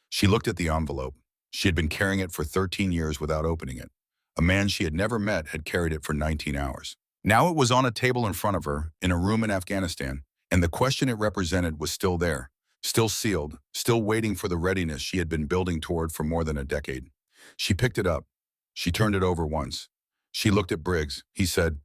Speaker 1: She looked at the envelope. She had been carrying it for 13 years without opening it. A man she had never met had carried it for 19 hours. Now it was on a table in front of her, in a room in Afghanistan, and the question it represented was still there, still sealed, still waiting for the readiness she had been building toward for more than a decade. She picked it up. She turned it over once. She looked at Briggs. He said,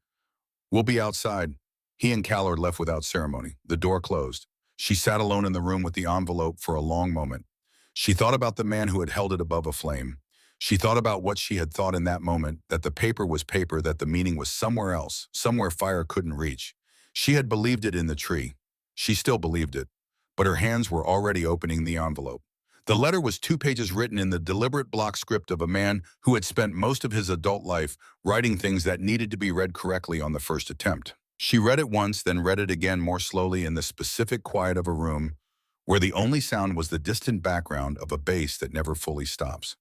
Speaker 1: "We'll be outside." He and Callard left without ceremony. The door closed. She sat alone in the room with the envelope for a long moment. She thought about the man who had held it above a flame. She thought about what she had thought in that moment, that the paper was paper, that the meaning was somewhere else, somewhere fire couldn't reach. She had believed it in the tree. She still believed it. But her hands were already opening the envelope. The letter was 2 pages written in the deliberate block script of a man who had spent most of his adult life writing things that needed to be read correctly on the first attempt. She read it once, then read it again more slowly in the specific quiet of a room where the only sound was the distant background of a bass that never fully stops.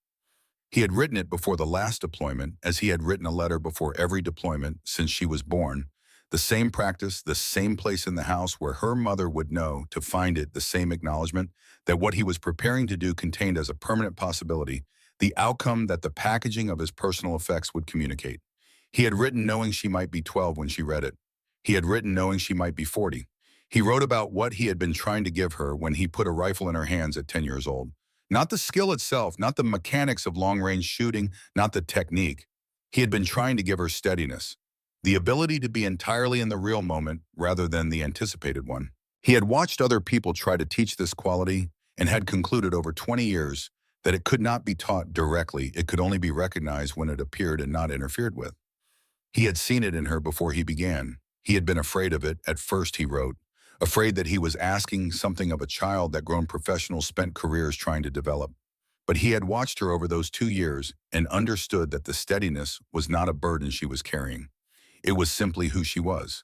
Speaker 1: He had written it before the last deployment, as he had written a letter before every deployment since she was born. The same practice, the same place in the house where her mother would know to find it, the same acknowledgement that what he was preparing to do contained as a permanent possibility, the outcome that the packaging of his personal effects would communicate. He had written knowing she might be 12 when she read it. He had written knowing she might be 40. He wrote about what he had been trying to give her when he put a rifle in her hands at 10 years old. Not the skill itself, not the mechanics of long-range shooting, not the technique. He had been trying to give her steadiness, the ability to be entirely in the real moment rather than the anticipated one. He had watched other people try to teach this quality and had concluded over 20 years that it could not be taught directly, it could only be recognized when it appeared and not interfered with. He had seen it in her before he began. He had been afraid of it at first, he wrote, afraid that he was asking something of a child that grown professionals spent careers trying to develop. But he had watched her over those 2 years and understood that the steadiness was not a burden she was carrying. It was simply who she was.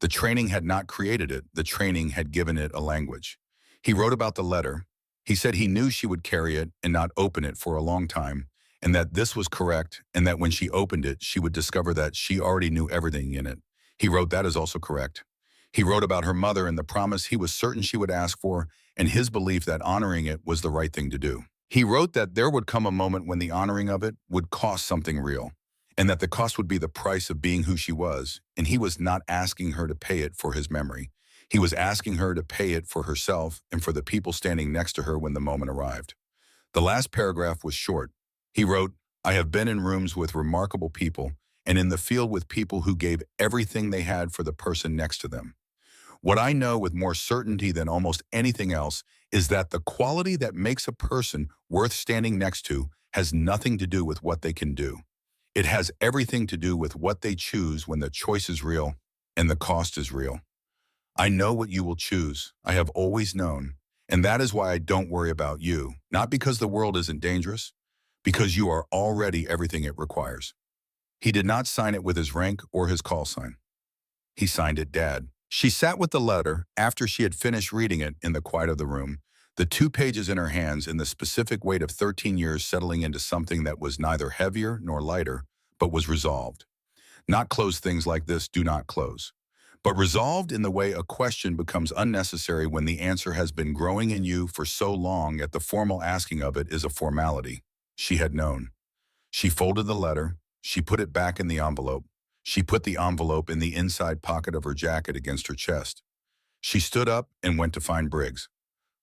Speaker 1: The training had not created it. The training had given it a language. He wrote about the letter. He said he knew she would carry it and not open it for a long time, and that this was correct, and that when she opened it, she would discover that she already knew everything in it. He wrote that is also correct. He wrote about her mother and the promise he was certain she would ask for, and his belief that honoring it was the right thing to do. He wrote that there would come a moment when the honoring of it would cost something real, and that the cost would be the price of being who she was, and he was not asking her to pay it for his memory. He was asking her to pay it for herself and for the people standing next to her when the moment arrived. The last paragraph was short. He wrote, "I have been in rooms with remarkable people and in the field with people who gave everything they had for the person next to them. What I know with more certainty than almost anything else is that the quality that makes a person worth standing next to has nothing to do with what they can do. It has everything to do with what they choose when the choice is real and the cost is real. I know what you will choose. I have always known. And that is why I don't worry about you. Not because the world isn't dangerous, because you are already everything it requires." He did not sign it with his rank or his call sign. He signed it Dad. She sat with the letter after she had finished reading it in the quiet of the room, the 2 pages in her hands and the specific weight of 13 years settling into something that was neither heavier nor lighter, but was resolved. Not closed things like this do not close, but resolved in the way a question becomes unnecessary when the answer has been growing in you for so long that the formal asking of it is a formality. She had known. She folded the letter. She put it back in the envelope. She put the envelope in the inside pocket of her jacket against her chest. She stood up and went to find Briggs.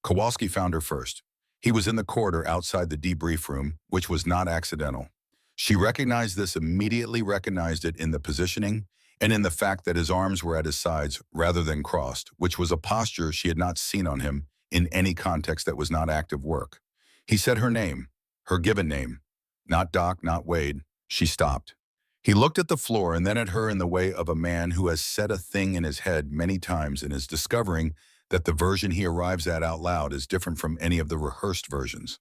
Speaker 1: Kowalski found her first. He was in the corridor outside the debrief room, which was not accidental. She recognized this, immediately recognized it in the positioning and in the fact that his arms were at his sides rather than crossed, which was a posture she had not seen on him in any context that was not active work. He said her name, her given name. Not Doc, not Wade. She stopped. He looked at the floor and then at her in the way of a man who has said a thing in his head many times and is discovering that the version he arrives at out loud is different from any of the rehearsed versions.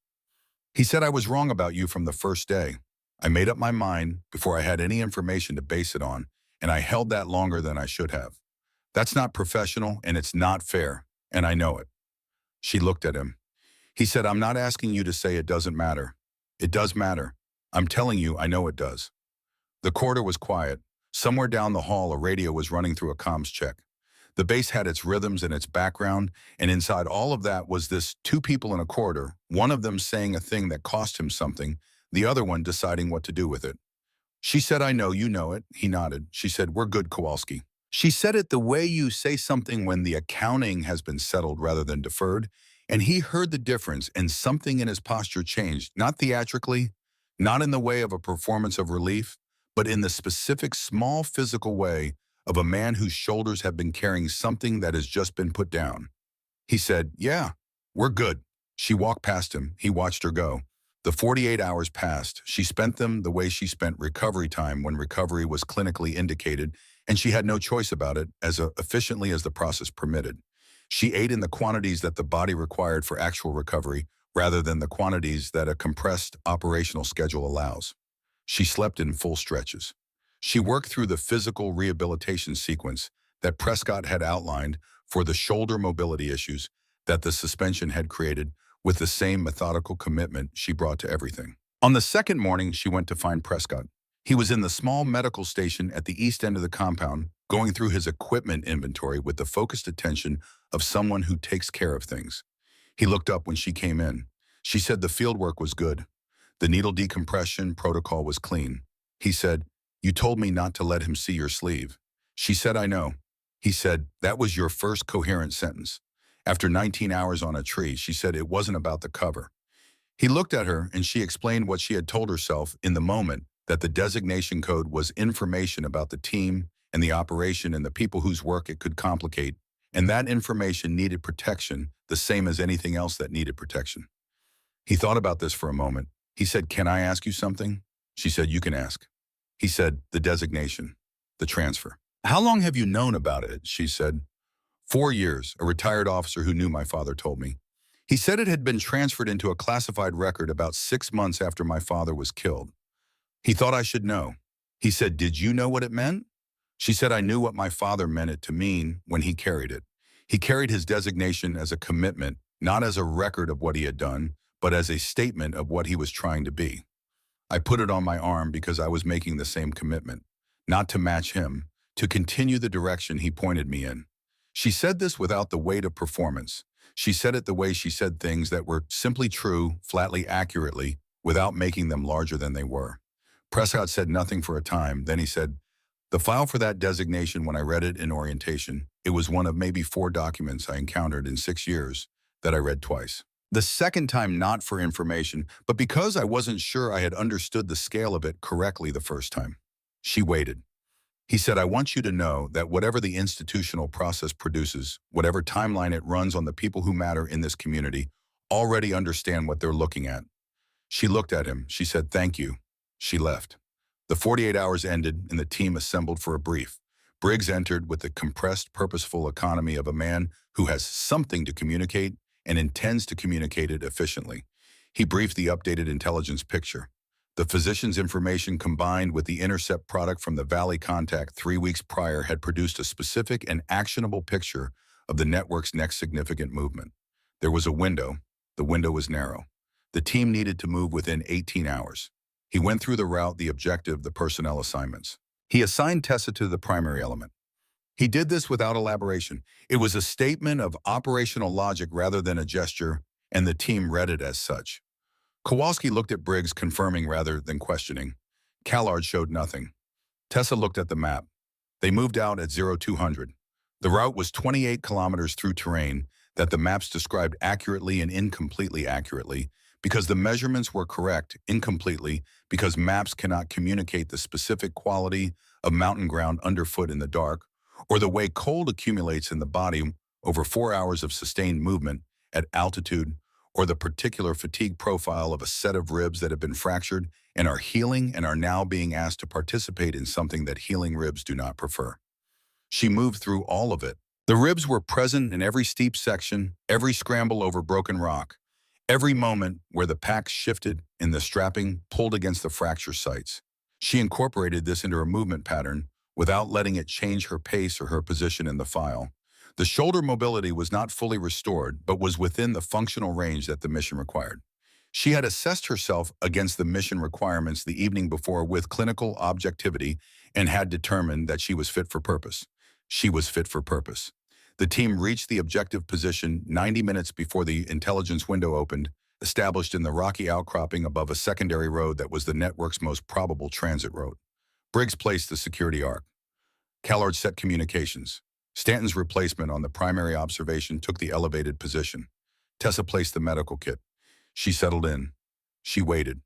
Speaker 1: He said, "I was wrong about you from the first day. I made up my mind before I had any information to base it on, and I held that longer than I should have. That's not professional and it's not fair, and I know it." She looked at him. He said, "I'm not asking you to say it doesn't matter. It does matter. I'm telling you I know it does." The corridor was quiet. Somewhere down the hall, a radio was running through a comms check. The bass had its rhythms and its background, and inside all of that was this 2 people in a corridor, one of them saying a thing that cost him something, the other one deciding what to do with it. She said, "I know, you know it." He nodded. She said, "We're good, Kowalski." She said it the way you say something when the accounting has been settled rather than deferred, And he heard the difference, and something in his posture changed, not theatrically, not in the way of a performance of relief, but in the specific small physical way of a man whose shoulders have been carrying something that has just been put down. He said, "Yeah, we're good." She walked past him. He watched her go. The 48 hours passed. She spent them the way she spent recovery time when recovery was clinically indicated, and she had no choice about it as efficiently as the process permitted. She ate in the quantities that the body required for actual recovery rather than the quantities that a compressed operational schedule allows. She slept in full stretches. She worked through the physical rehabilitation sequence that Prescott had outlined for the shoulder mobility issues that the suspension had created with the same methodical commitment she brought to everything. On the second morning, she went to find Prescott. He was in the small medical station at the east end of the compound, going through his equipment inventory with the focused attention of someone who takes care of things. He looked up when she came in. She said the field work was good. The needle decompression protocol was clean. He said, "You told me not to let him see your sleeve." She said, "I know." He said, "That was your first coherent sentence." After 19 hours on a tree, she said it wasn't about the cover. He looked at her and she explained what she had told herself in the moment, that the designation code was information about the team and the operation and the people whose work it could complicate, and that information needed protection the same as anything else that needed protection. He thought about this for a moment. He said, "Can I ask you something?" She said, "You can ask." He said, "The designation, the transfer. How long have you known about it?" She said, 4 years, a retired officer who knew my father told me. He said it had been transferred into a classified record about 6 months after my father was killed. He thought I should know. He said, "Did you know what it meant?" She said, "I knew what my father meant it to mean when he carried it. He carried his designation as a commitment, not as a record of what he had done, but as a statement of what he was trying to be. I put it on my arm because I was making the same commitment, not to match him, to continue the direction he pointed me in." She said this without the weight of performance. She said it the way she said things that were simply true, flatly accurately, without making them larger than they were. Prescott said nothing for a time. Then he said, "The file for that designation, when I read it in orientation, it was one of maybe 4 documents I encountered in 6 years that I read twice. The second time not for information, but because I wasn't sure I had understood the scale of it correctly the first time." She waited. He said, "I want you to know that whatever the institutional process produces, whatever timeline it runs on the people who matter in this community, already understand what they're looking at." She looked at him. She said, "Thank you." She left. The 48 hours ended and the team assembled for a brief. Briggs entered with the compressed, purposeful economy of a man who has something to communicate and intends to communicate it efficiently. He briefed the updated intelligence picture. The physician's information combined with the intercept product from the Valley contact 3 weeks prior had produced a specific and actionable picture of the network's next significant movement. There was a window. The window was narrow. The team needed to move within 18 hours. He went through the route, the objective, the personnel assignments. He assigned Tessa to the primary element. He did this without elaboration. It was a statement of operational logic rather than a gesture, and the team read it as such. Kowalski looked at Briggs, confirming rather than questioning. Callard showed nothing. Tessa looked at the map. They moved out at 0200. The route was 28 kilometers through terrain that the maps described accurately and incompletely accurately, because the measurements were correct, incompletely, because maps cannot communicate the specific quality of mountain ground underfoot in the dark, or the way cold accumulates in the body over 4 hours of sustained movement at altitude, or the particular fatigue profile of a set of ribs that have been fractured and are healing and are now being asked to participate in something that healing ribs do not prefer. She moved through all of it. The ribs were present in every steep section, every scramble over broken rock, every moment where the pack shifted and the strapping pulled against the fracture sites. She incorporated this into her movement pattern without letting it change her pace or her position in the file. The shoulder mobility was not fully restored, but was within the functional range that the mission required. She had assessed herself against the mission requirements the evening before with clinical objectivity and had determined that she was fit for purpose. She was fit for purpose. The team reached the objective position 90 minutes before the intelligence window opened, established in the rocky outcropping above a secondary road that was the network's most probable transit road. Briggs placed the security arc. Callard set communications. Stanton's replacement on the primary observation took the elevated position. Tessa placed the medical kit. She settled in. She waited.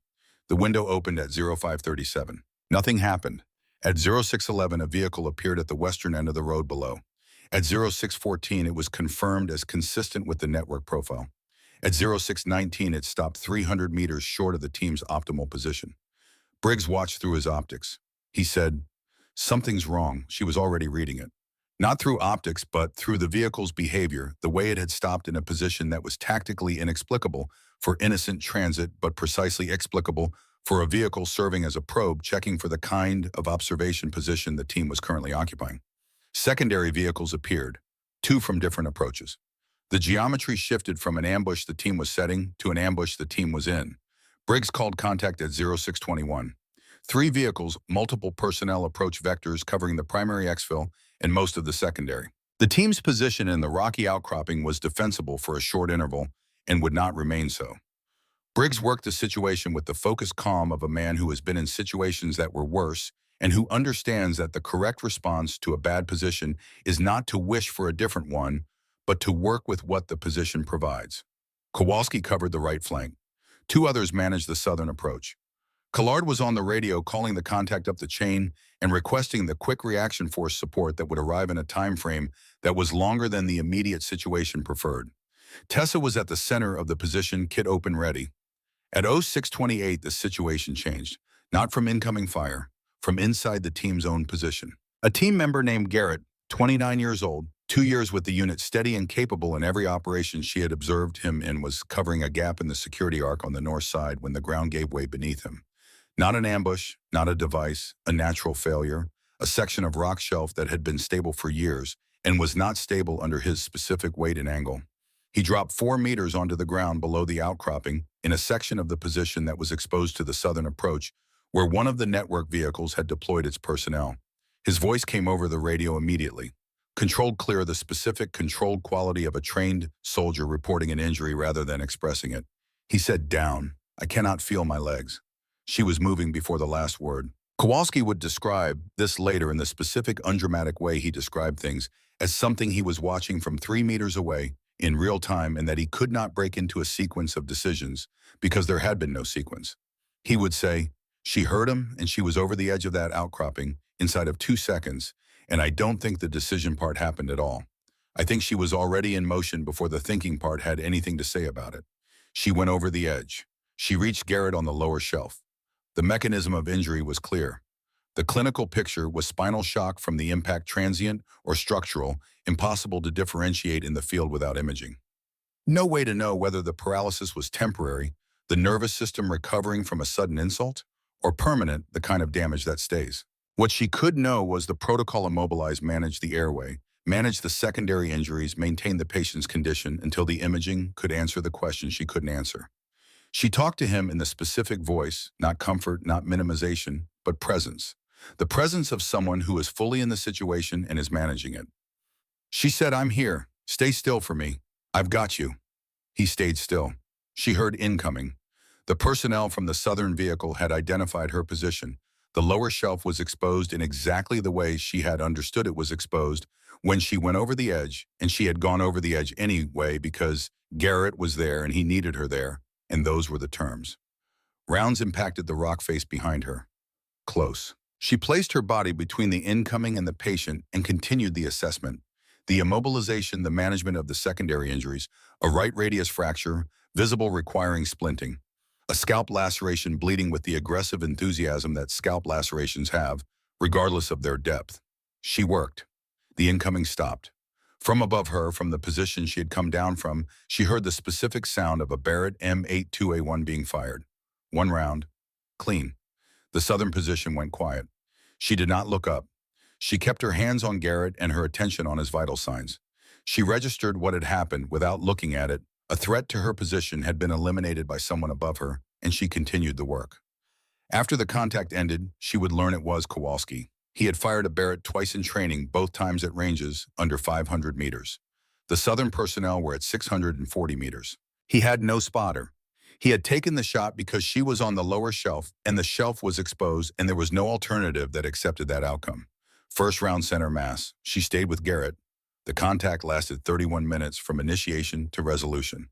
Speaker 1: The window opened at 0537. Nothing happened. At 0611, a vehicle appeared at the western end of the road below. At 0614, it was confirmed as consistent with the network profile. At 0619, it stopped 300 meters short of the team's optimal position. Briggs watched through his optics. He said, "Something's wrong." She was already reading it. Not through optics, but through the vehicle's behavior, the way it had stopped in a position that was tactically inexplicable for innocent transit, but precisely explicable for a vehicle serving as a probe checking for the kind of observation position the team was currently occupying. Secondary vehicles appeared, two from different approaches. The geometry shifted from an ambush the team was setting to an ambush the team was in. Briggs called contact at 0621. Three vehicles, multiple personnel approach vectors covering the primary exfil and most of the secondary. The team's position in the rocky outcropping was defensible for a short interval and would not remain so. Briggs worked the situation with the focused calm of a man who has been in situations that were worse and who understands that the correct response to a bad position is not to wish for a different one, but to work with what the position provides. Kowalski covered the right flank. Two others managed the southern approach. Collard was on the radio calling the contact up the chain and requesting the quick reaction force support that would arrive in a time frame that was longer than the immediate situation preferred. Tessa was at the center of the position, kit open ready. At 0628, the situation changed, not from incoming fire, from inside the team's own position. A team member named Garrett, 29 years old, 2 years with the unit, steady and capable in every operation she had observed him in, was covering a gap in the security arc on the north side when the ground gave way beneath him. Not an ambush, not a device, a natural failure, a section of rock shelf that had been stable for years and was not stable under his specific weight and angle. He dropped 4 meters onto the ground below the outcropping in a section of the position that was exposed to the southern approach, where one of the network vehicles had deployed its personnel. His voice came over the radio immediately. Controlled clear, the specific controlled quality of a trained soldier reporting an injury rather than expressing it. He said, "Down. I cannot feel my legs." She was moving before the last word. Kowalski would describe this later in the specific undramatic way he described things as something he was watching from 3 meters away in real time, and that he could not break into a sequence of decisions because there had been no sequence. He would say, "She heard him and she was over the edge of that outcropping inside of 2 seconds, and I don't think the decision part happened at all. I think she was already in motion before the thinking part had anything to say about it. She went over the edge. She reached Garrett on the lower shelf. The mechanism of injury was clear. The clinical picture was spinal shock from the impact, transient or structural, impossible to differentiate in the field without imaging. No way to know whether the paralysis was temporary, the nervous system recovering from a sudden insult, or permanent, the kind of damage that stays. What she could know was the protocol immobilized, manage the airway, manage the secondary injuries, maintain the patient's condition until the imaging could answer the question she couldn't answer. She talked to him in the specific voice, not comfort, not minimization, but presence. The presence of someone who is fully in the situation and is managing it. She said, "I'm here. Stay still for me. I've got you." He stayed still. She heard incoming. The personnel from the southern vehicle had identified her position. The lower shelf was exposed in exactly the way she had understood it was exposed when she went over the edge, and she had gone over the edge anyway because Garrett was there and he needed her there. And those were the terms. Rounds impacted the rock face behind her. Close. She placed her body between the incoming and the patient and continued the assessment. The immobilization, the management of the secondary injuries, a right radius fracture, visible requiring splinting, a scalp laceration bleeding with the aggressive enthusiasm that scalp lacerations have, regardless of their depth. She worked. The incoming stopped. From above her, from the position she had come down from, she heard the specific sound of a Barrett M82A1 being fired. 1 round. Clean. The southern position went quiet. She did not look up. She kept her hands on Garrett and her attention on his vital signs. She registered what had happened without looking at it. A threat to her position had been eliminated by someone above her, and she continued the work. After the contact ended, she would learn it was Kowalski. He had fired a Barrett twice in training, both times at ranges under 500 meters. The southern personnel were at 640 meters. He had no spotter. He had taken the shot because she was on the lower shelf and the shelf was exposed, and there was no alternative that accepted that outcome. First round center mass. She stayed with Garrett. The contact lasted 31 minutes from initiation to resolution.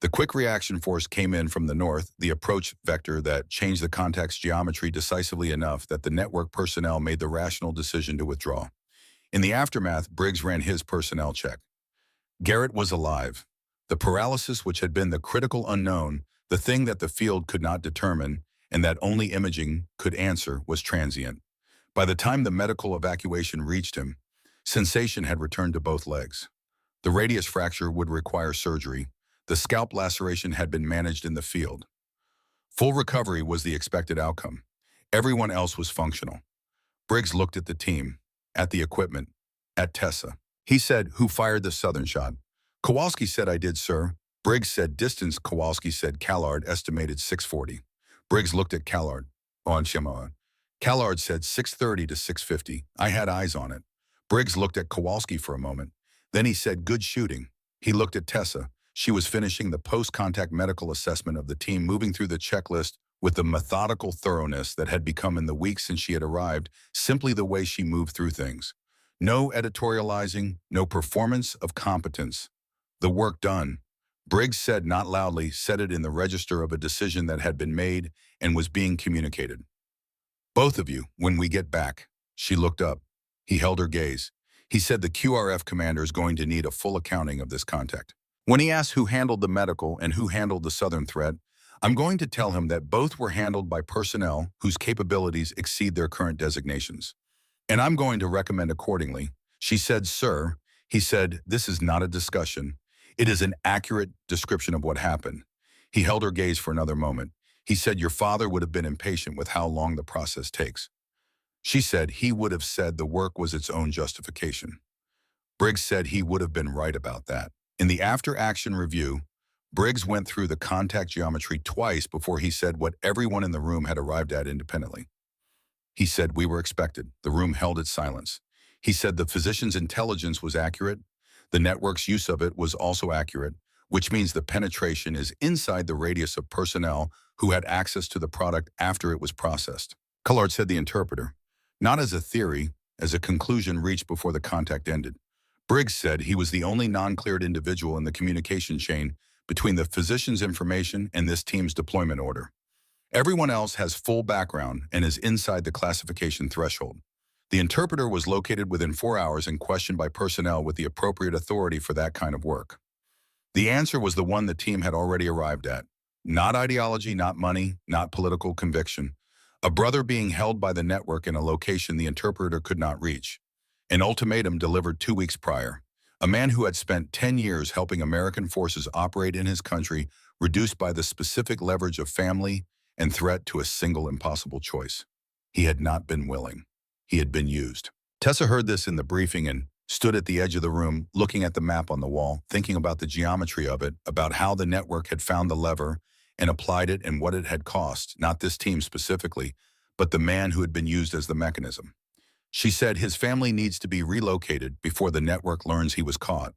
Speaker 1: The quick reaction force came in from the north, the approach vector that changed the contact's geometry decisively enough that the network personnel made the rational decision to withdraw. In the aftermath, Briggs ran his personnel check. Garrett was alive. The paralysis which had been the critical unknown, the thing that the field could not determine, and that only imaging could answer, was transient. By the time the medical evacuation reached him, sensation had returned to both legs. The radius fracture would require surgery. The scalp laceration had been managed in the field. Full recovery was the expected outcome. Everyone else was functional. Briggs looked at the team, at the equipment, at Tessa. He said, "Who fired the southern shot?" "Kowalski said I did, sir." Briggs said distance. Kowalski said Callard estimated 640. Briggs looked at Callard. On Shimoa. Callard said 630 to 650. I had eyes on it. Briggs looked at Kowalski for a moment. Then he said, "Good shooting." He looked at Tessa. She was finishing the post-contact medical assessment of the team, moving through the checklist with the methodical thoroughness that had become in the weeks since she had arrived, simply the way she moved through things. No editorializing, no performance of competence. The work done. Briggs said not loudly, said it in the register of a decision that had been made and was being communicated. "Both of you, when we get back." She looked up. He held her gaze. He said the QRF commander is going to need a full accounting of this contact. When he asks who handled the medical and who handled the southern threat, I'm going to tell him that both were handled by personnel whose capabilities exceed their current designations. And I'm going to recommend accordingly. She said, "Sir," he said, "this is not a discussion. It is an accurate description of what happened." He held her gaze for another moment. He said, "Your father would have been impatient with how long the process takes." She said, "He would have said the work was its own justification." Briggs said he would have been right about that. In the after-action review, Briggs went through the contact geometry twice before he said what everyone in the room had arrived at independently. He said, "We were expected." The room held its silence. He said the physician's intelligence was accurate. The network's use of it was also accurate, which means the penetration is inside the radius of personnel who had access to the product after it was processed. Cullard said, the interpreter, not as a theory, as a conclusion reached before the contact ended. Briggs said he was the only non-cleared individual in the communication chain between the physician's information and this team's deployment order. Everyone else has full background and is inside the classification threshold. The interpreter was located within 4 hours and questioned by personnel with the appropriate authority for that kind of work. The answer was the one the team had already arrived at. Not ideology, not money, not political conviction. A brother being held by the network in a location the interpreter could not reach. An ultimatum delivered 2 weeks prior. A man who had spent 10 years helping American forces operate in his country, reduced by the specific leverage of family and threat to a single impossible choice. He had not been willing. He had been used. Tessa heard this in the briefing and stood at the edge of the room, looking at the map on the wall, thinking about the geometry of it, about how the network had found the lever and applied it and what it had cost, not this team specifically, but the man who had been used as the mechanism. She said his family needs to be relocated before the network learns he was caught.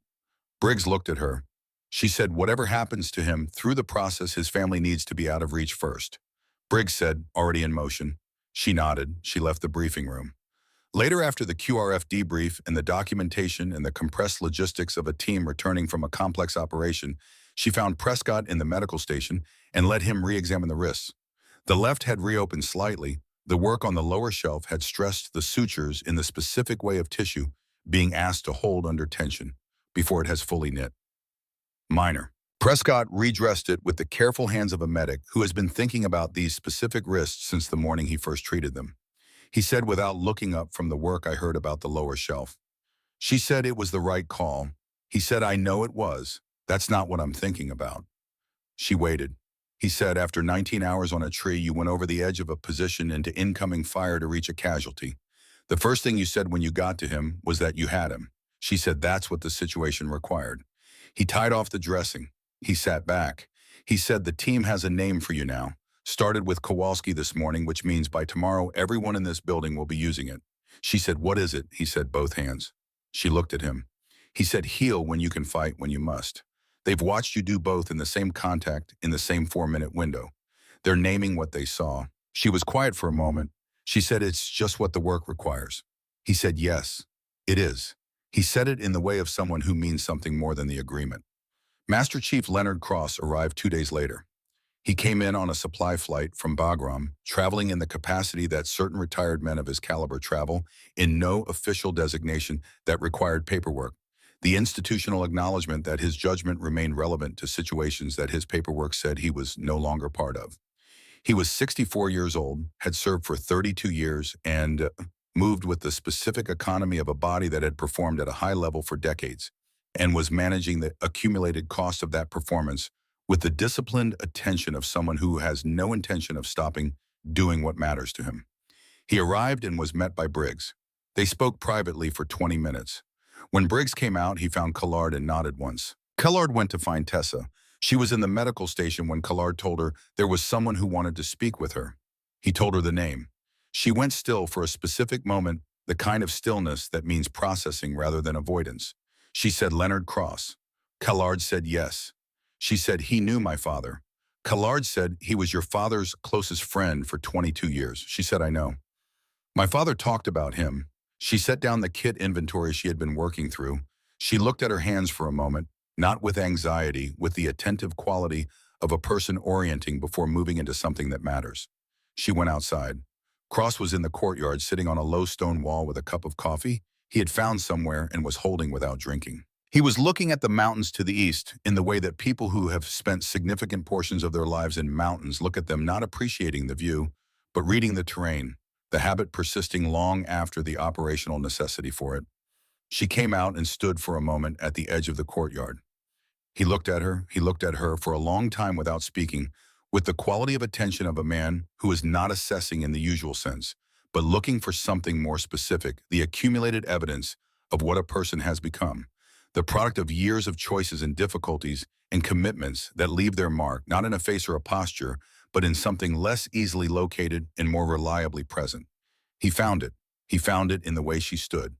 Speaker 1: Briggs looked at her. She said whatever happens to him through the process, his family needs to be out of reach first. Briggs said, already in motion. She nodded. She left the briefing room. Later, after the QRF debrief and the documentation and the compressed logistics of a team returning from a complex operation, she found Prescott in the medical station and let him re-examine the wrists. The left had reopened slightly. The work on the lower shelf had stressed the sutures in the specific way of tissue being asked to hold under tension before it has fully knit. Minor. Prescott redressed it with the careful hands of a medic who has been thinking about these specific wrists since the morning he first treated them. He said without looking up from the work I heard about the lower shelf. She said it was the right call. He said, I know it was. That's not what I'm thinking about. She waited. He said, after 19 hours on a tree, you went over the edge of a position into incoming fire to reach a casualty. The first thing you said when you got to him was that you had him. She said that's what the situation required. He tied off the dressing. He sat back. He said the team has a name for you now. Started with Kowalski this morning, which means by tomorrow everyone in this building will be using it. She said, what is it? He said, both hands. She looked at him. He said, heal when you can, fight when you must. They've watched you do both in the same contact, in the same 4-minute window. They're naming what they saw. She was quiet for a moment. She said, it's just what the work requires. He said, yes, it is. He said it in the way of someone who means something more than the agreement. Master Chief Leonard Cross arrived 2 days later. He came in on a supply flight from Bagram, traveling in the capacity that certain retired men of his caliber travel, in no official designation that required paperwork. The institutional acknowledgement that his judgment remained relevant to situations that his paperwork said he was no longer part of. He was 64 years old, had served for 32 years, and moved with the specific economy of a body that had performed at a high level for decades, and was managing the accumulated cost of that performance with the disciplined attention of someone who has no intention of stopping doing what matters to him. He arrived and was met by Briggs. They spoke privately for 20 minutes. When Briggs came out, he found Collard and nodded once. Collard went to find Tessa. She was in the medical station when Collard told her there was someone who wanted to speak with her. He told her the name. She went still for a specific moment, the kind of stillness that means processing rather than avoidance. She said, "Leonard Cross." Collard said, "Yes." She said, "He knew my father." Collard said, "He was your father's closest friend for 22 years. She said, "I know." My father talked about him. She set down the kit inventory she had been working through. She looked at her hands for a moment, not with anxiety, with the attentive quality of a person orienting before moving into something that matters. She went outside. Cross was in the courtyard sitting on a low stone wall with a cup of coffee he had found somewhere and was holding without drinking. He was looking at the mountains to the east in the way that people who have spent significant portions of their lives in mountains look at them, not appreciating the view, but reading the terrain, the habit persisting long after the operational necessity for it. She came out and stood for a moment at the edge of the courtyard. He looked at her for a long time without speaking, with the quality of attention of a man who is not assessing in the usual sense, but looking for something more specific, the accumulated evidence of what a person has become, the product of years of choices and difficulties and commitments that leave their mark, not in a face or a posture, but in something less easily located and more reliably present. He found it. He found it in the way she stood,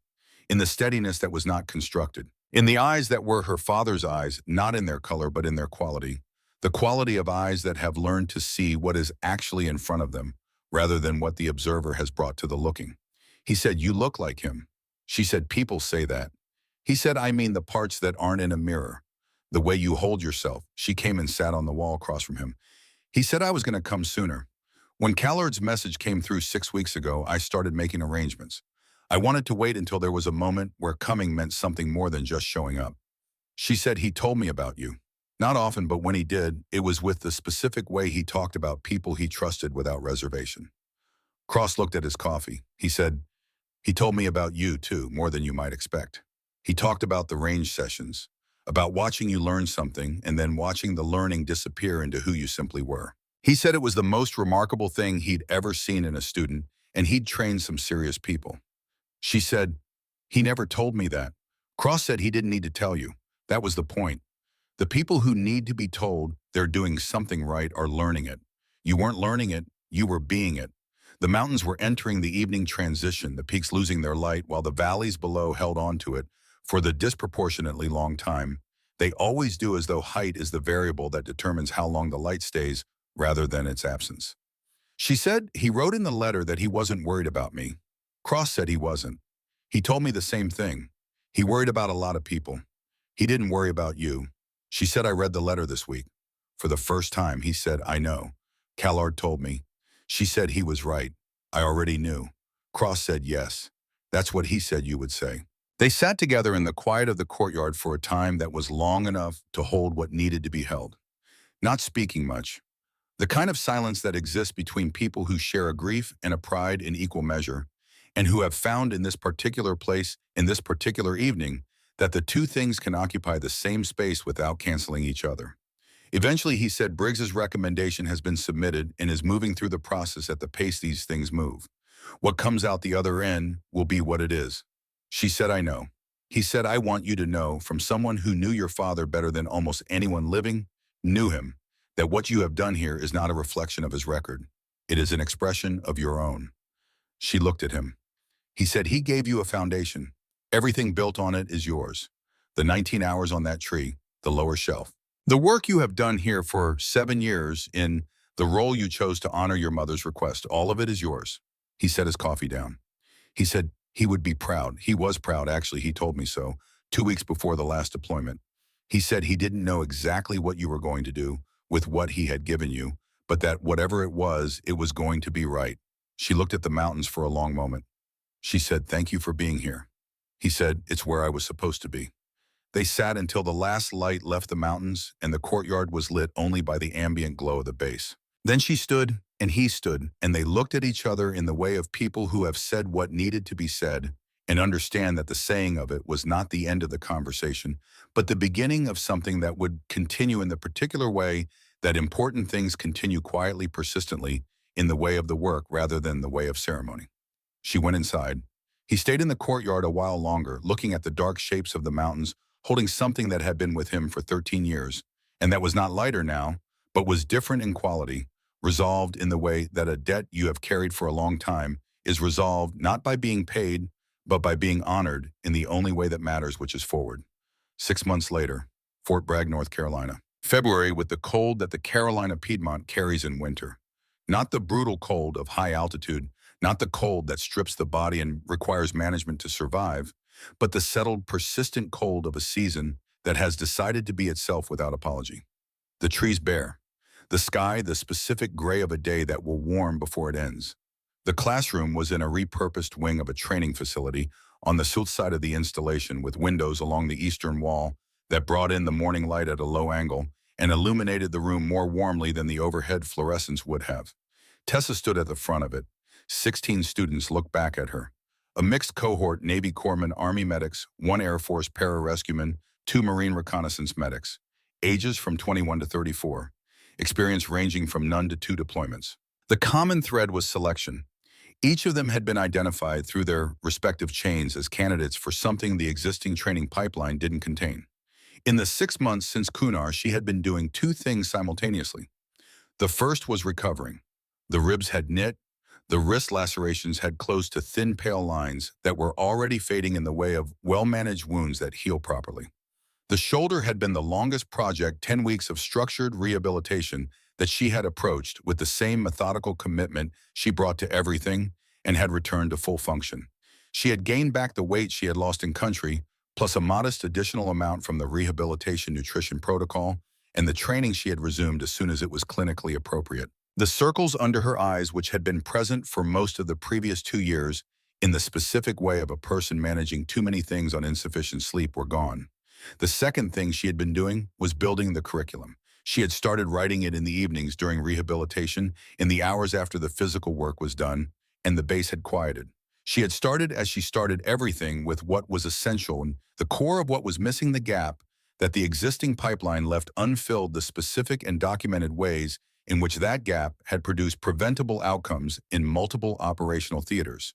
Speaker 1: in the steadiness that was not constructed, in the eyes that were her father's eyes, not in their color but in their quality, the quality of eyes that have learned to see what is actually in front of them, rather than what the observer has brought to the looking. He said, "You look like him." She said, "People say that." He said, "I mean the parts that aren't in a mirror, the way you hold yourself." She came and sat on the wall across from him. He said, "I was going to come sooner. When Callard's message came through 6 weeks ago, I started making arrangements. I wanted to wait until there was a moment where coming meant something more than just showing up." She said, "He told me about you. Not often, but when he did, it was with the specific way he talked about people he trusted without reservation." Cross looked at his coffee. He said, "He told me about you, too, more than you might expect. He talked about the range sessions, about watching you learn something and then watching the learning disappear into who you simply were. He said it was the most remarkable thing he'd ever seen in a student, and he'd trained some serious people." She said, "He never told me that." Cross said he didn't need to tell you. That was the point. The people who need to be told they're doing something right are learning it. You weren't learning it, you were being it. The mountains were entering the evening transition, the peaks losing their light while the valleys below held on to it for the disproportionately long time. They always do, as though height is the variable that determines how long the light stays rather than its absence. She said, "He wrote in the letter that he wasn't worried about me." Cross said he wasn't. "He told me the same thing. He worried about a lot of people. He didn't worry about you." She said, "I read the letter this week." For the first time, he said, "I know. Callard told me." She said he was right. "I already knew." Cross said, "Yes. That's what he said you would say." They sat together in the quiet of the courtyard for a time that was long enough to hold what needed to be held. Not speaking much. The kind of silence that exists between people who share a grief and a pride in equal measure, and who have found in this particular place, in this particular evening, that the two things can occupy the same space without canceling each other. Eventually, he said, "Briggs's recommendation has been submitted and is moving through the process at the pace these things move. What comes out the other end will be what it is." She said, "I know." He said, "I want you to know, from someone who knew your father better than almost anyone living, knew him, that what you have done here is not a reflection of his record. It is an expression of your own." She looked at him. He said, "He gave you a foundation. Everything built on it is yours. The 19 hours on that tree, the lower shelf. The work you have done here for 7 years in the role you chose to honor your mother's request, all of it is yours." He set his coffee down. He said he would be proud. He was proud, actually. He told me so 2 weeks before the last deployment. He said he didn't know exactly what you were going to do with what he had given you, but that whatever it was going to be right. She looked at the mountains for a long moment. She said, "Thank you for being here." He said, "It's where I was supposed to be." They sat until the last light left the mountains and the courtyard was lit only by the ambient glow of the base. Then she stood and he stood, and they looked at each other in the way of people who have said what needed to be said and understand that the saying of it was not the end of the conversation, but the beginning of something that would continue in the particular way that important things continue quietly, persistently, in the way of the work rather than the way of ceremony. She went inside. He stayed in the courtyard a while longer, looking at the dark shapes of the mountains, holding something that had been with him for 13 years, and that was not lighter now, but was different in quality, resolved in the way that a debt you have carried for a long time is resolved not by being paid, but by being honored in the only way that matters, which is forward. 6 months later, Fort Bragg, North Carolina. February with the cold that the Carolina Piedmont carries in winter. Not the brutal cold of high altitude, not the cold that strips the body and requires management to survive, but the settled, persistent cold of a season that has decided to be itself without apology. The trees bare. The sky, the specific gray of a day that will warm before it ends. The classroom was in a repurposed wing of a training facility on the south side of the installation with windows along the eastern wall that brought in the morning light at a low angle and illuminated the room more warmly than the overhead fluorescence would have. Tessa stood at the front of it. 16 students looked back at her. A mixed cohort: Navy corpsmen, Army medics, 1 Air Force pararescueman, 2 Marine reconnaissance medics. Ages from 21 to 34. Experience ranging from none to 2 deployments. The common thread was selection. Each of them had been identified through their respective chains as candidates for something the existing training pipeline didn't contain. In the 6 months since Kunar, she had been doing 2 things simultaneously. The first was recovering. The ribs had knit, the wrist lacerations had closed to thin, pale lines that were already fading in the way of well-managed wounds that heal properly. The shoulder had been the longest project, 10 weeks of structured rehabilitation that she had approached with the same methodical commitment she brought to everything and had returned to full function. She had gained back the weight she had lost in country, plus a modest additional amount from the rehabilitation nutrition protocol and the training she had resumed as soon as it was clinically appropriate. The circles under her eyes, which had been present for most of the previous 2 years in the specific way of a person managing too many things on insufficient sleep, were gone. The second thing she had been doing was building the curriculum. She had started writing it in the evenings during rehabilitation, in the hours after the physical work was done, and the base had quieted. She had started as she started everything with what was essential and the core of what was missing, the gap that the existing pipeline left unfilled, the specific and documented ways in which that gap had produced preventable outcomes in multiple operational theaters.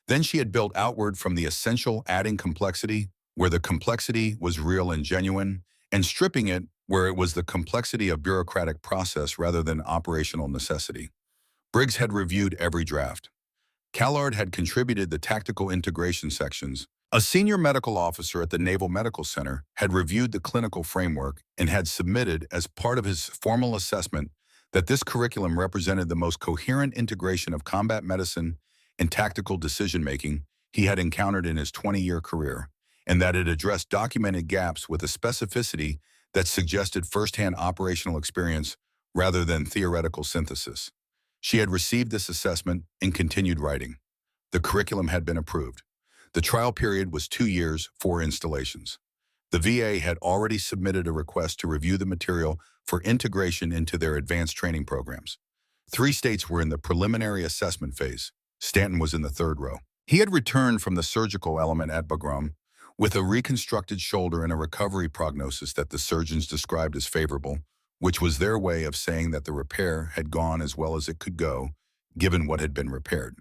Speaker 1: Then she had built outward from the essential, adding complexity where the complexity was real and genuine, and stripping it where it was the complexity of bureaucratic process rather than operational necessity. Briggs had reviewed every draft. Callaway had contributed the tactical integration sections. A senior medical officer at the Naval Medical Center had reviewed the clinical framework and had submitted as part of his formal assessment that this curriculum represented the most coherent integration of combat medicine and tactical decision-making he had encountered in his 20-year career, and that it addressed documented gaps with a specificity that suggested firsthand operational experience rather than theoretical synthesis. She had received this assessment and continued writing. The curriculum had been approved. The trial period was 2 years, 4 installations. The VA had already submitted a request to review the material for integration into their advanced training programs. 3 states were in the preliminary assessment phase. Stanton was in the 3rd row. He had returned from the surgical element at Bagram with a reconstructed shoulder and a recovery prognosis that the surgeons described as favorable, which was their way of saying that the repair had gone as well as it could go, given what had been repaired.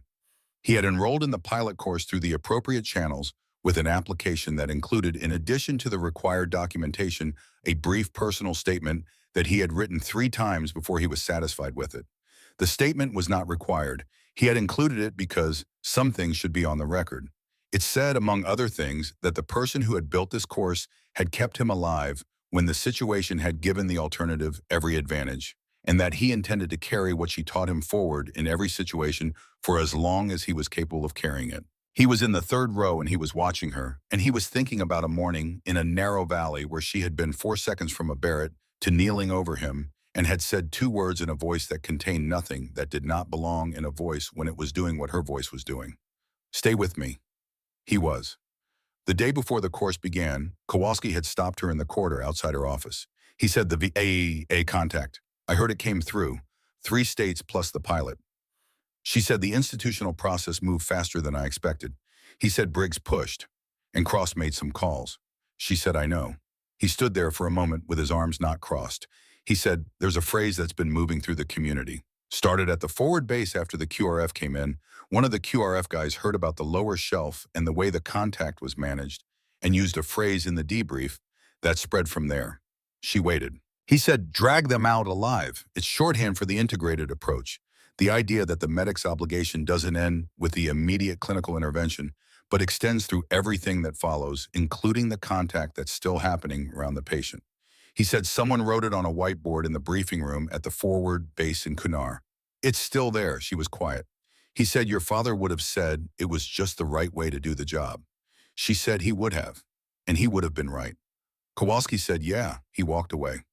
Speaker 1: He had enrolled in the pilot course through the appropriate channels with an application that included, in addition to the required documentation, a brief personal statement that he had written 3 times before he was satisfied with it. The statement was not required. He had included it because some things should be on the record. It said, among other things, that the person who had built this course had kept him alive when the situation had given the alternative every advantage, and that he intended to carry what she taught him forward in every situation for as long as he was capable of carrying it. He was in the third row and he was watching her, and he was thinking about a morning in a narrow valley where she had been 4 seconds from a Barrett to kneeling over him and had said 2 words in a voice that contained nothing, that did not belong in a voice when it was doing what her voice was doing. Stay with me. He was. The day before the course began, Kowalski had stopped her in the corridor outside her office. He said, "The VAA contact. I heard it came through. 3 states plus the pilot." She said, "The institutional process moved faster than I expected." He said, "Briggs pushed, and Cross made some calls." She said, "I know." He stood there for a moment with his arms not crossed. He said, "There's a phrase that's been moving through the community. Started at the forward base after the QRF came in. One of the QRF guys heard about the lower shelf and the way the contact was managed and used a phrase in the debrief that spread from there." She waited. He said, "Drag them out alive." It's shorthand for the integrated approach. The idea that the medic's obligation doesn't end with the immediate clinical intervention, but extends through everything that follows, including the contact that's still happening around the patient. He said someone wrote it on a whiteboard in the briefing room at the forward base in Kunar. It's still there. She was quiet. He said, "Your father would have said it was just the right way to do the job." She said he would have, and he would have been right. Kowalski said, "Yeah." He walked away.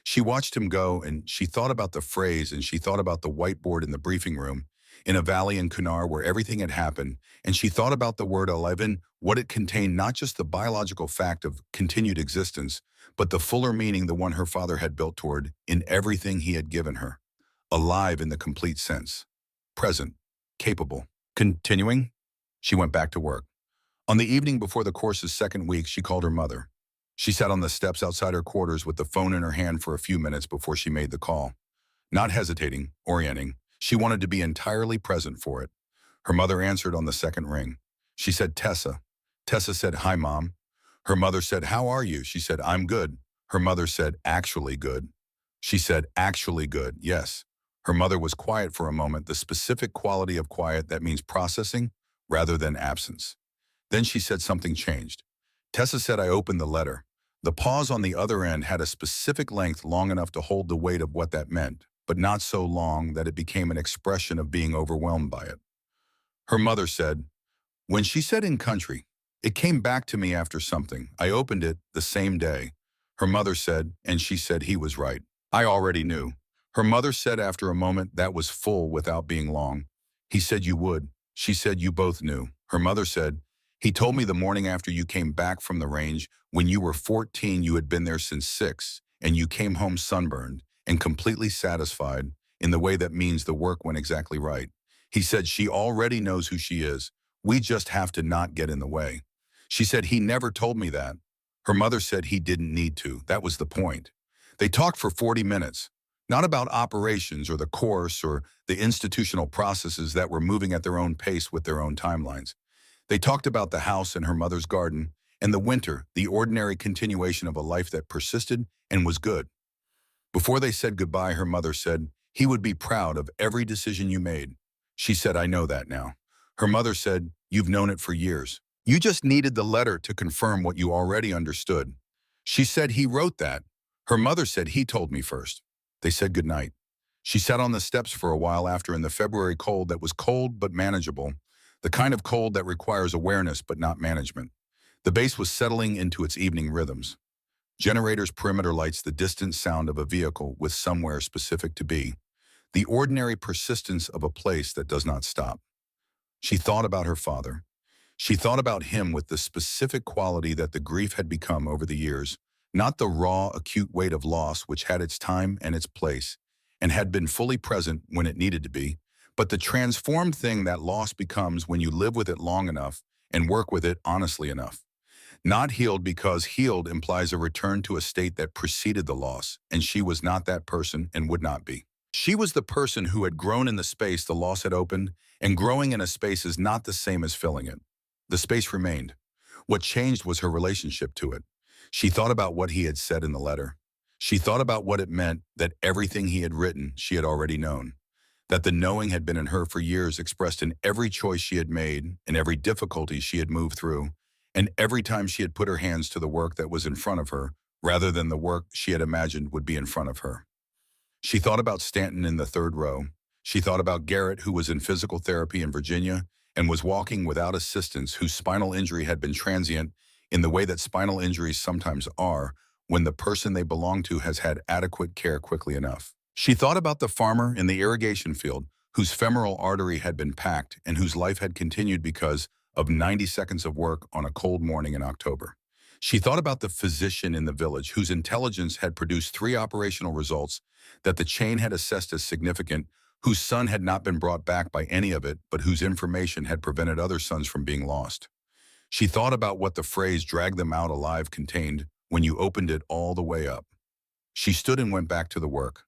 Speaker 1: She watched him go, and she thought about the phrase, and she thought about the whiteboard in the briefing room, in a valley in Kunar where everything had happened, and she thought about the word 11, what it contained, not just the biological fact of continued existence, but the fuller meaning, the one her father had built toward in everything he had given her. Alive in the complete sense. Present. Capable. Continuing. She went back to work. On the evening before the course's second week, she called her mother. She sat on the steps outside her quarters with the phone in her hand for a few minutes before she made the call. Not hesitating, orienting, she wanted to be entirely present for it. Her mother answered on the second ring. She said, "Tessa." Tessa said, "Hi, Mom." Her mother said, "How are you?" She said, "I'm good." Her mother said, "Actually good." She said, "Actually good, yes." Her mother was quiet for a moment, the specific quality of quiet that means processing rather than absence. Then she said something changed. Tessa said, "I opened the letter." The pause on the other end had a specific length long enough to hold the weight of what that meant, but not so long that it became an expression of being overwhelmed by it. Her mother said, "When she said in country, it came back to me after something. I opened it the same day." Her mother said, and she said he was right. "I already knew." Her mother said after a moment that was full without being long. "He said you would." She said, "You both knew." Her mother said, "He told me the morning after you came back from the range, when you were 14, you had been there since 6, and you came home sunburned and completely satisfied in the way that means the work went exactly right. He said, she already knows who she is. We just have to not get in the way." She said, "He never told me that." Her mother said he didn't need to. That was the point. They talked for 40 minutes, not about operations or the course or the institutional processes that were moving at their own pace with their own timelines. They talked about the house and her mother's garden, and the winter, the ordinary continuation of a life that persisted and was good. Before they said goodbye, her mother said, "He would be proud of every decision you made." She said, "I know that now." Her mother said, "You've known it for years. You just needed the letter to confirm what you already understood." She said, "He wrote that." Her mother said, "He told me first." They said goodnight. She sat on the steps for a while after, in the February cold that was cold but manageable, the kind of cold that requires awareness but not management. The base was settling into its evening rhythms. Generators, perimeter lights, the distant sound of a vehicle with somewhere specific to be. The ordinary persistence of a place that does not stop. She thought about her father. She thought about him with the specific quality that the grief had become over the years, not the raw, acute weight of loss which had its time and its place, and had been fully present when it needed to be, but the transformed thing that loss becomes when you live with it long enough and work with it honestly enough. Not healed, because healed implies a return to a state that preceded the loss, and she was not that person and would not be. She was the person who had grown in the space the loss had opened, and growing in a space is not the same as filling it. The space remained. What changed was her relationship to it. She thought about what he had said in the letter. She thought about what it meant that everything he had written she had already known, that the knowing had been in her for years, expressed in every choice she had made, in every difficulty she had moved through, and every time she had put her hands to the work that was in front of her, rather than the work she had imagined would be in front of her. She thought about Stanton in the third row. She thought about Garrett, who was in physical therapy in Virginia, and was walking without assistance, whose spinal injury had been transient in the way that spinal injuries sometimes are when the person they belong to has had adequate care quickly enough. She thought about the farmer in the irrigation field whose femoral artery had been packed and whose life had continued because of 90 seconds of work on a cold morning in October. She thought about the physician in the village whose intelligence had produced 3 operational results that the chain had assessed as significant, whose son had not been brought back by any of it, but whose information had prevented other sons from being lost. She thought about what the phrase "drag them out alive" contained when you opened it all the way up. She stood and went back to the work.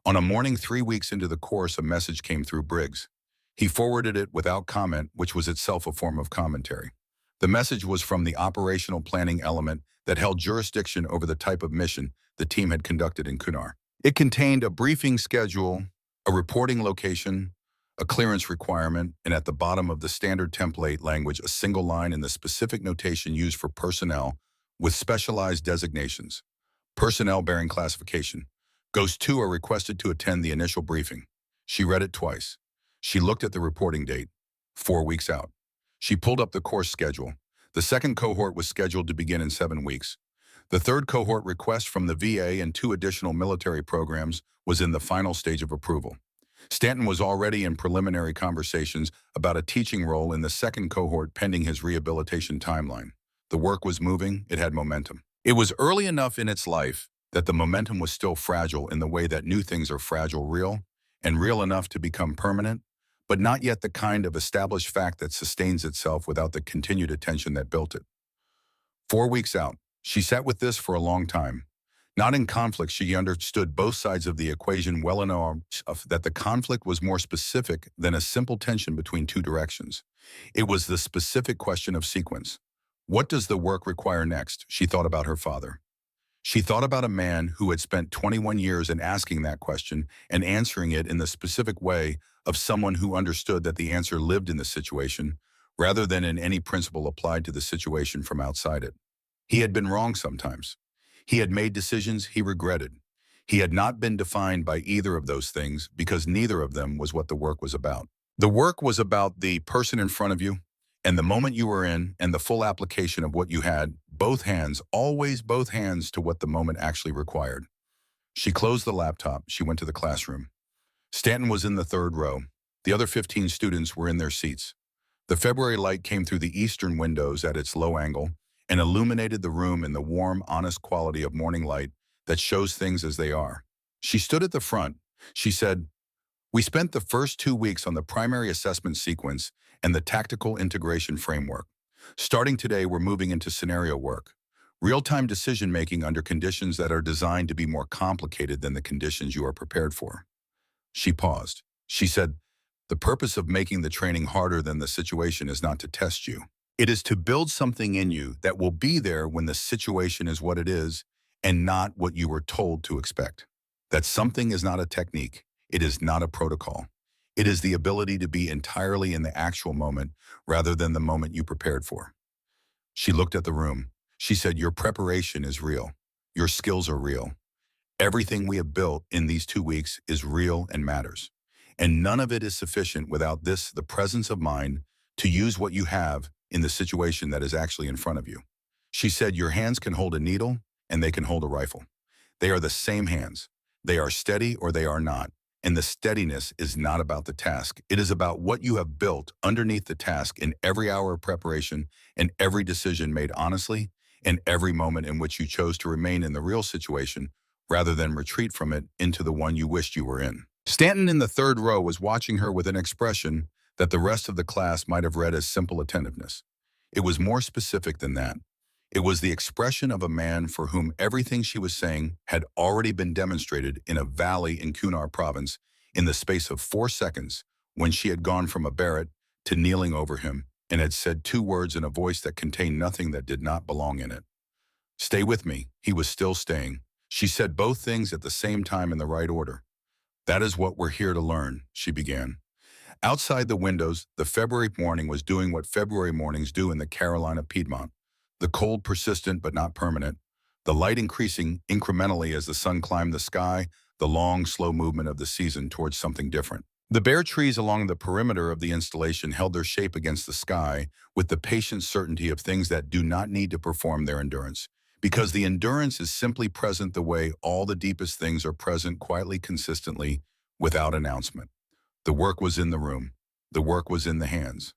Speaker 1: On a morning 3 weeks into the course, a message came through Briggs. He forwarded it without comment, which was itself a form of commentary. The message was from the operational planning element that held jurisdiction over the type of mission the team had conducted in Kunar. It contained a briefing schedule, a reporting location, a clearance requirement, and at the bottom of the standard template language, a single line in the specific notation used for personnel with specialized designations. Personnel bearing classification. Ghost 2 are requested to attend the initial briefing. She read it twice. She looked at the reporting date, 4 weeks out. She pulled up the course schedule. The second cohort was scheduled to begin in 7 weeks. The third cohort request from the VA and 2 additional military programs was in the final stage of approval. Stanton was already in preliminary conversations about a teaching role in the second cohort pending his rehabilitation timeline. The work was moving, it had momentum. It was early enough in its life that the momentum was still fragile in the way that new things are fragile and real enough to become permanent, but not yet the kind of established fact that sustains itself without the continued attention that built it. 4 weeks out, she sat with this for a long time. Not in conflict, she understood both sides of the equation well enough that the conflict was more specific than a simple tension between 2 directions. It was the specific question of sequence. What does the work require next? She thought about her father. She thought about a man who had spent 21 years in asking that question and answering it in the specific way of someone who understood that the answer lived in the situation, rather than in any principle applied to the situation from outside it. He had been wrong sometimes. He had made decisions he regretted. He had not been defined by either of those things because neither of them was what the work was about. The work was about the person in front of you and the moment you were in and the full application of what you had, both hands, always both hands to what the moment actually required. She closed the laptop. She went to the classroom. Stanton was in the 3rd row. The other 15 students were in their seats. The February light came through the eastern windows at its low angle and illuminated the room in the warm, honest quality of morning light that shows things as they are. She stood at the front. She said, "We spent the first 2 weeks on the primary assessment sequence and the tactical integration framework. Starting today, we're moving into scenario work, real-time decision-making under conditions that are designed to be more complicated than the conditions you are prepared for." She paused. She said, "The purpose of making the training harder than the situation is not to test you. It is to build something in you that will be there when the situation is what it is and not what you were told to expect. That something is not a technique. It is not a protocol. It is the ability to be entirely in the actual moment rather than the moment you prepared for." She looked at the room. She said, "Your preparation is real. Your skills are real. Everything we have built in these 2 weeks is real and matters. And none of it is sufficient without this, the presence of mind, to use what you have in the situation that is actually in front of you." She said, "Your hands can hold a needle and they can hold a rifle. They are the same hands. They are steady or they are not. And the steadiness is not about the task. It is about what you have built underneath the task in every hour of preparation and every decision made honestly and every moment in which you chose to remain in the real situation rather than retreat from it into the one you wished you were in." Stanton in the 3rd row was watching her with an expression that the rest of the class might have read as simple attentiveness. It was more specific than that. It was the expression of a man for whom everything she was saying had already been demonstrated in a valley in Kunar province in the space of 4 seconds when she had gone from a Barrett to kneeling over him and had said 2 words in a voice that contained nothing that did not belong in it. "Stay with me." He was still staying. She said both things at the same time in the right order. "That is what we're here to learn," she began. Outside the windows, the February morning was doing what February mornings do in the Carolina Piedmont. The cold persistent but not permanent, the light increasing incrementally as the sun climbed the sky, the long, slow movement of the season towards something different. The bare trees along the perimeter of the installation held their shape against the sky with the patient certainty of things that do not need to perform their endurance. Because the endurance is simply present the way all the deepest things are present quietly, consistently, without announcement. The work was in the room. The work was in the hands.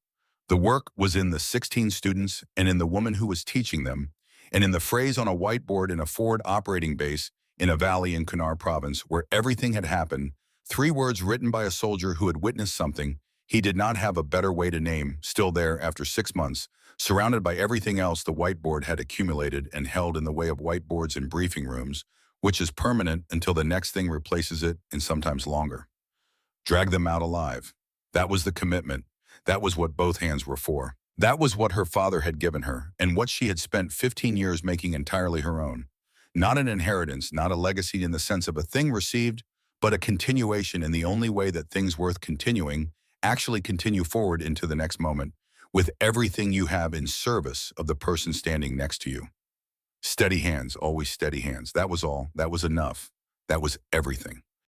Speaker 1: The work was in the 16 students and in the woman who was teaching them, and in the phrase on a whiteboard in a forward operating base in a valley in Kunar province where everything had happened, 3 words written by a soldier who had witnessed something he did not have a better way to name, still there after 6 months, surrounded by everything else the whiteboard had accumulated and held in the way of whiteboards in briefing rooms, which is permanent until the next thing replaces it and sometimes longer. Drag them out alive. That was the commitment. That was what both hands were for. That was what her father had given her, and what she had spent 15 years making entirely her own. Not an inheritance, not a legacy in the sense of a thing received, but a continuation in the only way that things worth continuing actually continue forward into the next moment, with everything you have in service of the person standing next to you. Steady hands, always steady hands. That was all. That was enough. That was everything.